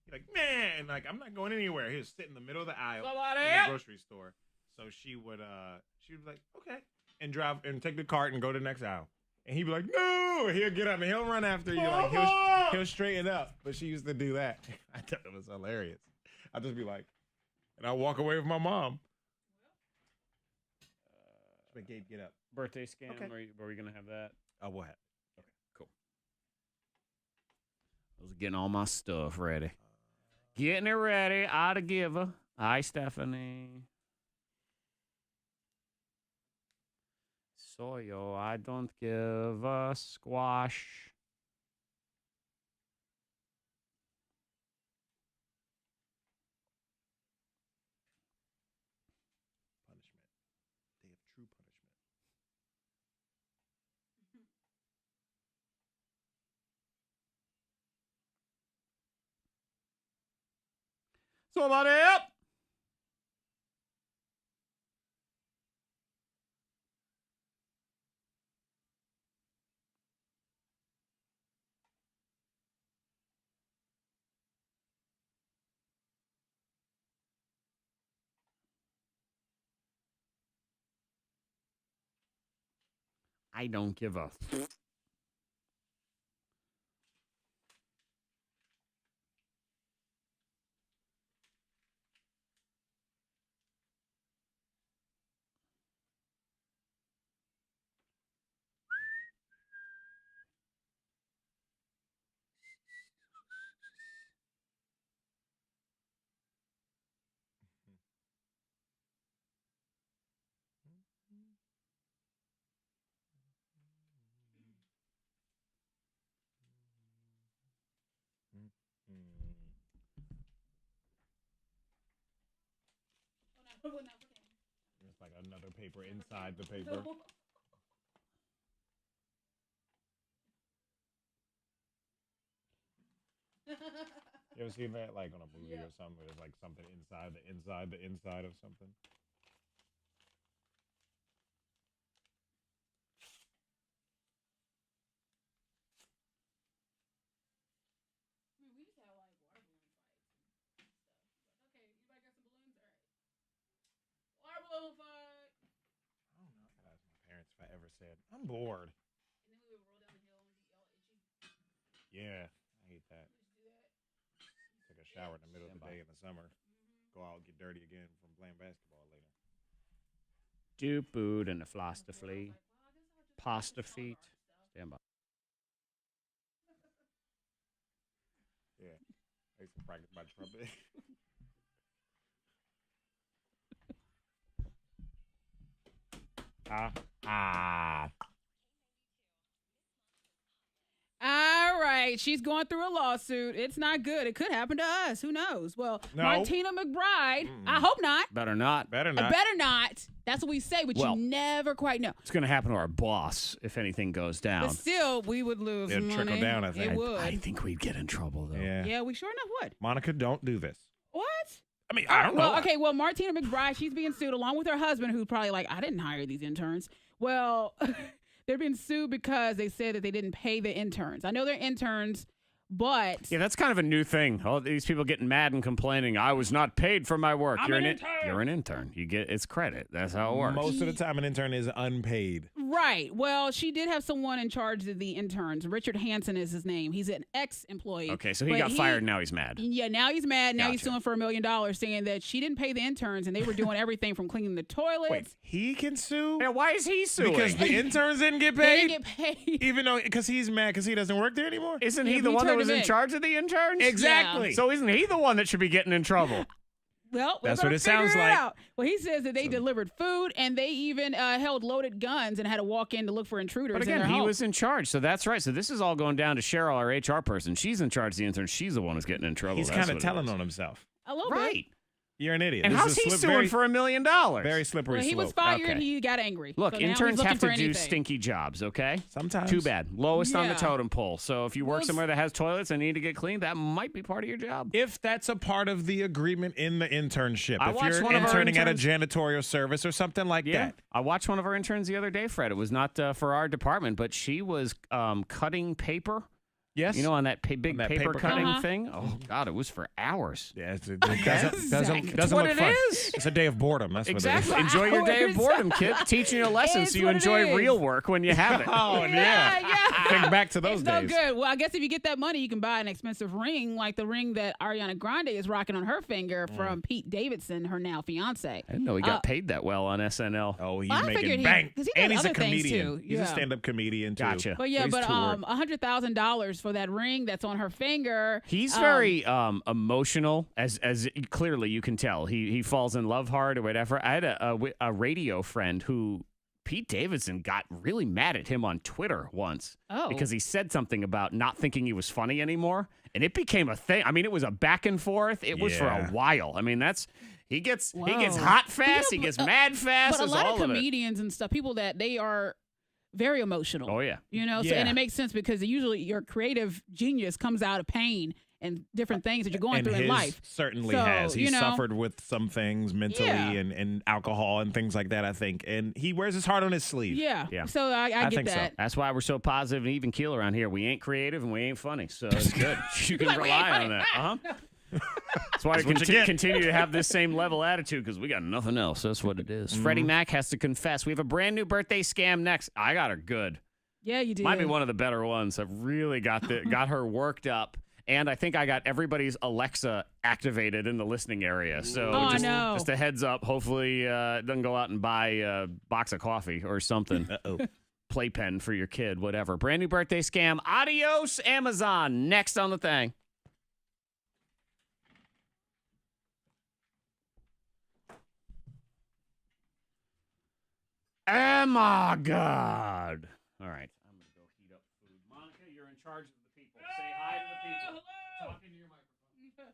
He's like, man, like I'm not going anywhere. He would sit in the middle of the aisle Somebody in the help. grocery store. So she would be like, okay, and drive and take the cart and go to the next aisle. And he'd be like, no, he'll get up and he'll run after you. Like he'll straighten up. But she used to do that. I thought it was hilarious. I'd just be like, and I'll walk away with my mom. She's like, Gabe, get up. Birthday scam. Okay. Are we going to have that? Oh, what? Okay, cool. I was getting all my stuff ready. Getting it ready. I to give her. Hi, Stephanie. Soyo, I don't give a squash. Punishment. Day of true punishment. Somebody up. I don't give a. It's like another paper inside the paper. You ever seen that, like on a movie or something? Where there's like something inside of something. We used to have like water balloon fights and stuff. Like, okay, anybody got some balloons? All right. Water balloon fight. I don't know. I gotta ask my parents if I ever said I'm bored. And then we would roll down the hill and be all itchy. Yeah, I hate that. We used to do that. Take a shower in the middle of the day in the summer. Go out and get dirty again from playing basketball later. Do boot and a floss to flee. Pasta feet. Stand by. Yeah, I used to practice my trumpet. Ah. All right, she's going through a lawsuit. It's not good. It could happen to us. Who knows? Well, No. Martina McBride, I hope not. Better not. Better not. Better not. That's what we say, but Well, you never quite know. It's going to happen to our boss if anything goes down. But still, we would lose It'd money. trickle down, I think. It would. I think we'd get in trouble, though. Yeah. Yeah, we sure enough would. Monica, don't do this. What? I mean, I don't know. Well, okay, well, Martina McBride, she's being sued along with her husband, who's probably like, I didn't hire these interns. Well, they're being sued because they said that they didn't pay the interns. I know they're interns, but Yeah, that's kind of a new thing. All these people getting mad and complaining. I was not paid for my work. I'm You're an an intern. You're an intern. You get it's credit. That's how it works. Most of the time, an intern is unpaid. right. Well, she did have someone in charge of the interns. Richard Hansen is his name. He's an ex-employee. Okay, so he but got fired. Now he's mad. Yeah, now he's mad. Now he's Gotcha. suing for $1 million, saying that she didn't pay the interns and they were doing everything from cleaning the toilets. Wait, he can sue? Yeah, why is he suing? Because the interns didn't get They paid? didn't get paid. Even though, because he's mad because he doesn't work there anymore? Isn't Yeah, he the we one that turned was him in in. charge of the interns? Exactly. So isn't he the one that should be getting in trouble? Well, we're That's gonna what it sounds figure like. out. Well, he says that they delivered food and they even held loaded guns and had to walk in to look for intruders. But in again, their he home. was in charge, so that's right. So this is all going down to Cheryl, our HR person. She's in charge of the interns. She's the one who's getting in trouble. He's That's kind of what it telling is. on himself. a little bit. Right. You're an idiot. And This how's is he slip- suing very, for $1 million? Very slippery Well, he was slope. fired. Okay. He got angry. Look, So now he's interns looking have to for do anything. stinky jobs, okay? Sometimes. Too bad. Lowest on the Yeah. totem pole. So if you work Well, somewhere that has toilets and need to get cleaned, that might be part of your job. If that's a part of the agreement in the internship, I if watched you're one of our interning at a interns- janitorial service or something like Yeah. that. I watched one of our interns the other day, Fred. It was not for our department, but she was cutting paper. Yes. You know, on that big that paper paper cutting Uh-huh. thing? Oh, God, it was for hours. Yeah, it Zach. doesn't what look it fun. is. It's a day of boredom. That's Exactly. what it is. Enjoy your day of Hours. boredom, kid. Teaching you a lesson It's so you what it enjoy is. real work when you have it. Oh, yeah. yeah. Think back to those It's no days. good. Well, I guess if you get that money, you can buy an expensive ring like the ring that Ariana Grande is rocking on her finger from Pete Davidson, her now fiance. I didn't know he got paid that well on SNL. Oh, he's Well, I figured making he- bank. 'cause he And does he's a other things, comedian. too. He's Yeah. a stand-up comedian, too. Gotcha. But yeah, He's but toured. $100,000 for that ring that's on her finger. He's very emotional, as clearly you can tell. He falls in love hard or whatever. I had a radio friend who Pete Davidson got really mad at him on Twitter once because he said something about not thinking he was funny anymore, and it became a thing. I mean, it was a back and forth. It was for a Yeah. while. I mean, he gets Whoa. hot fast. But He gets mad fast. But a It's lot all of of it. comedians and stuff, people that they are very emotional. Oh yeah. You know, so, Yeah. and it makes sense because usually your creative genius comes out of pain and different things that you're going And through his in life. certainly So, has. He's you know- suffered with some things mentally Yeah. and alcohol and things like that, I think. And he wears his heart on his sleeve. Yeah. Yeah. So I get think so. that. That's why we're so positive and even keel around here. We ain't creative and we ain't funny, so it's good. You can Like, we ain't rely on funny. that. That's why we what you get. continue to have this same level attitude because we got nothing else. That's what it is. Freddie Mac has to confess. We have a brand new birthday scam next. I got her good. Yeah, you did. Might be one of the better ones. I've really got her worked up. And I think I got everybody's Alexa activated in the listening area. So Oh, I know. just a heads up. Hopefully it doesn't go out and buy a box of coffee or something. Uh-oh. Playpen for your kid, whatever. Brand new birthday scam. Adios, Amazon. Next on the thing. Oh my God. All right. I'm going to go heat up food. Monica, you're in charge of the people. Say hi to the people. Talk into your microphone.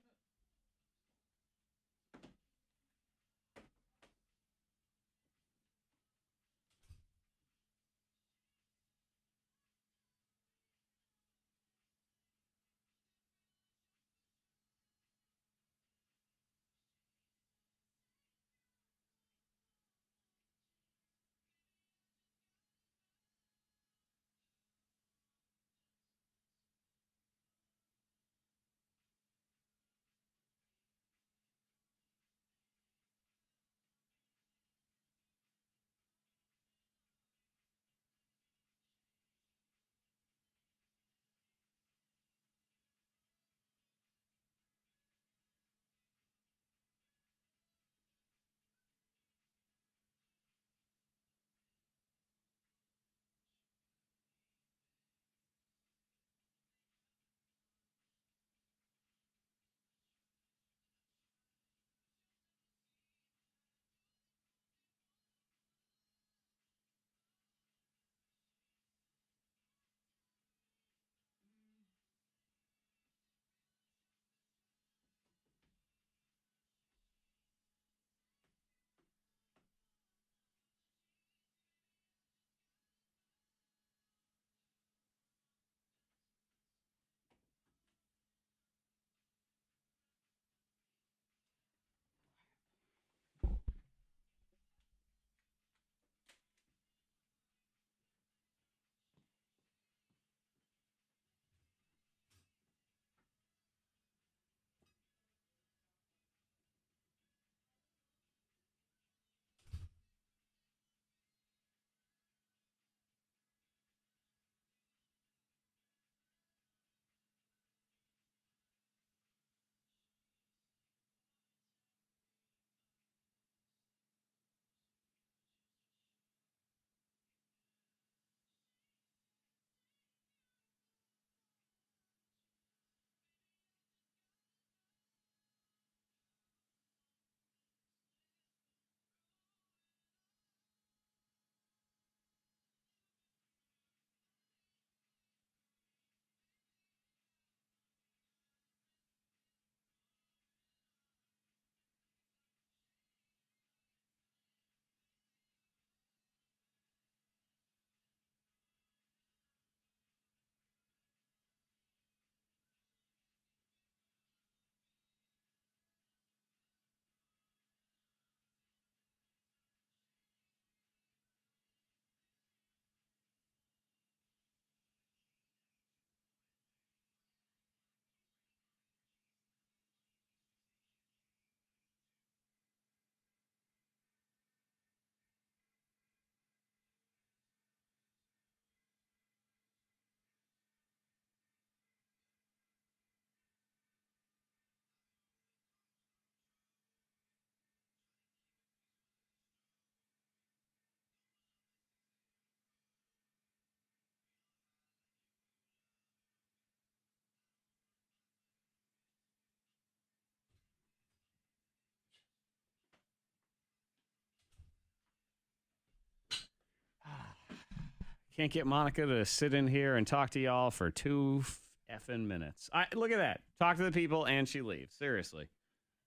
Can't get Monica to sit in here and talk to y'all for 2 effing minutes. Look at that. Talk to the people and she leaves. Seriously.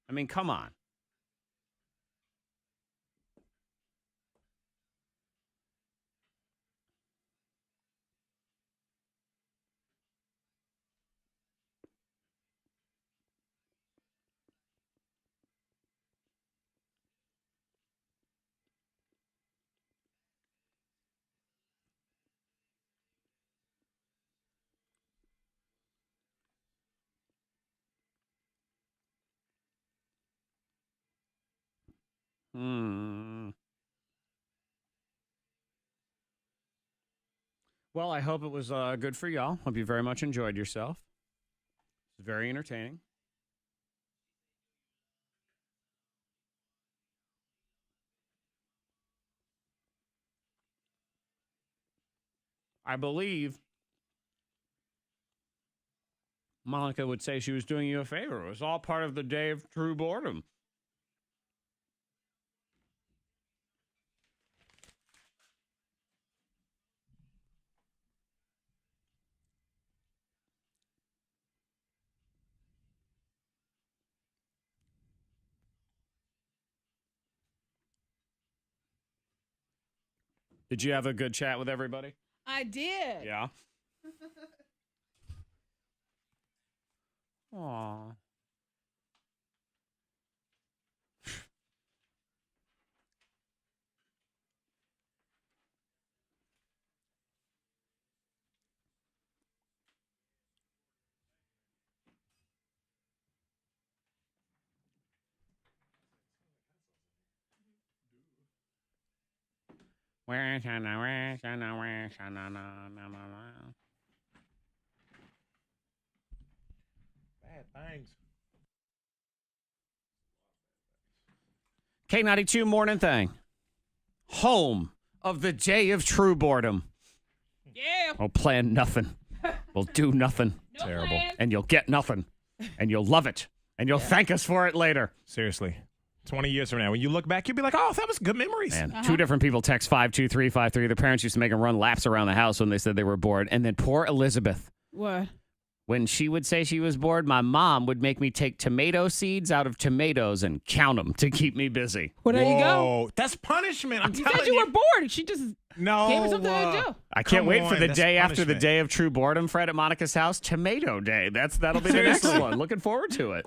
I mean, come on. Well, I hope it was good for y'all. Hope you very much enjoyed yourself. It's very entertaining. I believe Monica would say she was doing you a favor. It was all part of the day of true boredom. Did you have a good chat with everybody? I did. Yeah. Aw. Bad things. K92 Mornin Thang. Home of the day of true boredom. Yeah. We'll plan nothing. We'll do nothing. No Terrible. plans. And you'll get nothing. And you'll love it. And you'll thank us for it later. Seriously. 20 years from now, when you look back, you'll be like, oh, that was good memories. Man, two different people text 52353. Their parents used to make them run laps around the house when they said they were bored. And then poor Elizabeth. What? When she would say she was bored, my mom would make me take tomato seeds out of tomatoes and count them to keep me busy. Well, there you go. Whoa, that's punishment. I'm You telling said you were bored. She just No. gave her something to do. I can't Come wait for on, the that's day after the punishment. day of true boredom, Fred, at Monica's house. Tomato day. That'll be the next Seriously. one. Looking forward to it.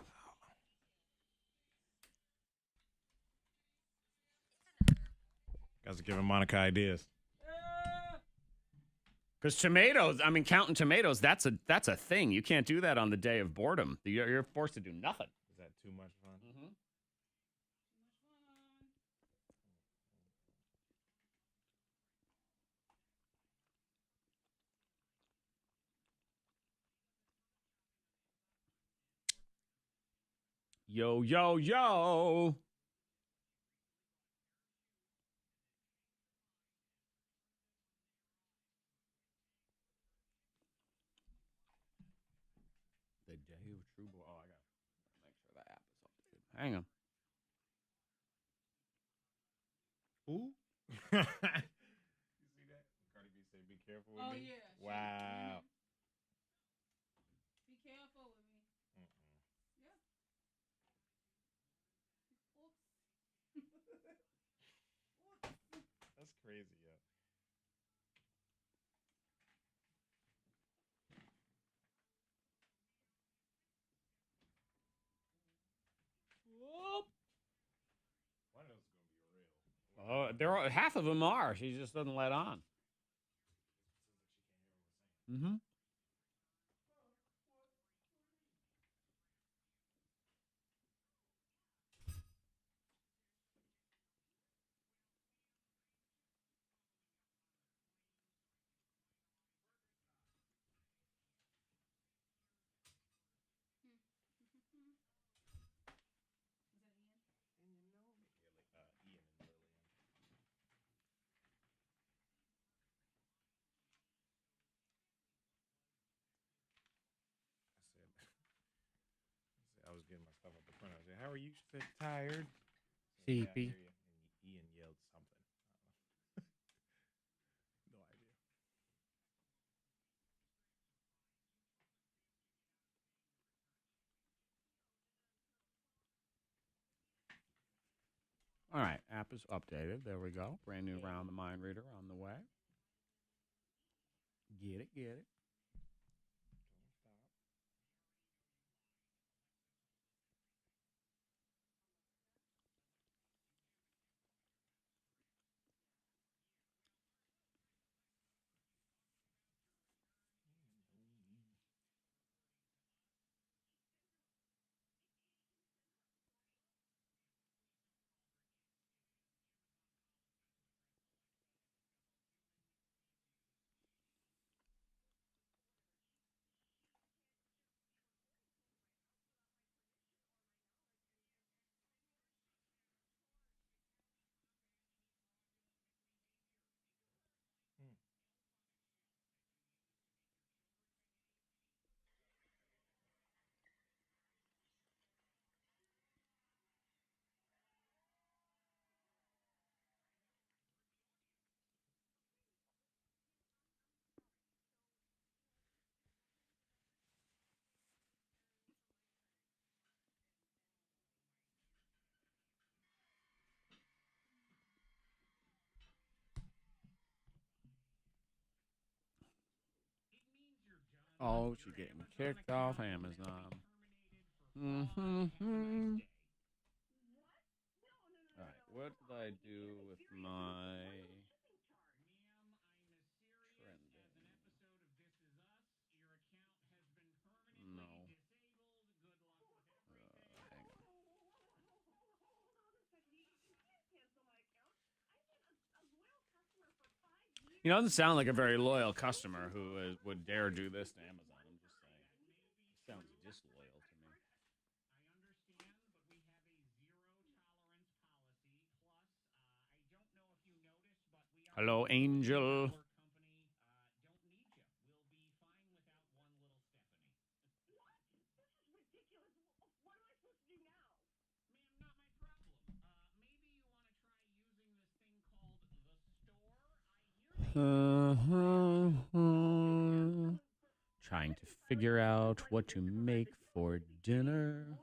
Guys are giving Monica ideas. Because tomatoes, I mean, counting tomatoes, that's a thing. You can't do that on the day of boredom. You're forced to do nothing. Is that too much fun? Yo, yo, yo. The day of true boredom. Oh, I got to make sure the app is updated. Hang on. Ooh. You see that? Cardi B said, be careful with Oh, me. yeah. Wow. Be careful with me. That's crazy, yo. One of those is going to be real. Half of them are. She just doesn't let on. Mm-hmm. Ian and Lillian. I was getting my stuff up in front. I said, how are you? She said, tired. I said, "Yeah, I Sleepy." hear you." And Ian yelled something. No idea. All right, app is updated. There we go. Brand new Round the Mind Reader on the way. Get it, get it. Oh, she's getting kicked off Amazon. Mm-hmm. All right, what did I do with my trending? No. Hang on. He doesn't sound like a very loyal customer who would dare do this to Amazon. I'm just saying. He sounds disloyal to me. Hello, Angel. Trying to figure out what to make for dinner.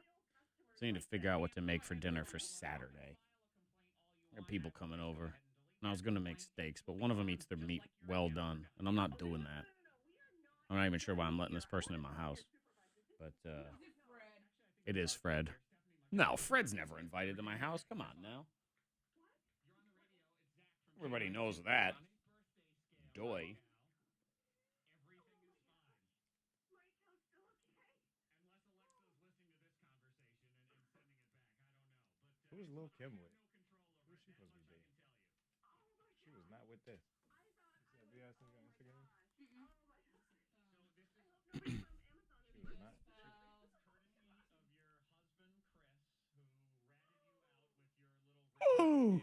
So I need to figure out what to make for dinner for Saturday. There are people coming over. And I was going to make steaks, but one of them eats their meat well done, and I'm not doing that. I'm not even sure why I'm letting this person in my house. But it is Fred. No, Fred's never invited to my house. Come on now. Everybody knows that. Doy. Who was Lil Kim with? Who's she supposed to be dating? She was not with this. You see that video I sent you on Instagram? She was not. Oh.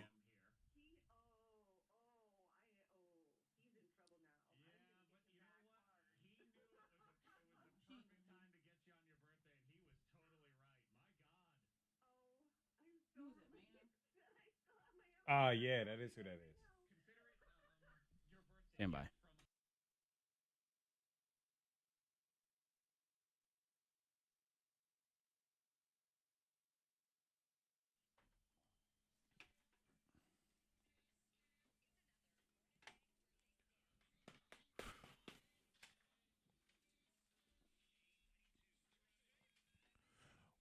Yeah, that is who that is. Stand by.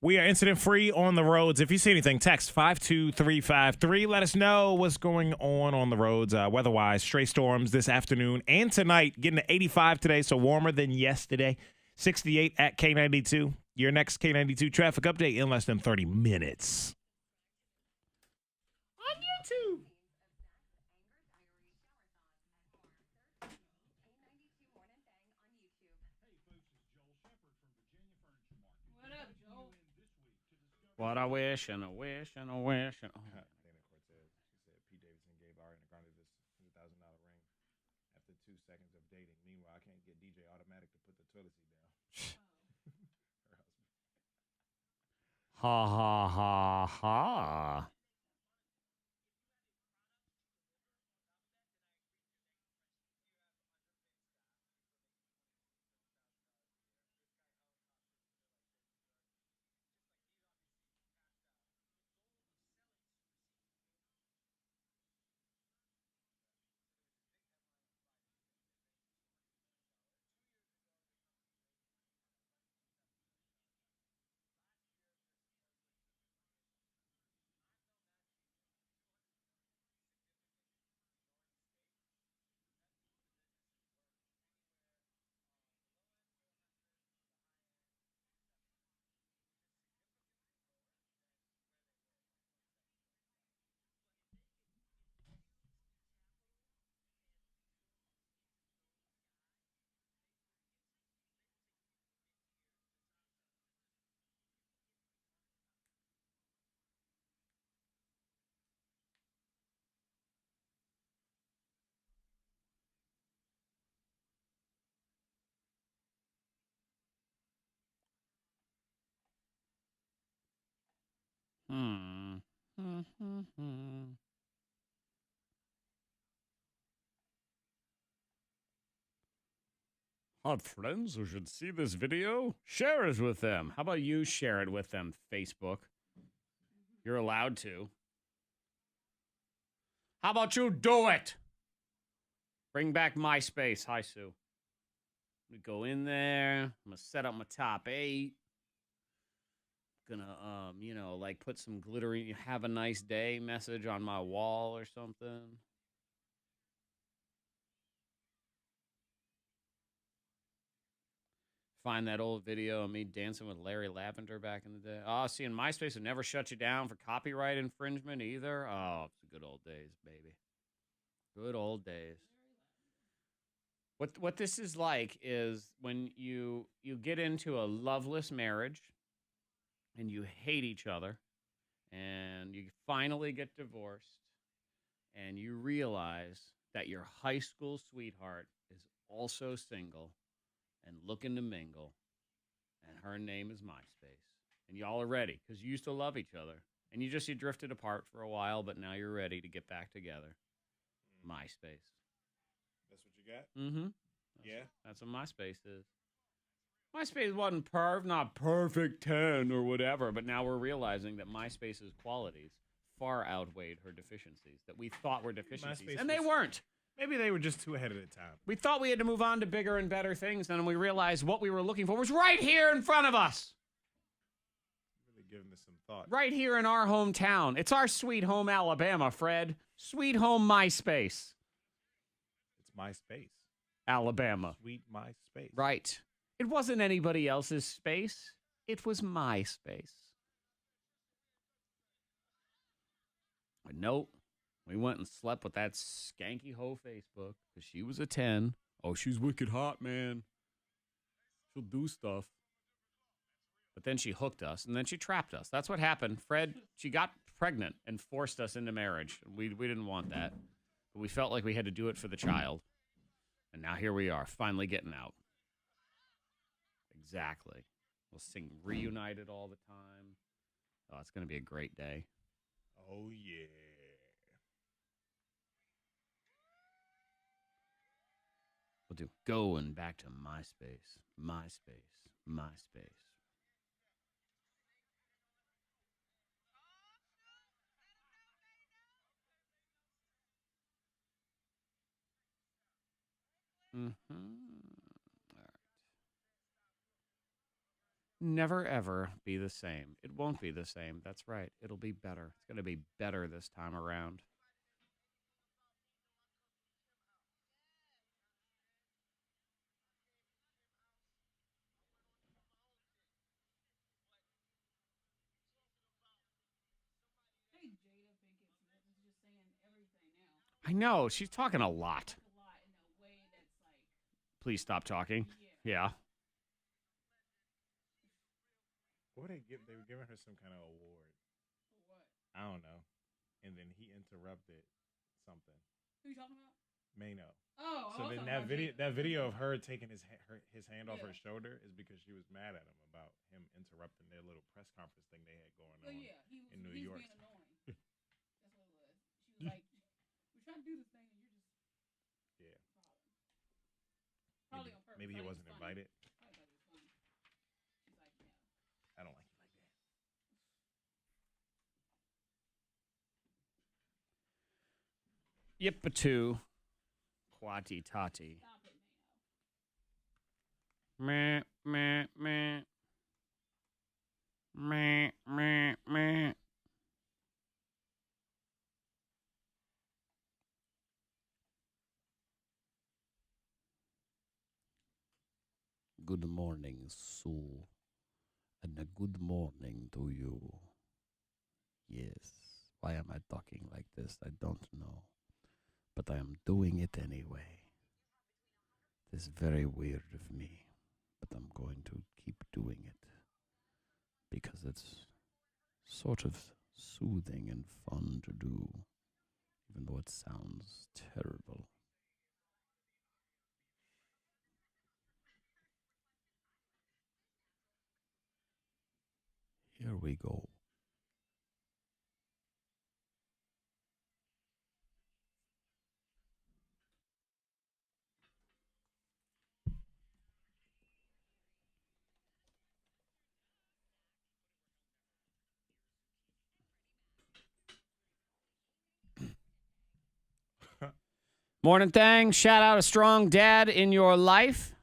We are incident free on the roads. If you see anything, text 52353. Let us know what's going on the roads. Weather-wise, stray storms this afternoon and tonight. Getting to 85 today, so warmer than yesterday. 68 at K92. Your next K92 traffic update in less than 30 minutes. On YouTube. What up, Joel? What I wish and a wish and a wish. And, oh. Dana Cortez. She said Pete Davidson gave Ariana Grande this $100,000 ring after 2 seconds of dating. Meanwhile, I can't get DJ Automatic to put the toilet seat down. Her husband. Ha ha ha ha. Hot friends who should see this video, share it with them. How about you share it with them, Facebook? You're allowed to. How about you do it? Bring back MySpace. Hi, Sue. We go in there. I'm gonna set up my top 8. Gonna, like put some glittery "Have a nice day" message on my wall or something. Find that old video of me dancing with Larry Lavender back in the day. Oh, see, in MySpace would never shut you down for copyright infringement either. Oh, it's the good old days, baby. Good old days. What this is like is when you get into a loveless marriage and you hate each other and you finally get divorced and you realize that your high school sweetheart is also single and looking to mingle, and her name is MySpace. And y'all are ready because you used to love each other. And you drifted apart for a while, but now you're ready to get back together. MySpace. That's what you got? Mm-hmm. Yeah. That's what MySpace is. MySpace wasn't not perfect 10 or whatever, but now we're realizing that MySpace's qualities far outweighed her deficiencies that we thought were deficiencies. MySpace And they was- weren't. Maybe they were just too ahead of the time. We thought we had to move on to bigger and better things, and then we realized what we were looking for was right here in front of us. Really giving this some thought. Right here in our hometown. It's our sweet home, Alabama, Fred. Sweet home MySpace. It's MySpace. Alabama. Sweet MySpace. Right. It wasn't anybody else's space. It was my space. But nope. We went and slept with that skanky hoe Facebook because she was a 10. Oh, she's wicked hot, man. She'll do stuff. But then she hooked us, and then she trapped us. That's what happened. Fred, she got pregnant and forced us into marriage. We didn't want that. But we felt like we had to do it for the child. And now here we are, finally getting out. Exactly. We'll sing Reunited all the time. Oh, it's going to be a great day. Oh, yeah. We'll do going back to MySpace. MySpace. MySpace. Mm-hmm. All right. Never, ever be the same. It won't be the same. That's right. It'll be better. It's going to be better this time around. I know. She's talking a lot. Please stop talking. Yeah. What they give? They were giving her some kind of award. For what? I don't know. And then he interrupted something. Who you talking about? Mano. Oh, so then that video of her taking his hand off her shoulder is because she was mad at him about him interrupting their little press conference thing they had going on in New York. Being annoying. That's what it was. She was like, "We're trying to do this thing, and you're just Yeah. probably on purpose." Maybe he wasn't invited. I thought it was funny. She's like, "Yeah." I don't like you like that. Yip-a-two. Quati tati. Stop it, Mayo. Meh, meh, meh. Meh, meh, meh. Good morning, Sue. And a good morning to you. Yes. Why am I talking like this? I don't know. But I am doing it anyway. It is very weird of me, but I'm going to keep doing it because it's sort of soothing and fun to do, even though it sounds terrible. Here we go. Morning Thang. Shout out a strong dad in your life.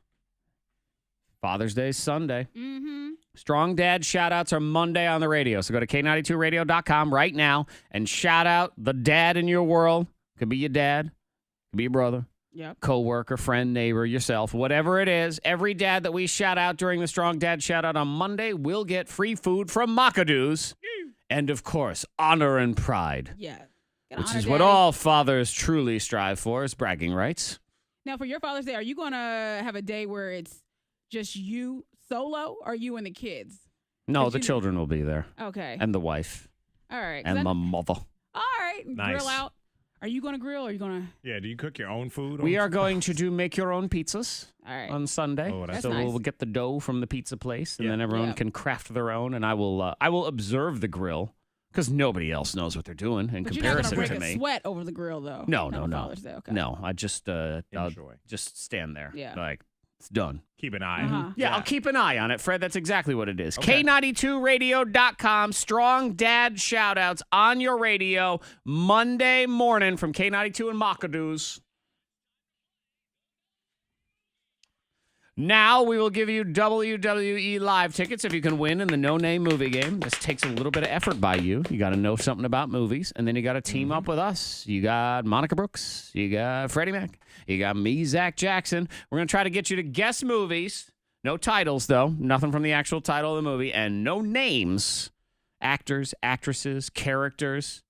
Father's Day is Sunday. Mm-hmm. Strong dad shout outs are Monday on the radio. So go to K92radio.com right now and shout out the dad in your world. Could be your dad, could be your brother, Yep. coworker, friend, neighbor, yourself, whatever it is. Every dad that we shout out during the Strong Dad shout out on Monday will get free food from Macadoo's. And of course, honor and pride, Yeah. Gotta which honor is what daddy. all fathers truly strive for, is bragging rights. Now, for your Father's Day, are you going to have a day where it's just you solo or you and the kids? No, But the you- children will be there. Okay. And the wife. All right. 'Cause And I- my mother. all right. Nice. Grill out. Are you going to grill or are you going to? Yeah, do you cook your own food? We on- are going to do make your own pizzas All right. on Sunday. Oh, that's so nice. we'll get the dough from the pizza place, and Yeah. then everyone Yeah. can craft their own. And I will observe the grill because nobody else knows what they're doing in But you're not going to comparison break to a me. sweat over the grill, though. No, on no. Father's Day. Okay. No, I just I'll Enjoy. just stand there. Yeah. Like it's done. Keep an eye. Uh-huh. Yeah, I'll keep an eye on it, Fred. That's exactly what it is. Okay. K92radio.com. Strong dad shout outs on your radio Monday morning from K92 and Macadoo's. Now we will give you WWE live tickets if you can win in the No Name movie game. This takes a little bit of effort by you. You got to know something about movies, and then you got to team up with us. You got Monica Brooks, you got Freddie Mac, you got me, Zach Jackson. We're gonna try to get you to guess movies. No titles though, nothing from the actual title of the movie, and no names, actors, actresses, characters.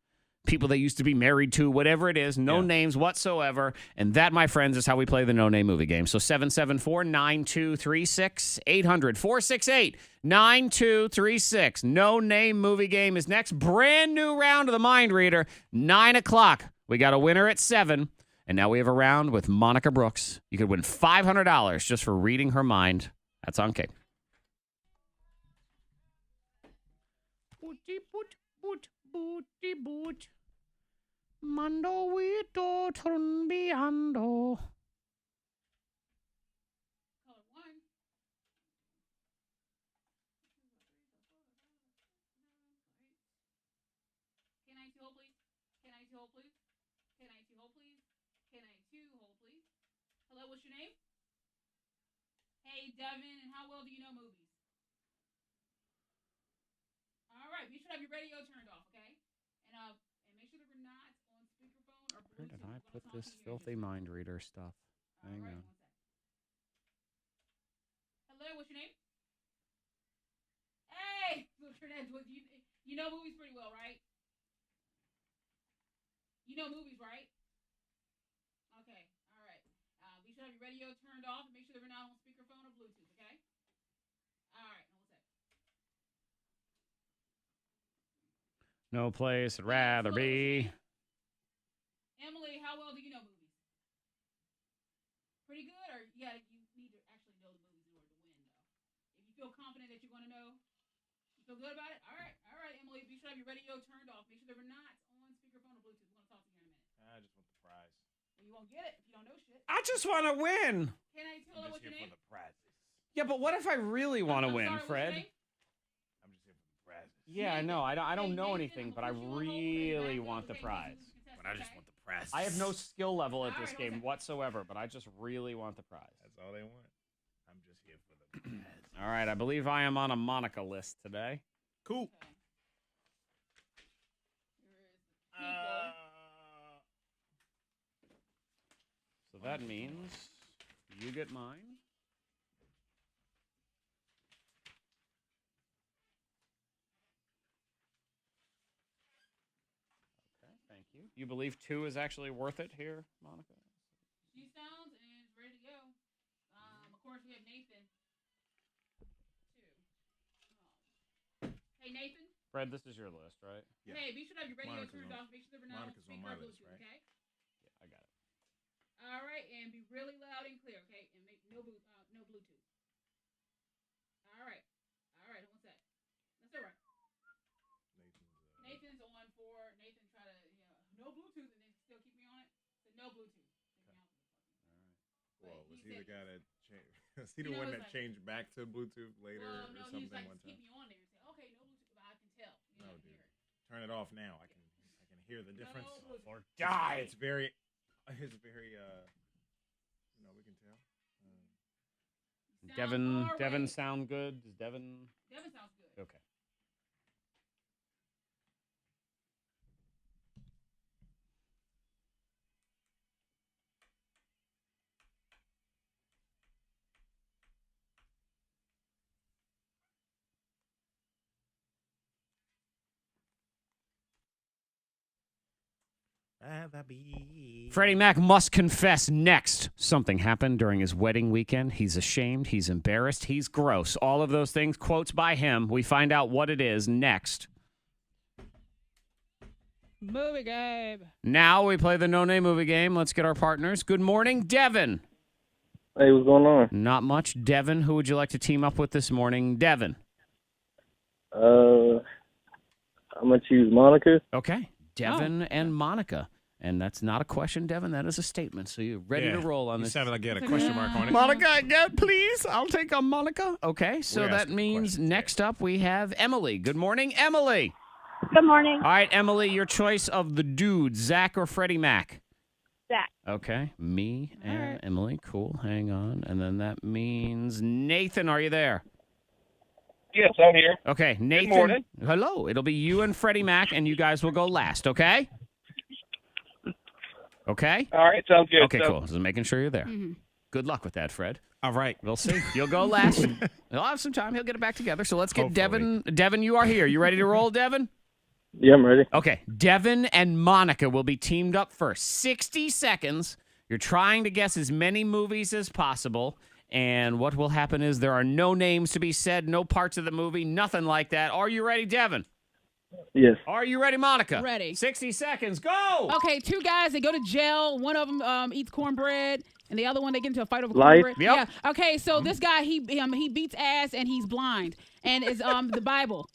People that used to be married to, whatever it is, no names whatsoever. And that, my friends, is how we play the No Name movie game. So 774-9236, 800-468-9236. No Name movie game is next. Brand new round of the Mind Reader, 9 o'clock. We got a winner at 7. And now we have a round with Monica Brooks. You could win $500 just for reading her mind. That's on K. Booty boot, boot, booty boot. Mando wito turn biando. K92 hold, please. K92 hold, please. K92 hold, please. K92 hold, please. Hello, what's your name? Hey, Devin, and how well do you know movies? All right, we should have your radio turned off, okay? And make sure that we're not on speakerphone or Where Bluetooth. did I We're put gonna this talk to you filthy just- mind reader stuff? All Hang right, on. one sec. Hello, what's your name? Hey, what's your name? You know movies pretty well, right? You know movies, right? Okay, all right. We should have your radio turned off and make sure that we're not on speakerphone or Bluetooth, okay? All right, one sec. No place I'd rather be. Emily, how well do you know movies? Pretty good, or you need to actually know the movies in order to win, though. If you feel confident that you're going to know, you feel good about it? All right, Emily, be sure to have your radio turned off. Make sure that we're not on speakerphone or Bluetooth. We're going to talk to you in a minute. I just want the prize. Well, you won't get it if you don't know shit. I just want to win. Can I tell her I'm what's just your here name? for the prizes. Yeah, but what if I really want to I'm win, sorry, what's your Fred? name? I'm just here for the prizes. Yeah, I know. I don't know Nathan, anything, I'm but I gonna put you on hold for a really minute. want the Okay, prize. Nathan, you can But I contest, just okay? want the prizes. I have no skill level at this All right, game hold on. whatsoever, but I just really want the prize. That's all they want. I'm just here for the prizes. All right, I believe I am on a Monica list today. Cool. Okay. Here is the So that means you get mine. Okay, thank you. You believe 2 is actually worth it here, Monica? She sounds and is ready to go. Of course, we have Nathan. 2. Hey, Nathan. Fred, this is your list, right? Yeah. Hey, be sure to have your radio Monica turned on- off. Make sure that we're not on Monica's on speaker my or list, Bluetooth, right? okay? Yeah, I got it. All right, and be really loud and clear, okay? And make no Bluetooth. All right, one sec. That's all right. Nathan's on for Nathan. Try to no Bluetooth and then still keep me on it. So no Bluetooth. Take me off the fucking. Well, But was he he the said- guy that changed? Was he the You know, one it's that like- changed back to Bluetooth later Well, or no, he something was like, one just keep time? me on there and say, okay, no Bluetooth, but I can tell. You know, No, I can dude. hear it. Turn it off now. I can hear the difference. Bluetooth. Or die. It's very It's very, we can tell. Devin sound good? Does Devin? Devin sounds good. Okay. Freddie Mac must confess next. Something happened during his wedding weekend. He's ashamed. He's embarrassed. He's gross. All of those things, quotes by him. We find out what it is next. Movie game. Now we play the no-name movie game. Let's get our partners. Good morning, Devin. Hey, what's going on? Not much. Devin, who would you like to team up with this morning? Devin. I'm gonna choose Monica. Okay. Devin and Monica. And that's not a question, Devin. That is a statement. So you're ready to roll on You this. sounded like you had a question mark on it. Monica, again, please. I'll take a Monica. Okay, so We're that asking means questions, next up we have Emily. Good morning, Emily. Good morning, All right, Emily, your choice of the dude, Zach or Freddie Mac? Zach. Okay, me and right. Emily. Cool, hang on. And then that means Nathan, are you there? Yes, I'm here. Okay, Nathan. morning. Hello. It'll be you and Freddie Mac, and you guys will go last, okay? Okay? All right, sounds good. Okay, cool. Just making sure you're there. Mm-hmm. Good luck with that, Fred. All right. We'll see. You'll go last. He'll have some time. He'll get it back together. So let's get Hopefully. Devin. Devin, you are here. You ready to roll, Devin? Yeah, I'm ready. Okay. Devin and Monica will be teamed up for 60 seconds. You're trying to guess as many movies as possible. And what will happen is there are no names to be said, no parts of the movie, nothing like that. Are you ready, Devin? Yes. Are you ready, Monica? Ready. 60 seconds. Go! Okay, two guys, they go to jail. One of them eats cornbread, and the other one, they get into a fight over Life. cornbread. Yep. Yeah. Okay, so this guy, he beats ass, and he's blind. And it's the Bible.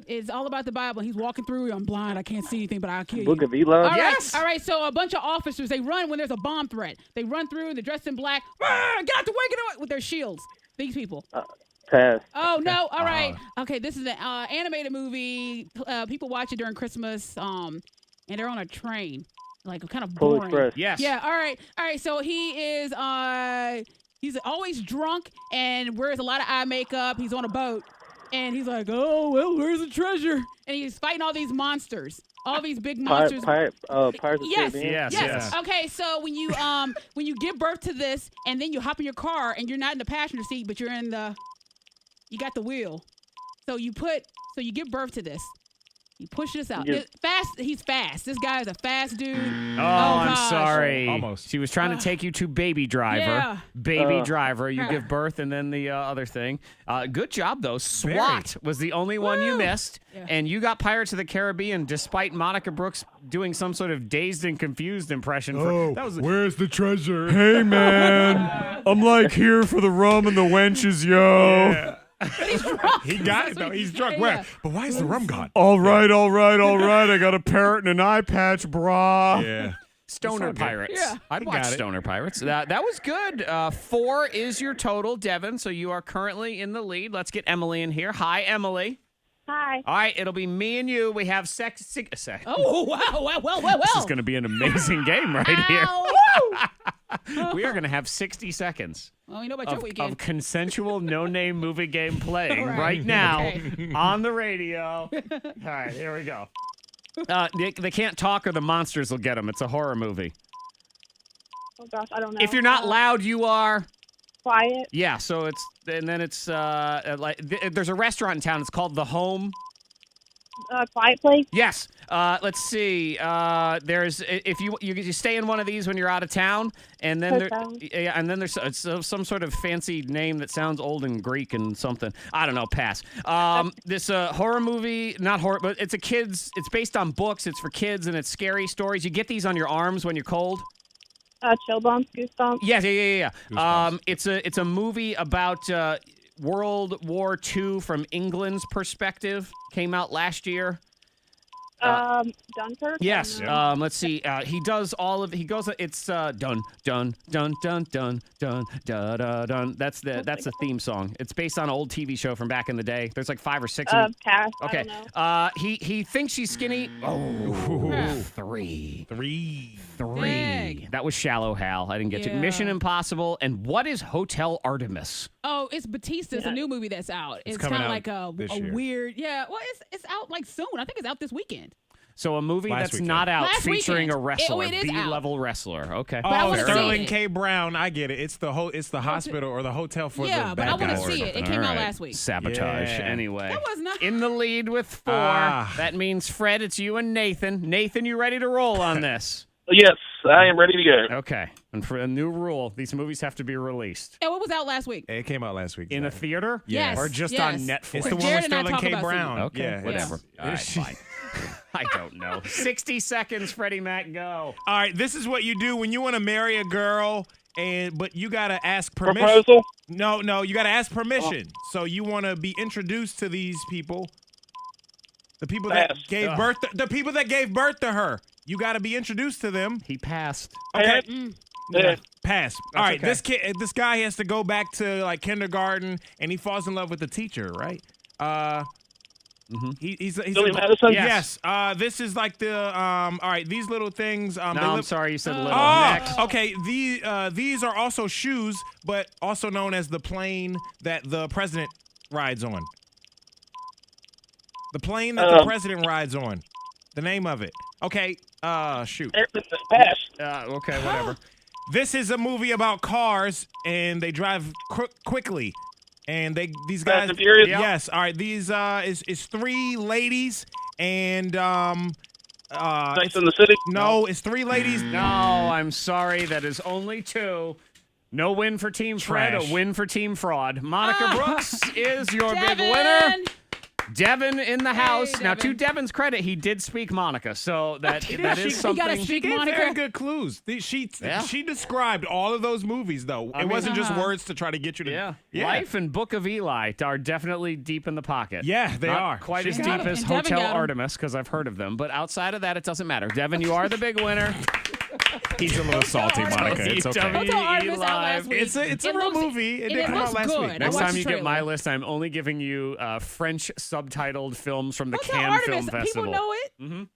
It's all about the Bible. He's walking through, I'm blind, I can't see anything, but I'll kill you. Book of Eli. All right, Yes. all right, so a bunch of officers, they run when there's a bomb threat. They run through, they're dressed in black. Get out the way, get away, with their shields. These people. Pass. Oh, no. All right. Okay, this is an animated movie. People watch it during Christmas, and they're on a train. Like, kind of Pole boring. Express. Yes. Yeah, all right. All right, so he is, he's always drunk and wears a lot of eye makeup. He's on a boat, and he's like, oh, well, where's the treasure? And he's fighting all these monsters. All these big monsters. Pirates of the Yes. Caribbean. Yes. Yes. Okay, so when you give birth to this, and then you hop in your car, and you're not in the passenger seat, but you got the wheel. So you give birth to this. You push this out. Yes. He's fast. This guy is a fast dude. Oh, I'm gosh. sorry. Almost. She was trying to take you to Baby Driver. Yeah. Baby Driver. You give birth and then the other thing. Good job, though. SWAT was the only one you missed. Yeah. And you got Pirates of the Caribbean despite Monica Brooks doing some sort of dazed and confused impression. Where's the treasure? Hey, man. I'm like here for the rum and the wenches, yo. Yeah. He got it, though. He's drunk. Yeah. But why is the rum gone? All right. I got a parrot and an eye patch, brah. Yeah. Stoner Pirates. Yeah. I'd watch got it. Stoner Pirates. That was good. 4 is your total, Devin. So you are currently in the lead. Let's get Emily in here. Hi, Emily. Hi. All right, it'll be me and you. We have sex. Oh, wow. Well. This is going to be an amazing game right here. Ow. We are going to have 60 seconds Well, you know about your of weekend. consensual no-name movie game playing All right. right now Okay. on the radio. All right, here we go. They can't talk or the monsters will get them. It's a horror movie. Oh gosh, I don't know. If you're not loud, you are. quiet. Yeah, so it's there's a restaurant in town. It's called The Home. Quiet place. Yes. Let's see. There's if you stay in one of these when you're out of town, and then there's some sort of fancy name that sounds old and Greek and something. I don't know. Pass. This horror movie, not horror, but it's It's based on books. It's for kids and it's scary stories. You get these on your arms when you're cold. Chill bumps, goosebumps. Yeah. Goosebumps. It's a movie about World War II from England's perspective. Came out last year. Dunkirk. Yes. No. Let's see. He does all of. He goes. It's dun dun dun dun dun dun da da dun. That's the theme song. It's based on an old TV show from back in the day. There's like 5 or 6. Pass. Okay. I don't know. He thinks she's skinny. Oh, 3. Dang. That was Shallow Hal. I didn't get to Yeah. Mission Impossible. And what is Hotel Artemis? Oh, it's Batista's a new movie that's out. It's coming kind of out like a this year. weird, yeah. Well, it's out like soon. I think it's out this weekend. So a movie Last that's weekend. not out Last featuring a weekend. wrestler, It is out. B-level wrestler. Okay. But I Oh, wanna see Sterling it. K. Brown. I get it. It's the hospital or the hotel for Yeah, the but bad I wanna guys or see it. something. It came All out right. last week. Sabotage. Yeah. Anyway. That was not. In the lead with 4. Ah. That means, Fred, it's you and Nathan. Nathan, you ready to roll on this? Yes, I am ready to go. Okay. And for a new rule, these movies have to be released. And what was out last week? It came out last week. In a theater? Yes. Or just yes. on Netflix? It's the one Jared with and I Sterling talk K. about Brown. Okay, Yeah, whatever. it's- All right, fine. I don't know. 60 seconds, Freddie Mac, go. All right, this is what you do when you want to marry a girl, but you gotta ask permission. Proposal? No, you gotta ask permission. So you want to be introduced to these people, the people that Pass. gave birth, the people that gave birth to her. You got to be introduced to them. He passed. Okay, Yeah. pass. All right, okay. this guy has to go back to like kindergarten, and he falls in love with the teacher, right? He's Billy Madison? Yes. This is like the all right. These little things. No, I'm sorry, you said little. Oh, Next. okay. These are also shoes, but also known as the plane that the president rides on. The plane that the president rides on. The name of it. Okay. Shoot. Pass. Okay, whatever. This is a movie about cars, and they drive quickly. And these guys. Fast and Furious? Yes. All right. These is 3 ladies, and Sex in the City? no, it's 3 ladies. No, I'm sorry. That is only 2. No win for Team Fred, Trash. a win for Team Fraud. Monica Brooks is your big Devin! winner. Devin in the house. Now, to Devin. Devin's credit, he did speak Monica, so that is He something. gotta speak Gave Monica. very good clues. She described all of those movies though. It wasn't just words to try to get you to. Yeah. Life and Book of Eli are definitely deep in the pocket. Yeah, they Not are. quite She as got deep 'em. as And Devin Hotel got 'em. Artemis, because I've heard of them. But outside of that, it doesn't matter. Devin, you are the big winner. He's a little salty, Monica. It's okay. Hotel Artemis out last Live. week. It's a It real looks- movie. It and did it come out looks last good. week. I Next watched time the you get my trailer. list, I'm only giving you French subtitled films from the Hotel Cannes Artemis. Film Festival. People know it.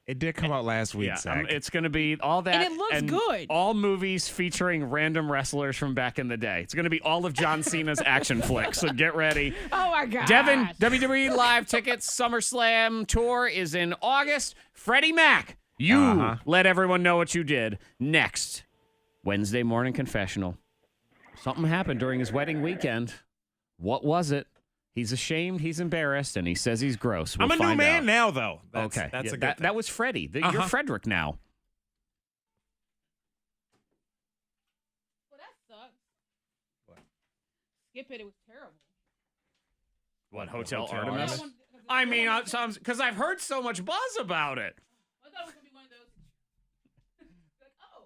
It did come out last week, Yeah, Zach. it's going to be all that. And it looks good. All movies featuring random wrestlers from back in the day. It's going to be all of John Cena's action flicks, so get ready. Oh my god. Devin, WWE Live tickets, SummerSlam tour is in August. Freddie Mac, you let everyone know what you did. Next, Wednesday Morning Confessional. Something happened during his wedding weekend. What was it? He's ashamed, he's embarrassed, and he says he's gross. We'll I'm a new find man out. now, though. That's Okay, a good that thing. was Freddie. You're Frederick now. Well, that sucks. Skip it. It was terrible. What, Hotel Hotel Artemis? Artemis? I mean, because I've heard so much buzz about it. I thought it was gonna be one of those. Like, oh.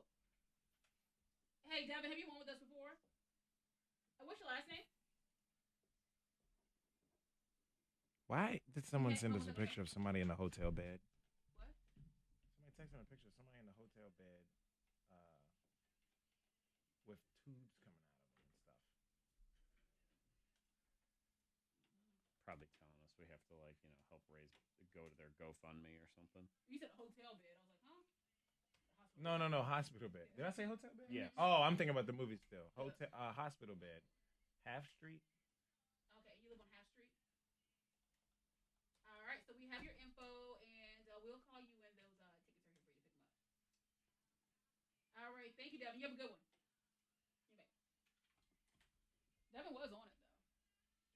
Hey, Devin, have you won with us before? What's your last name? Why did someone send us a picture of somebody in a hotel bed? What? Somebody texted me a picture of somebody in a hotel bed with tubes coming out of them and stuff. Probably telling us we have to, help go to their GoFundMe or something. You said hotel bed. I was like, huh? No, hospital bed. Did I say hotel bed? Yeah. Oh, I'm thinking about the movie still. Hospital bed. Half Street. Okay, you live on Half Street. All right, so we have your info, and we'll call you when those tickets are here for you to pick them up. All right, thank you, Devin. You have a good one. Devin was on it though.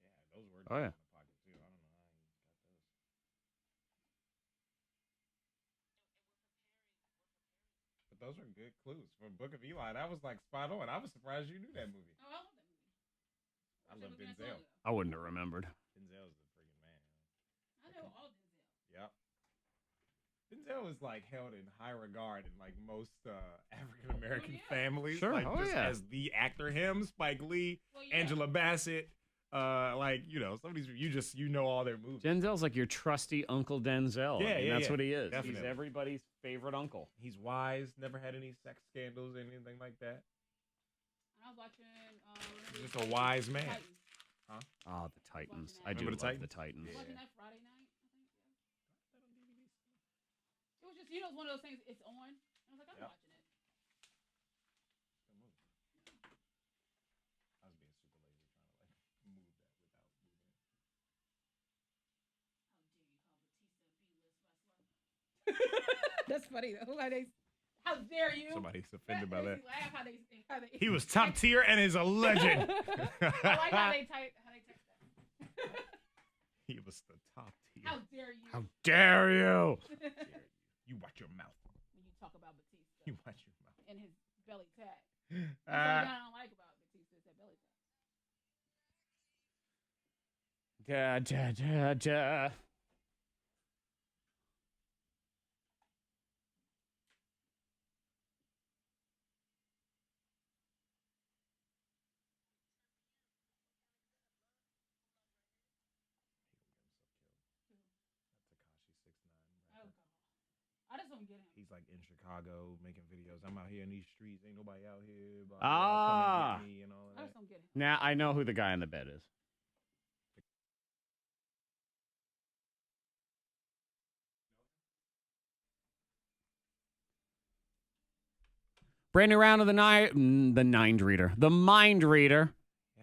Yeah, those were Oh, yeah. in the pocket too. I don't know how he got those. But those were good clues for Book of Eli. That was like spot on. I was surprised you knew that movie. Oh, I love that movie. I love Denzel. I wouldn't have remembered. Denzel's the freaking man. I know all Denzel. Yep. Denzel is like held in high regard in like most African American families. Sure. Like Oh, just yeah. as the actor, him, Spike Lee, Well, yeah. Angela Bassett. Like, somebody's you know all their moves. Denzel's like your trusty Uncle Denzel. Yeah, I mean, yeah, that's yeah. what he is. Definitely. He's everybody's favorite uncle. He's wise, never had any sex scandals, anything like that. I was watching. He's just a wise man. Titans. Huh? Oh, the Titans. I do Remember love the the Titans. Yeah. Watching that Friday night, I think. It was just, it's one of those things. It's on. I was like, I'm watching it. I was being super lazy trying to move that without moving it. That's funny though. How dare you? Somebody's offended by that. Laugh how they He was top tier and is a legend. I like how they text that. He was the top tier. How dare you? How dare you? You watch your mouth. When you talk about Batista You watch your mouth. and his belly tag. That's what I don't like about Batista is that belly tag. Da, da, da, da. I just don't get him. He's like in Chicago making videos. I'm out here in these streets. Ain't nobody out here. Blah, Ah. come and get me and all of I that. just don't get him. Now I know who the guy on the bed is. Brand new round of the mind reader. The mind reader.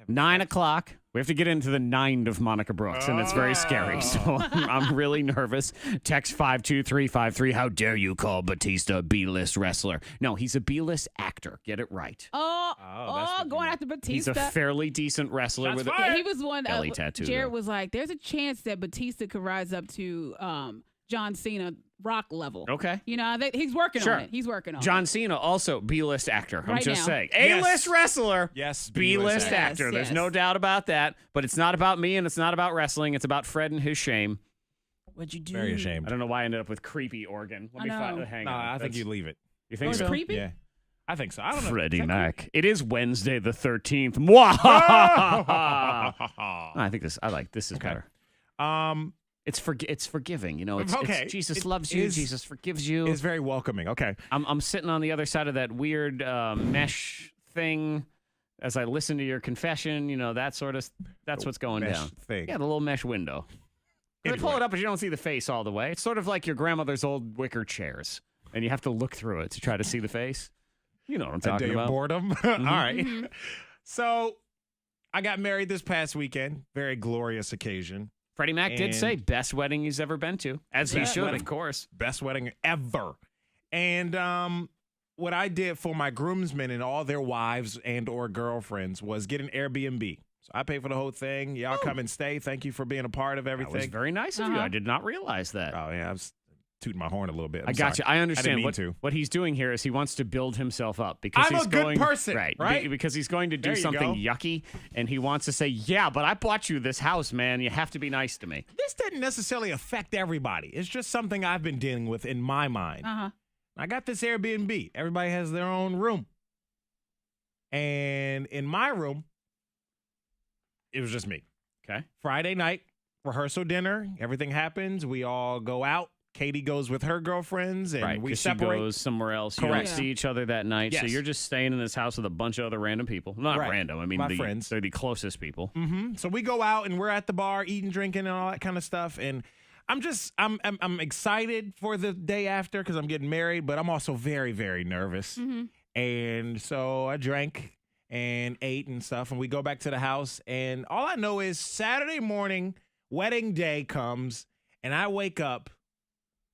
9 o'clock. We have to get into the 9 of Monica Brooks, and it's very scary. So I'm really nervous. Text 52353. How dare you call Batista a B-list wrestler? No, he's a B-list actor. Get it right. Going after He's Batista. a fairly decent wrestler Shots with fired. a He was one. belly tattoo. Jared though. was like, "There's a chance that Batista could rise up to John Cena Rock level." Okay. You know, he's working Sure. on it. He's working on it. John Cena, also B-list actor. I'm Right just now. saying. Yes. A-list wrestler. Yes, B-list Yes, actor. There's yes. no doubt about that. But it's not about me and it's not about wrestling. It's about Fred and his shame. What'd you do? Very I ashamed. don't know why I ended up with creepy organ. Let me I know. hang No, on. I think That's- you leave it. You Oh, think it's so? creepy? Yeah. I think so. I don't know. Freddie Is that Mac. It is Wednesday the 13th. Mwah! I think this is better. It's forgiving, you know. It's Okay. Jesus It loves you. is- Jesus forgives you. It's very welcoming. Okay. I'm sitting on the other side of that weird mesh thing as I listen to your confession. You know, that's what's going Mesh down. thing. Yeah, the little mesh window. You pull Anyway. it up, but you don't see the face all the way. It's sort of like your grandmother's old wicker chairs, and you have to look through it to try to see the face. You know what I'm A talking day about. of boredom. All right. So I got married this past weekend. Very glorious occasion. Freddie Mac did And- say best wedding he's ever been to, as he Best should, wedding. of course. Best wedding ever. And what I did for my groomsmen and all their wives and or girlfriends was get an Airbnb. So I paid for the whole thing. Y'all come and stay. Thank you for being a part of That was everything. very nice of you. I did not realize that. Oh, yeah. I was tooting my horn a little bit. I got you. I understand. didn't mean to. What he's doing here is he wants to build himself up because I'm he's a good going, person, right? right? Because he's going to do There you something go. yucky, and he wants to say, "Yeah, but I bought you this house, man. You have to be nice to me." This didn't necessarily affect everybody. It's just something I've been dealing with in my mind. Uh-huh. I got this Airbnb. Everybody has their own room. And in my room, it was just me. Okay. Friday night, rehearsal dinner. Everything happens. We all go out. Katie goes with her girlfriends, and Right, we 'cause separate. she goes somewhere else. You Correct. don't see each other that night, so Yes. you're just staying in this house with a bunch of other random people. Not Right. random. I mean, My friends. They're the closest people. So we go out and we're at the bar eating, drinking, and all that kind of stuff. And I'm excited for the day after because I'm getting married, but I'm also very, very nervous. And so I drank and ate and stuff, and we go back to the house. And all I know is Saturday morning, wedding day comes, and I wake up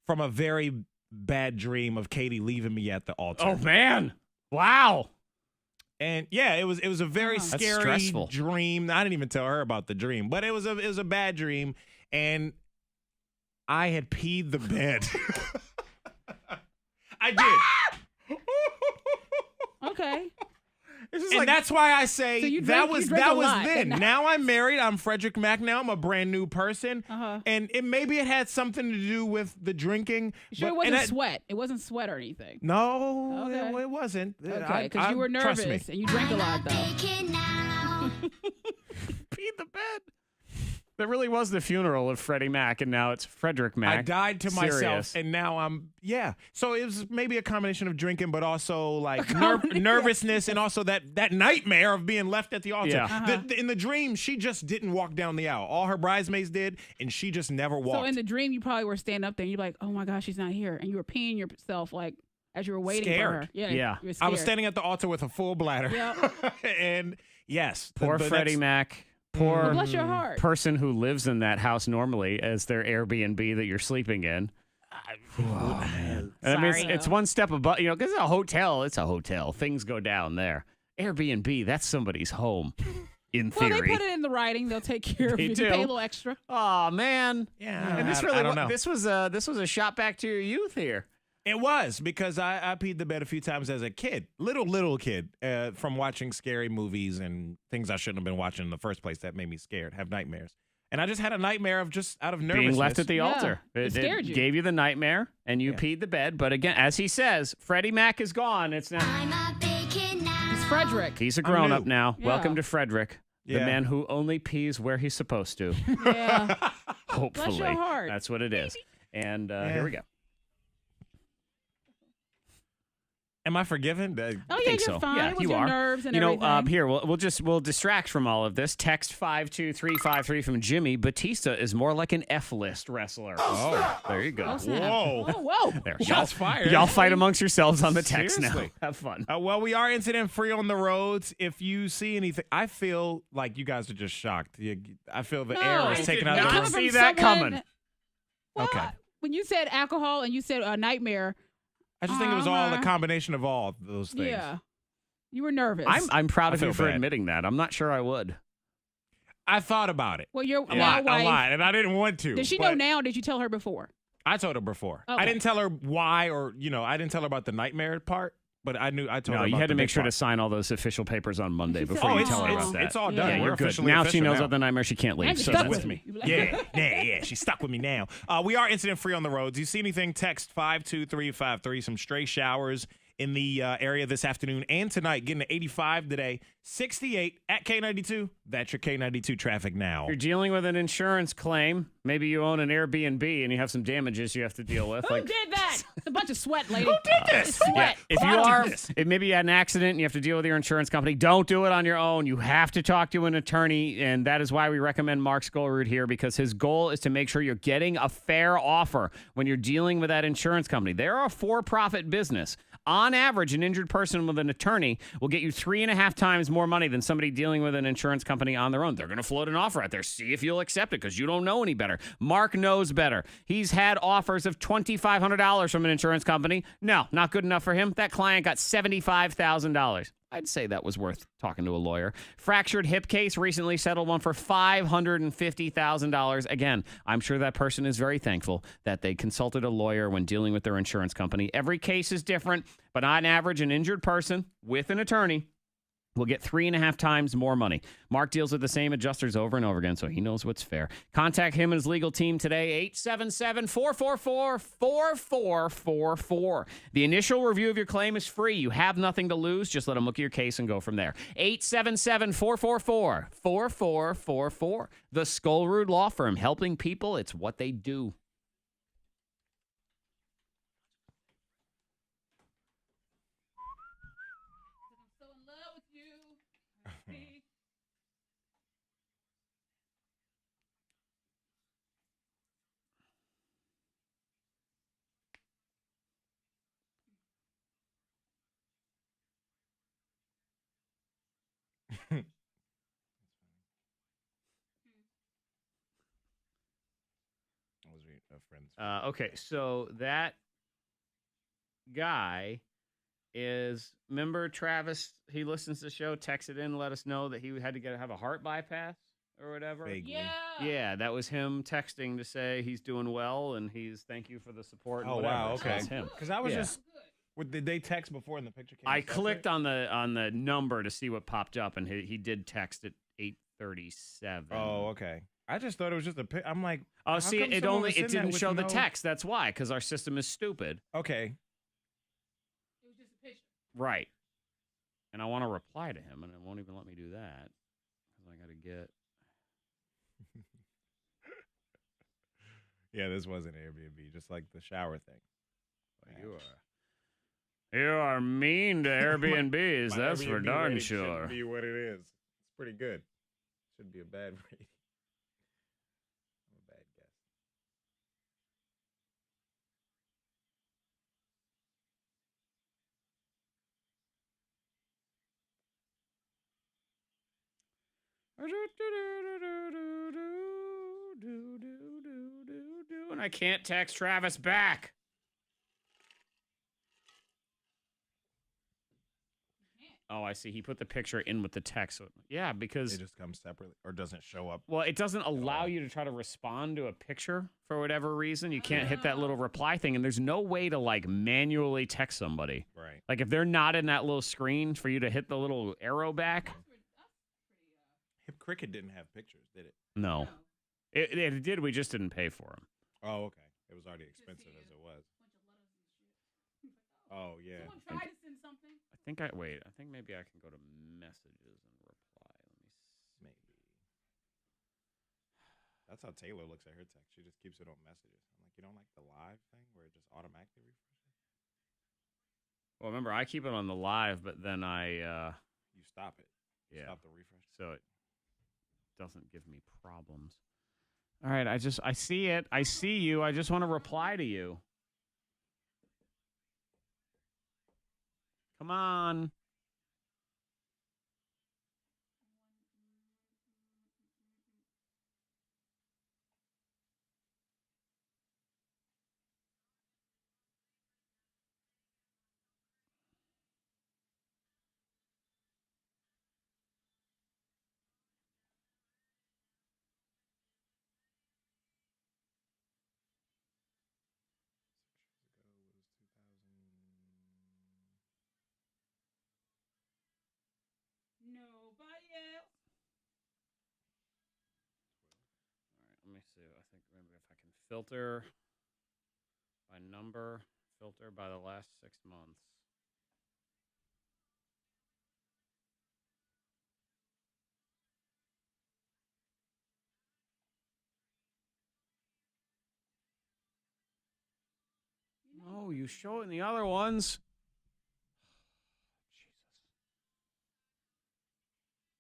from a very bad dream of Katie leaving me at the altar. Oh man! Wow. And yeah, it was a very That's scary stressful. dream. I didn't even tell her about the dream, but it was a bad dream, and I had peed the bed. I did. Okay. And that's why I say So you that drink- was you drink that a was lot then. that night. Now I'm married. I'm Frederick Mac. Now I'm a brand new person, Uh-huh. and maybe it had something to do with the drinking. Sure, it but- wasn't and sweat. It wasn't sweat or anything. No, Okay. it wasn't. Okay, because you were trust nervous me. and you drink a lot, though. peed the bed. That really was the funeral of Freddie Mac, and now it's Frederick Mac. I died to myself, Serious. and now yeah. So it was maybe a combination of drinking, but also like nervousness, and also that nightmare of being left at the altar. Yeah. In the dream, she just didn't walk down the aisle. All her bridesmaids did, and she just never walked. So in the dream, you probably were standing up there, and you're like, oh my gosh, she's not here. And you were peeing yourself like as you were waiting for Scared. her. Yeah. Yeah. You were I was scared. standing at the altar with a full bladder. Yep. And yes. Poor Freddie Mac. Poor Well, bless your heart. person who lives in that house normally as their Airbnb that you're sleeping in. And I mean, it's one step above, because it's a hotel. It's a hotel. Things go down there. Airbnb, that's somebody's home, in Well, theory. they put it in the writing. They'll take care of They you. do. Pay a little extra. Oh man. Yeah. And this I don't know. this was a shot back to your youth here. It was because I peed the bed a few times as a kid, little kid, from watching scary movies and things I shouldn't have been watching in the first place that made me scared, have nightmares. And I just had a nightmare of just out of nervousness. Being left at the Yeah. altar. It scared you. Gave you the nightmare, and you peed the bed. But again, as he says, Freddie Mac is gone. It's now. It's Frederick. He's a grown up new. now. Yeah. Welcome to Frederick, the Yeah. man who only pees where he's supposed to. Yeah. Hopefully. Bless your heart. That's what it is. And here we go. Am I forgiven? Oh, yeah, think you're so. fine. Yeah, It was you your are. nerves and You know, everything. here we'll distract from all of this. Text 52353 from Jimmy. Batista is more like an F-list wrestler. Oh, there you go. Oh, snap. Whoa. Oh, whoa. There, Shots fired. Y'all fight amongst yourselves on the text Seriously. now. Have fun. Well, we are incident free on the roads. If you see anything, I feel like you guys are just shocked. I feel the air is taken out not of the Coming room. from see that someone- coming. What? Okay. When you said alcohol and you said a nightmare, I just think it was all a Uh-huh. combination of all those things. yeah, you were nervous. I'm proud I of you feel for bad. admitting that. I'm not sure I would. I thought about it well, your a now lot, wife. and I didn't want to. Did she know but now? Or did you tell her before? I told her before. Okay. I didn't tell her why, or I didn't tell her about the nightmare part. But I told her. No, you about had to the make big sure to part. sign all those official papers on Monday before Oh, you it's, tell her it's, about that. it's all Yeah, done. Yeah, We're you're good. officially Now she official knows now. about the nightmare. She can't leave. And So stuck that's with me. Yeah. She's stuck with me now. We are incident free on the roads. You see anything? Text 52353. Some stray showers in the area this afternoon and tonight. Getting to 85 today, 68 at K92. That's your K92 traffic now. You're dealing with an insurance claim. Maybe you own an Airbnb and you have some damages you have to deal with. Who did that? It's a bunch of sweat, lady. Who did this? Sweat. If you are, if maybe you had an accident and you have to deal with your insurance company, don't do it on your own. You have to talk to an attorney, and that is why we recommend Mark Skolrud here, because his goal is to make sure you're getting a fair offer when you're dealing with that insurance company. They're a for-profit business. On average, an injured person with an attorney will get you 3.5 times more money than somebody dealing with an insurance company on their own. They're going to float an offer out there. See if you'll accept it, because you don't know any better. Mark knows better. He's had offers of $2,500 from an insurance company. No, not good enough for him. That client got $75,000. I'd say that was worth talking to a lawyer. Fractured hip case, recently settled one for $550,000. Again, I'm sure that person is very thankful that they consulted a lawyer when dealing with their insurance company. Every case is different, but on average, an injured person with an attorney will get 3.5 times more money. Mark deals with the same adjusters over and over again, so he knows what's fair. Contact him and his legal team today, 877-444-4444. The initial review of your claim is free. You have nothing to lose. Just let them look at your case and go from there. 877-444-4444. The Skolrud Law Firm, helping people. It's what they do. Okay, so that guy is, remember Travis, he listens to the show, texted in, let us know that he had to have a heart bypass or whatever. Vaguely. Yeah, that was him texting to say he's doing well and he's thank you for the support. And Oh, whatever. wow. So Okay. that's him. Because I was Yeah. just. Did they text before and the picture came? I clicked on the number to see what popped up, and he did text at 8:37. Oh, okay. I just thought it was just a pic. I'm like, Oh, how see, come it someone would send that didn't with show the no- text. That's why, because our system is stupid. Okay. It was just a picture. Right. And I want to reply to him, and it won't even let me do that because I got to get Yeah, this was an Airbnb, just like the shower thing. You are mean to Airbnbs. My That's for Airbnb darn rating sure. shouldn't be what it is. It's pretty good. Shouldn't be a bad rating. I'm a bad guess. And I can't text Travis back. Oh, I see. He put the picture in with the text. So, yeah, because It just comes separately or doesn't show up. well, it doesn't allow you to try to respond to a picture for whatever reason. You can't hit that little reply thing, and there's no way to like manually text somebody. Right. Like if they're not in that little screen for you to hit the little arrow back. Hip Cricket didn't have pictures, did it? No. It did. We just didn't pay for them. Oh, okay. It was already expensive as it was. Oh, yeah. Someone tried to send something. I think maybe I can go to messages and reply. Let me see. Maybe. That's how Taylor looks at her text. She just keeps it on messages. I'm like, you don't like the live thing where it just automatically refreshes? Well, remember, I keep it on the live, but then I You stop it. yeah. Stop the refresh. So it doesn't give me problems. All right, I see it. I see you. I just want to reply to you. Come on. Nobody else. All right, let me see. I think maybe if I can filter by number, filter by the last 6 months. No, you show it in the other ones. Jesus.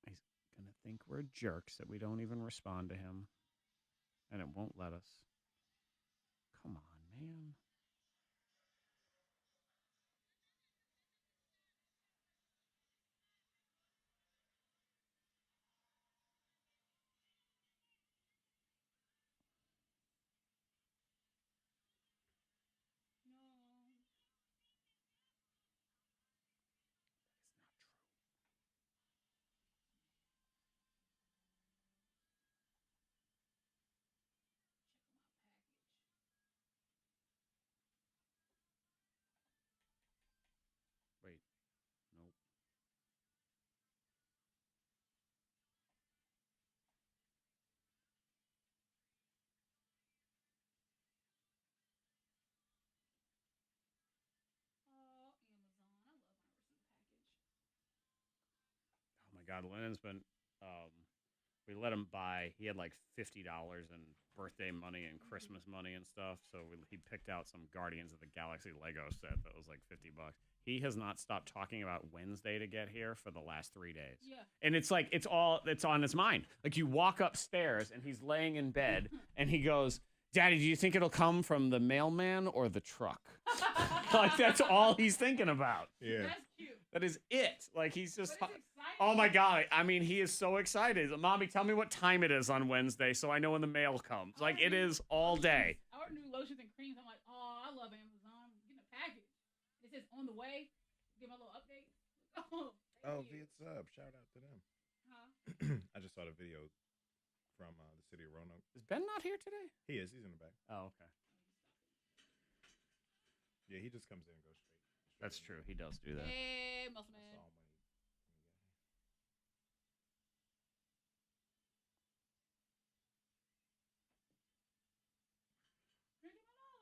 He's going to think we're jerks that we don't even respond to him. And it won't let us. Come on, man. Wait. Nope. Oh, Amazon. I love when I receive a package. Oh my God, Lennon's been. We let him buy. He had like $50 in birthday money and Christmas money and stuff. So he picked out some Guardians of the Galaxy Lego set that was like $50. He has not stopped talking about Wednesday to get here for the last 3 days. Yeah. And it's like it's on his mind. Like you walk upstairs and he's laying in bed and he goes, "Daddy, do you think it'll come from the mailman or the truck?" Like that's all he's thinking about. Yeah. That's cute. That is it. Like he's just. But it's exciting. Oh my God. I mean, he is so excited. Mommy, tell me what time it is on Wednesday so I know when the mail comes. Like it is all day. I ordered new lotions and creams. I'm like, oh, I love Amazon. I'm getting a package. It says on the way. Give my little update. Oh, Oh, thank you. Viet Sub. Shout out to them. Huh? I just saw the video from the city of Roanoke. Is Ben not here today? He is. He's in the back. Oh, okay. Yeah, he just comes in and goes straight. That's in. true. He does do that. Hey, muscle I man. saw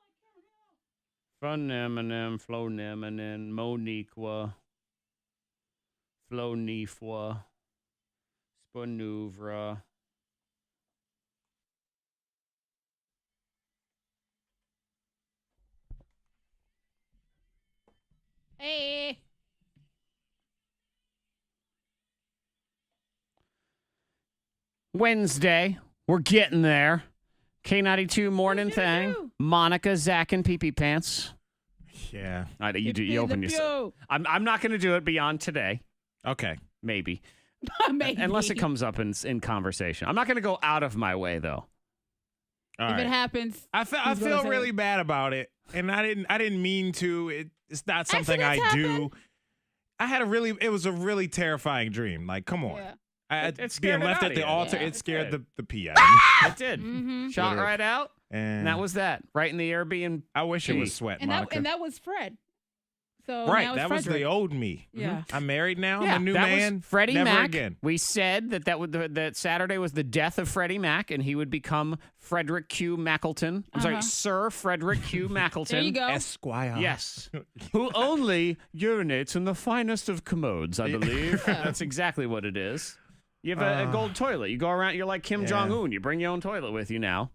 him when he got here. Phenomenon, Floneminen, Moniqua, Flonifwa, Spanouvra. Hey. Wednesday. We're getting there. K92 Mornin Thang. Monica, Zach, and Pee Pee Pants. Yeah. You open yourself. I'm not going to do it beyond today. Okay. Maybe. Maybe. Unless it comes up in conversation. I'm not going to go out of my way, though. All If right. it happens, I he's feel gonna say really it. bad about it, and I didn't mean to. It's not something Accidents I do. happen. It was a really terrifying dream. Like, come on. Yeah. It Being scared it left out at of the you. altar, Yeah. it scared It did. the pee out of me. It did. Mm-hmm. Shot Would've- right out. And And that was that. Right in the Airbnb. I wish it was sweat, And Monica. that was Fred. So right, now it's that was Frederick. the old me. Yeah. I'm married now. Yeah, I'm a new that man. was Freddie Never Mac. again. We said that Saturday was the death of Freddie Mac, and he would become Frederick Q. Mackleton. I'm sorry, Sir Frederick Q. Mackleton. There you go. Esquire. Yes. Who only urinates in the finest of commodes, I believe. That's exactly what it is. You have a gold toilet. You go around, you're like Kim Yeah. Jong-un. You bring your own toilet with you now.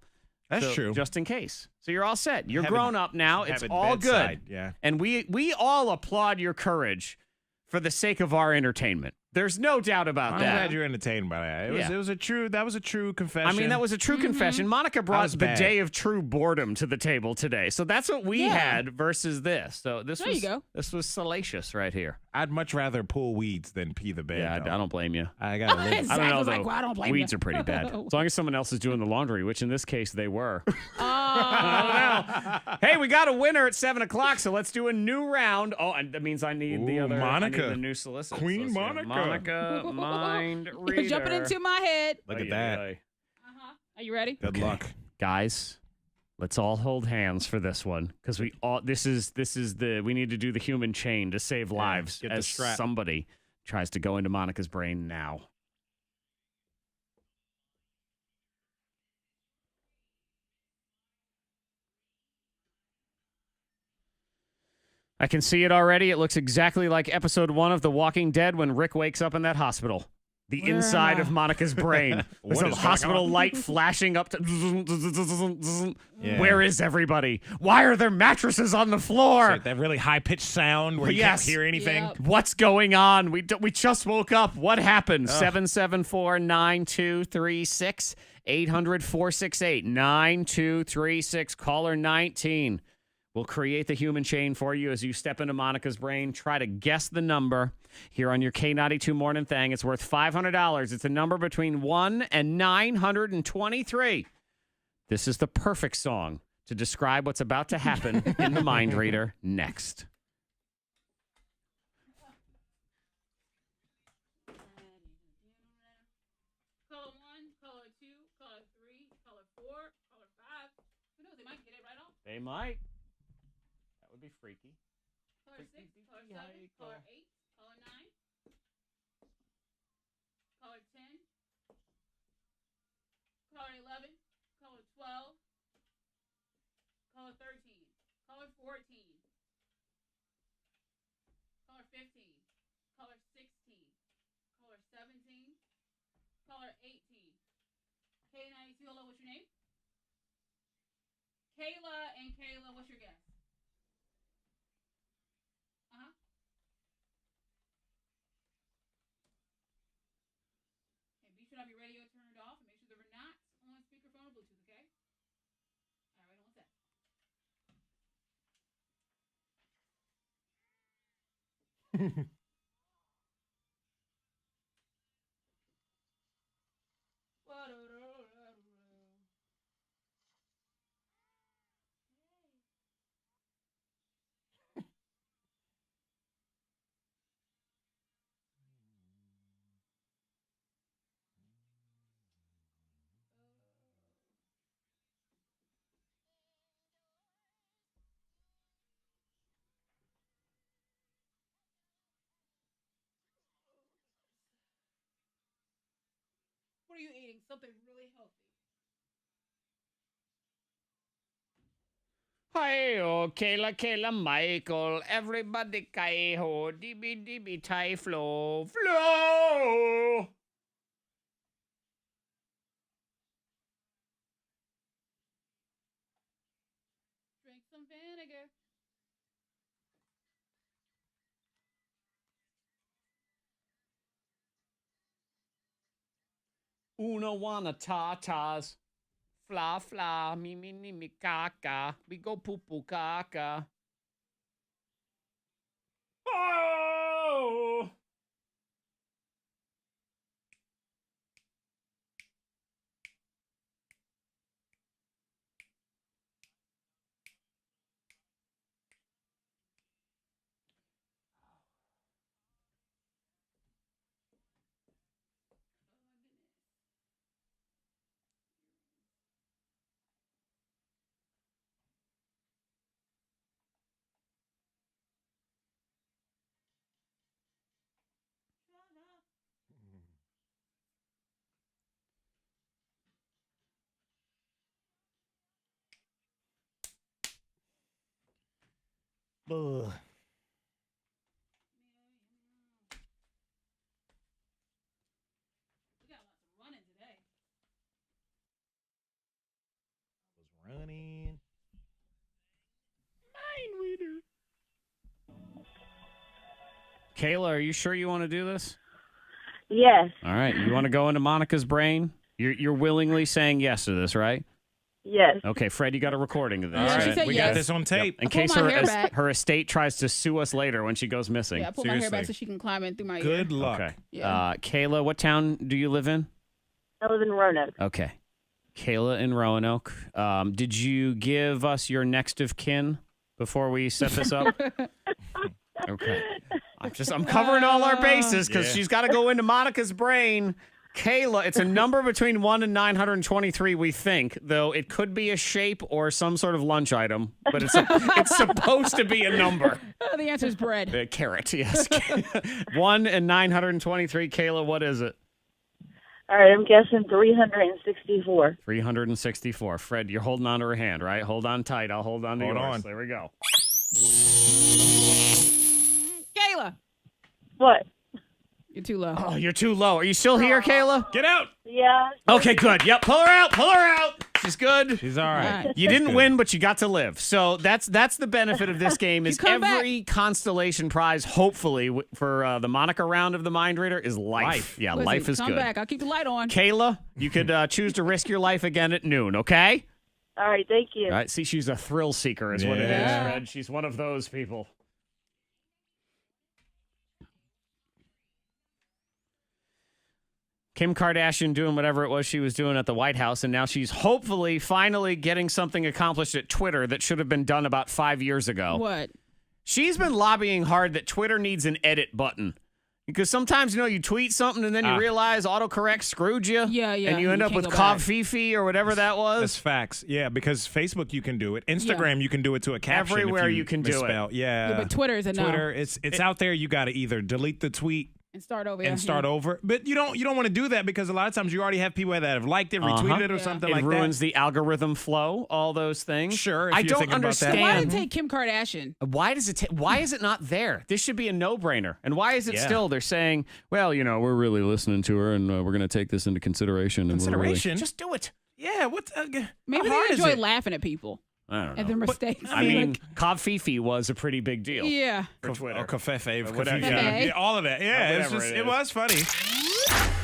That's So, true. Just in case. So you're all set. You're Have it- grown up now. have It's it all bedside, good. yeah. And we all applaud your courage for the sake of our entertainment. There's no doubt about I'm that. glad you're entertained by that. Yeah. That was a true confession. I mean, that was a true confession. Monica brought was the bad. day of true boredom to the table today. So that's what we Yeah. had versus this. So There you go. This was salacious right here. I'd much rather pull weeds than pee the bed. Yeah, I though. don't blame you. I gotta live. I don't Zach know was though. like, well, I don't blame Weeds you. are pretty bad. As long as someone else is doing the laundry, which in this case they were. Oh. Hey, we got a winner at 7:00, so let's do a new round. Oh, and that means I need the Ooh, other Monica. I need the new solicit. Queen So, Monica. Monica, mind reader. You're jumping into my head. Look at Ay, that. ay, ay. Are you ready? Good luck. Guys, let's all hold hands for this one because we need to do the human chain to save lives get the as strap. somebody tries to go into Monica's brain now. I can see it already. It looks exactly like episode 1 of The Walking Dead when Rick wakes up in that hospital. The Where inside am I? of Monica's brain. There's What a is going hospital on? light flashing up to. Yeah. Where is everybody? Why are there mattresses on the floor? Like that really high pitched sound where you Yes. can't hear anything. Yep. What's going on? We just woke up. What happened? 774-9236 800-468-9236. Caller 19. We'll create the human chain for you as you step into Monica's brain. Try to guess the number here on your K92 Morning Thang. It's worth $500. It's a number between 1 and 923. This is the perfect song to describe what's about to happen in the mind reader next. Color 1, color 2, color 3, color 4, color 5. Who knows? They might get it right off. They might. That would be freaky. Color 6, color 7, color 8, color 9, color 10, color 11, color 12, color 13, color 14, color 15, color 16, color 17, color 18. K92, hello, what's your name? Kayla, and Kayla, what's your guess? Uh-huh. Okay, be sure to have your radio turned off and make sure they're not on speakerphone or Bluetooth, okay? All right, wait 1 sec. What are you eating? Something really healthy. Hi, oh, Kayla, Michael, everybody, Kaiho, DB, Thai flow. Drink some vinegar. Uno wanna tatas. Fla, fla, me, caca. We go poo, poo, caca. Oh! Ugh. Running. Kayla, are you sure you want to do this? Yes. All right. You want to go into Monica's brain? You're willingly saying yes to this, right? Yes. Okay, Fred, you got a recording of this. Yeah, she right? said We yes. got this on tape. In I pulled case my her, hair back. her estate tries to sue us later when she goes missing. Yeah, I pulled my hair back Seriously. so she can climb in through my ear. Good luck. Okay. Yeah. Kayla, what town do you live in? I live in Roanoke. Okay. Kayla in Roanoke. Did you give us your next of kin before we set this up? Okay. I'm covering all our bases because she's got to go into Monica's brain. Kayla, it's a number between 1 and 923, we think, though it could be a shape or some sort of lunch item, but it's supposed to be a number. The answer is bread. Carrot, yes. 1 and 923. Kayla, what is it? All right, I'm guessing 364. 364. Fred, you're holding on to her hand, right? Hold on tight. I'll hold on to Hold yours. on. There we go. Kayla, What? you're too low. Oh, you're too low. Are you still here, Kayla? Get out. Yeah. Okay, good. Yep, pull her out. Pull her out. She's good. She's all right. All right. You didn't win, but you got to live. So that's the benefit of this game is come every constellation prize, hopefully, for the Monica round of the Mind Reader is life. Life. Yeah, Listen, life is come good. back. I'll keep the light on. Kayla, you could choose to risk your life again at noon, okay? All right, thank you. All right, see, she's a thrill seeker is what it is, Yeah. Fred. She's one of those people. Kim Kardashian doing whatever it was she was doing at the White House, and now she's hopefully finally getting something accomplished at Twitter that should have been done about 5 years ago. What? She's been lobbying hard that Twitter needs an edit button. Because sometimes, you tweet something and then you realize autocorrect screwed you. Yeah, yeah, And you end you up can't with go back. Fifi or whatever that was. That's facts. Yeah, because Facebook you can do it. Instagram you can do it to a caption. Everywhere if you can do it. misspell. Yeah. Yeah, but Twitter is a no. Twitter, it's out there. You got to either delete the tweet And start over. and start over. But you don't want to do that because a lot of times you already have people that have liked it, retweeted it, or something It like ruins that. the algorum flow, all those things. Sure, if I you're don't thinking about that. understand. Why did it take Kim Kardashian? Why does it? Why is it not there? This should be a no-brainer. And why is it Yeah. still? They're saying, well, we're really listening to her, and we're going to take this into consideration. And Consideration? just do it. Yeah, what's Maybe how hard they is enjoy it? laughing at people I don't know. and their mistakes. I mean, Cobb Fifi was a pretty big deal yeah. for Twitter. Oh, Covfefe, whatever. yeah, all of that. Yeah, it's Whatever just it it is. was funny.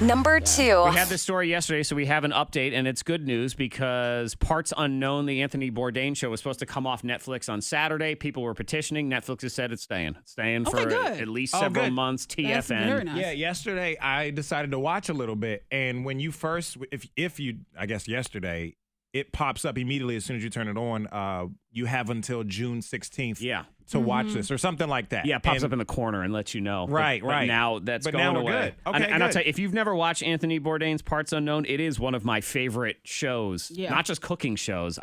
Number 2. We had this story yesterday, so we have an update, and it's good news because Parts Unknown, the Anthony Bourdain show, was supposed to come off Netflix on Saturday. People were petitioning. Netflix has said it's staying. It's staying Okay, for good. at least Oh, several good. months. That's TFN. very nice. Yeah, yesterday I decided to watch a little bit, and when you first, if you, I guess yesterday, it pops up immediately as soon as you turn it on. You have until June 16th. Yeah. To watch this or something like that. Yeah, it pops And- up in the corner and lets you know. Right, But right. now that's But going now we're away. good. Okay, and I'll good. tell you, if you've never watched Anthony Bourdain's Parts Unknown, it is one of my favorite shows. Yeah. Not just cooking shows.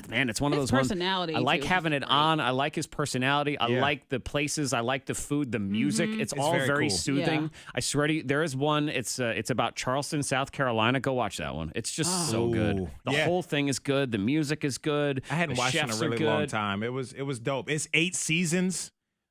Man, it's one of His those personality, ones. I like too, having is it great. on. I like his personality. I Yeah. like the places. I like the food, the music. It's all very very cool. soothing. Yeah. I swear to you, there is one. It's about Charleston, South Carolina. Go watch that one. It's just so good. Ooh, The yeah. whole thing is good. The music is good. I hadn't The watched it in a chefs are really long good. time. It was dope. It's 8 seasons.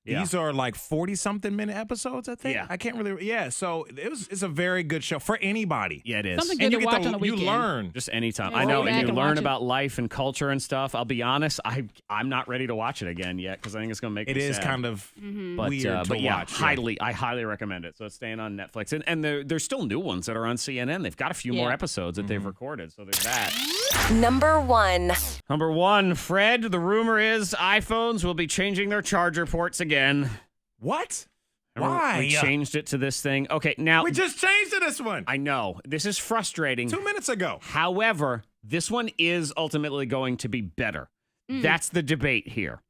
Yeah. These are like 40-something minute episodes, I think. Yeah. I can't really. Yeah, so it's a very good show for anybody. Yeah, it is. Something And good you to get watch on the weekend. you learn. Just anytime. Yeah, I know, roll and back you and learn watch it. about life and culture and stuff. I'll be honest, I'm not ready to watch it again yet because I think it's going to make It me is sad. kind of But, weird to but yeah, watch. Yeah. I highly recommend it. So it's staying on Netflix, and there's still new ones that are on CNN. They've got a few more Yeah. episodes that they've recorded. So there's that. Number 1. Number 1, Fred. The rumor is iPhones will be changing their charger ports again. What? Remember Why? We changed it to this thing. Okay, now We just changed to this one I know this is frustrating. 2 minutes ago. However, this one is ultimately going to be better. That's the debate here.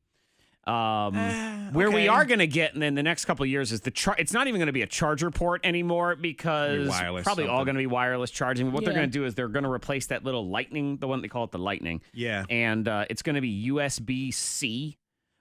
Where we okay. are going to get in the next couple of years is it's not even going to be a charger port anymore because Wireless probably all something. going to be wireless charging. What they're Yeah. going to do is they're going to replace that little lightning, the one they call it the lightning. Yeah. And it's going to be USB-C.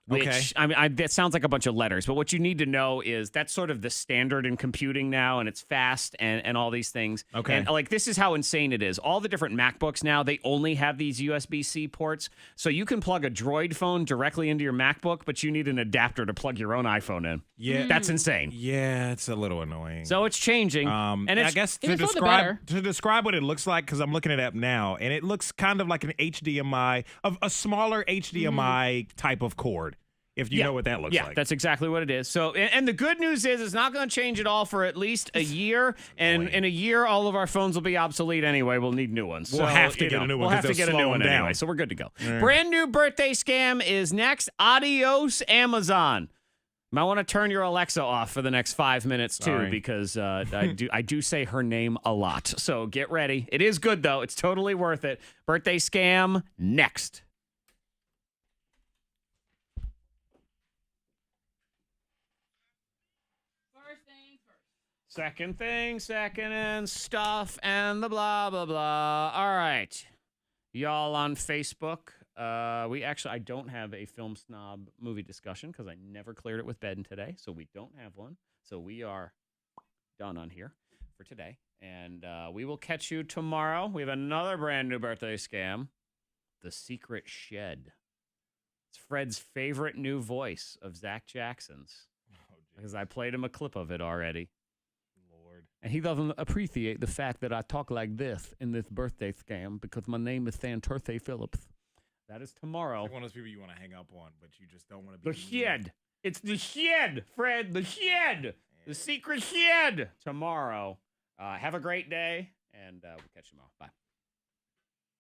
Which, Okay. I mean, that sounds like a bunch of letters, but what you need to know is that's sort of the standard in computing now, and it's fast and all these things. Okay. And, like, this is how insane it is. All the different MacBooks now, they only have these USB-C ports, so you can plug a Droid phone directly into your MacBook, but you need an adapter to plug your own iPhone in. Yeah. That's insane. Yeah, it's a little annoying. So it's changing. And and it's, I guess If to it's for the describe what it looks like, because I'm looking it up now, and it looks kind of like an HDMI, a smaller HDMI type of cord. If you know what that looks yeah, like. that's exactly what it is. So, and the good news is it's not going to change at all for at least a year. And in a year, all of our phones will be obsolete anyway. We'll need new ones. We'll So, have to you get know, a new one We'll have 'cause to get they'll a new slow one 'em down. anyway. So we're good to go. Yeah. Brand new birthday scam is next. Adios, Amazon. You might want to turn your Alexa off for the next 5 minutes too, Sorry. because I do say her name a lot. So get ready. It is good though. It's totally worth it. Birthday scam next. Second thing, second and stuff and the blah, blah, blah. All right. Y'all on Facebook. I don't have a film snob movie discussion because I never cleared it with Ben today. So we don't have one. So we are done on here for today. And we will catch you tomorrow. We have another brand new birthday scam. The Secret Shed. It's Fred's favorite new voice of Zach Jackson's. Because I played him a clip of it already. And he doesn't appreciate the fact that I talk like this in this birthday scam because my name is Santurce Phillips. That is tomorrow. Like one of those people you want to hang up on, but you just don't want to be. The shed. It's the shed, Fred. The shed. The secret shed. Tomorrow. Have a great day, and we'll catch you tomorrow. Bye.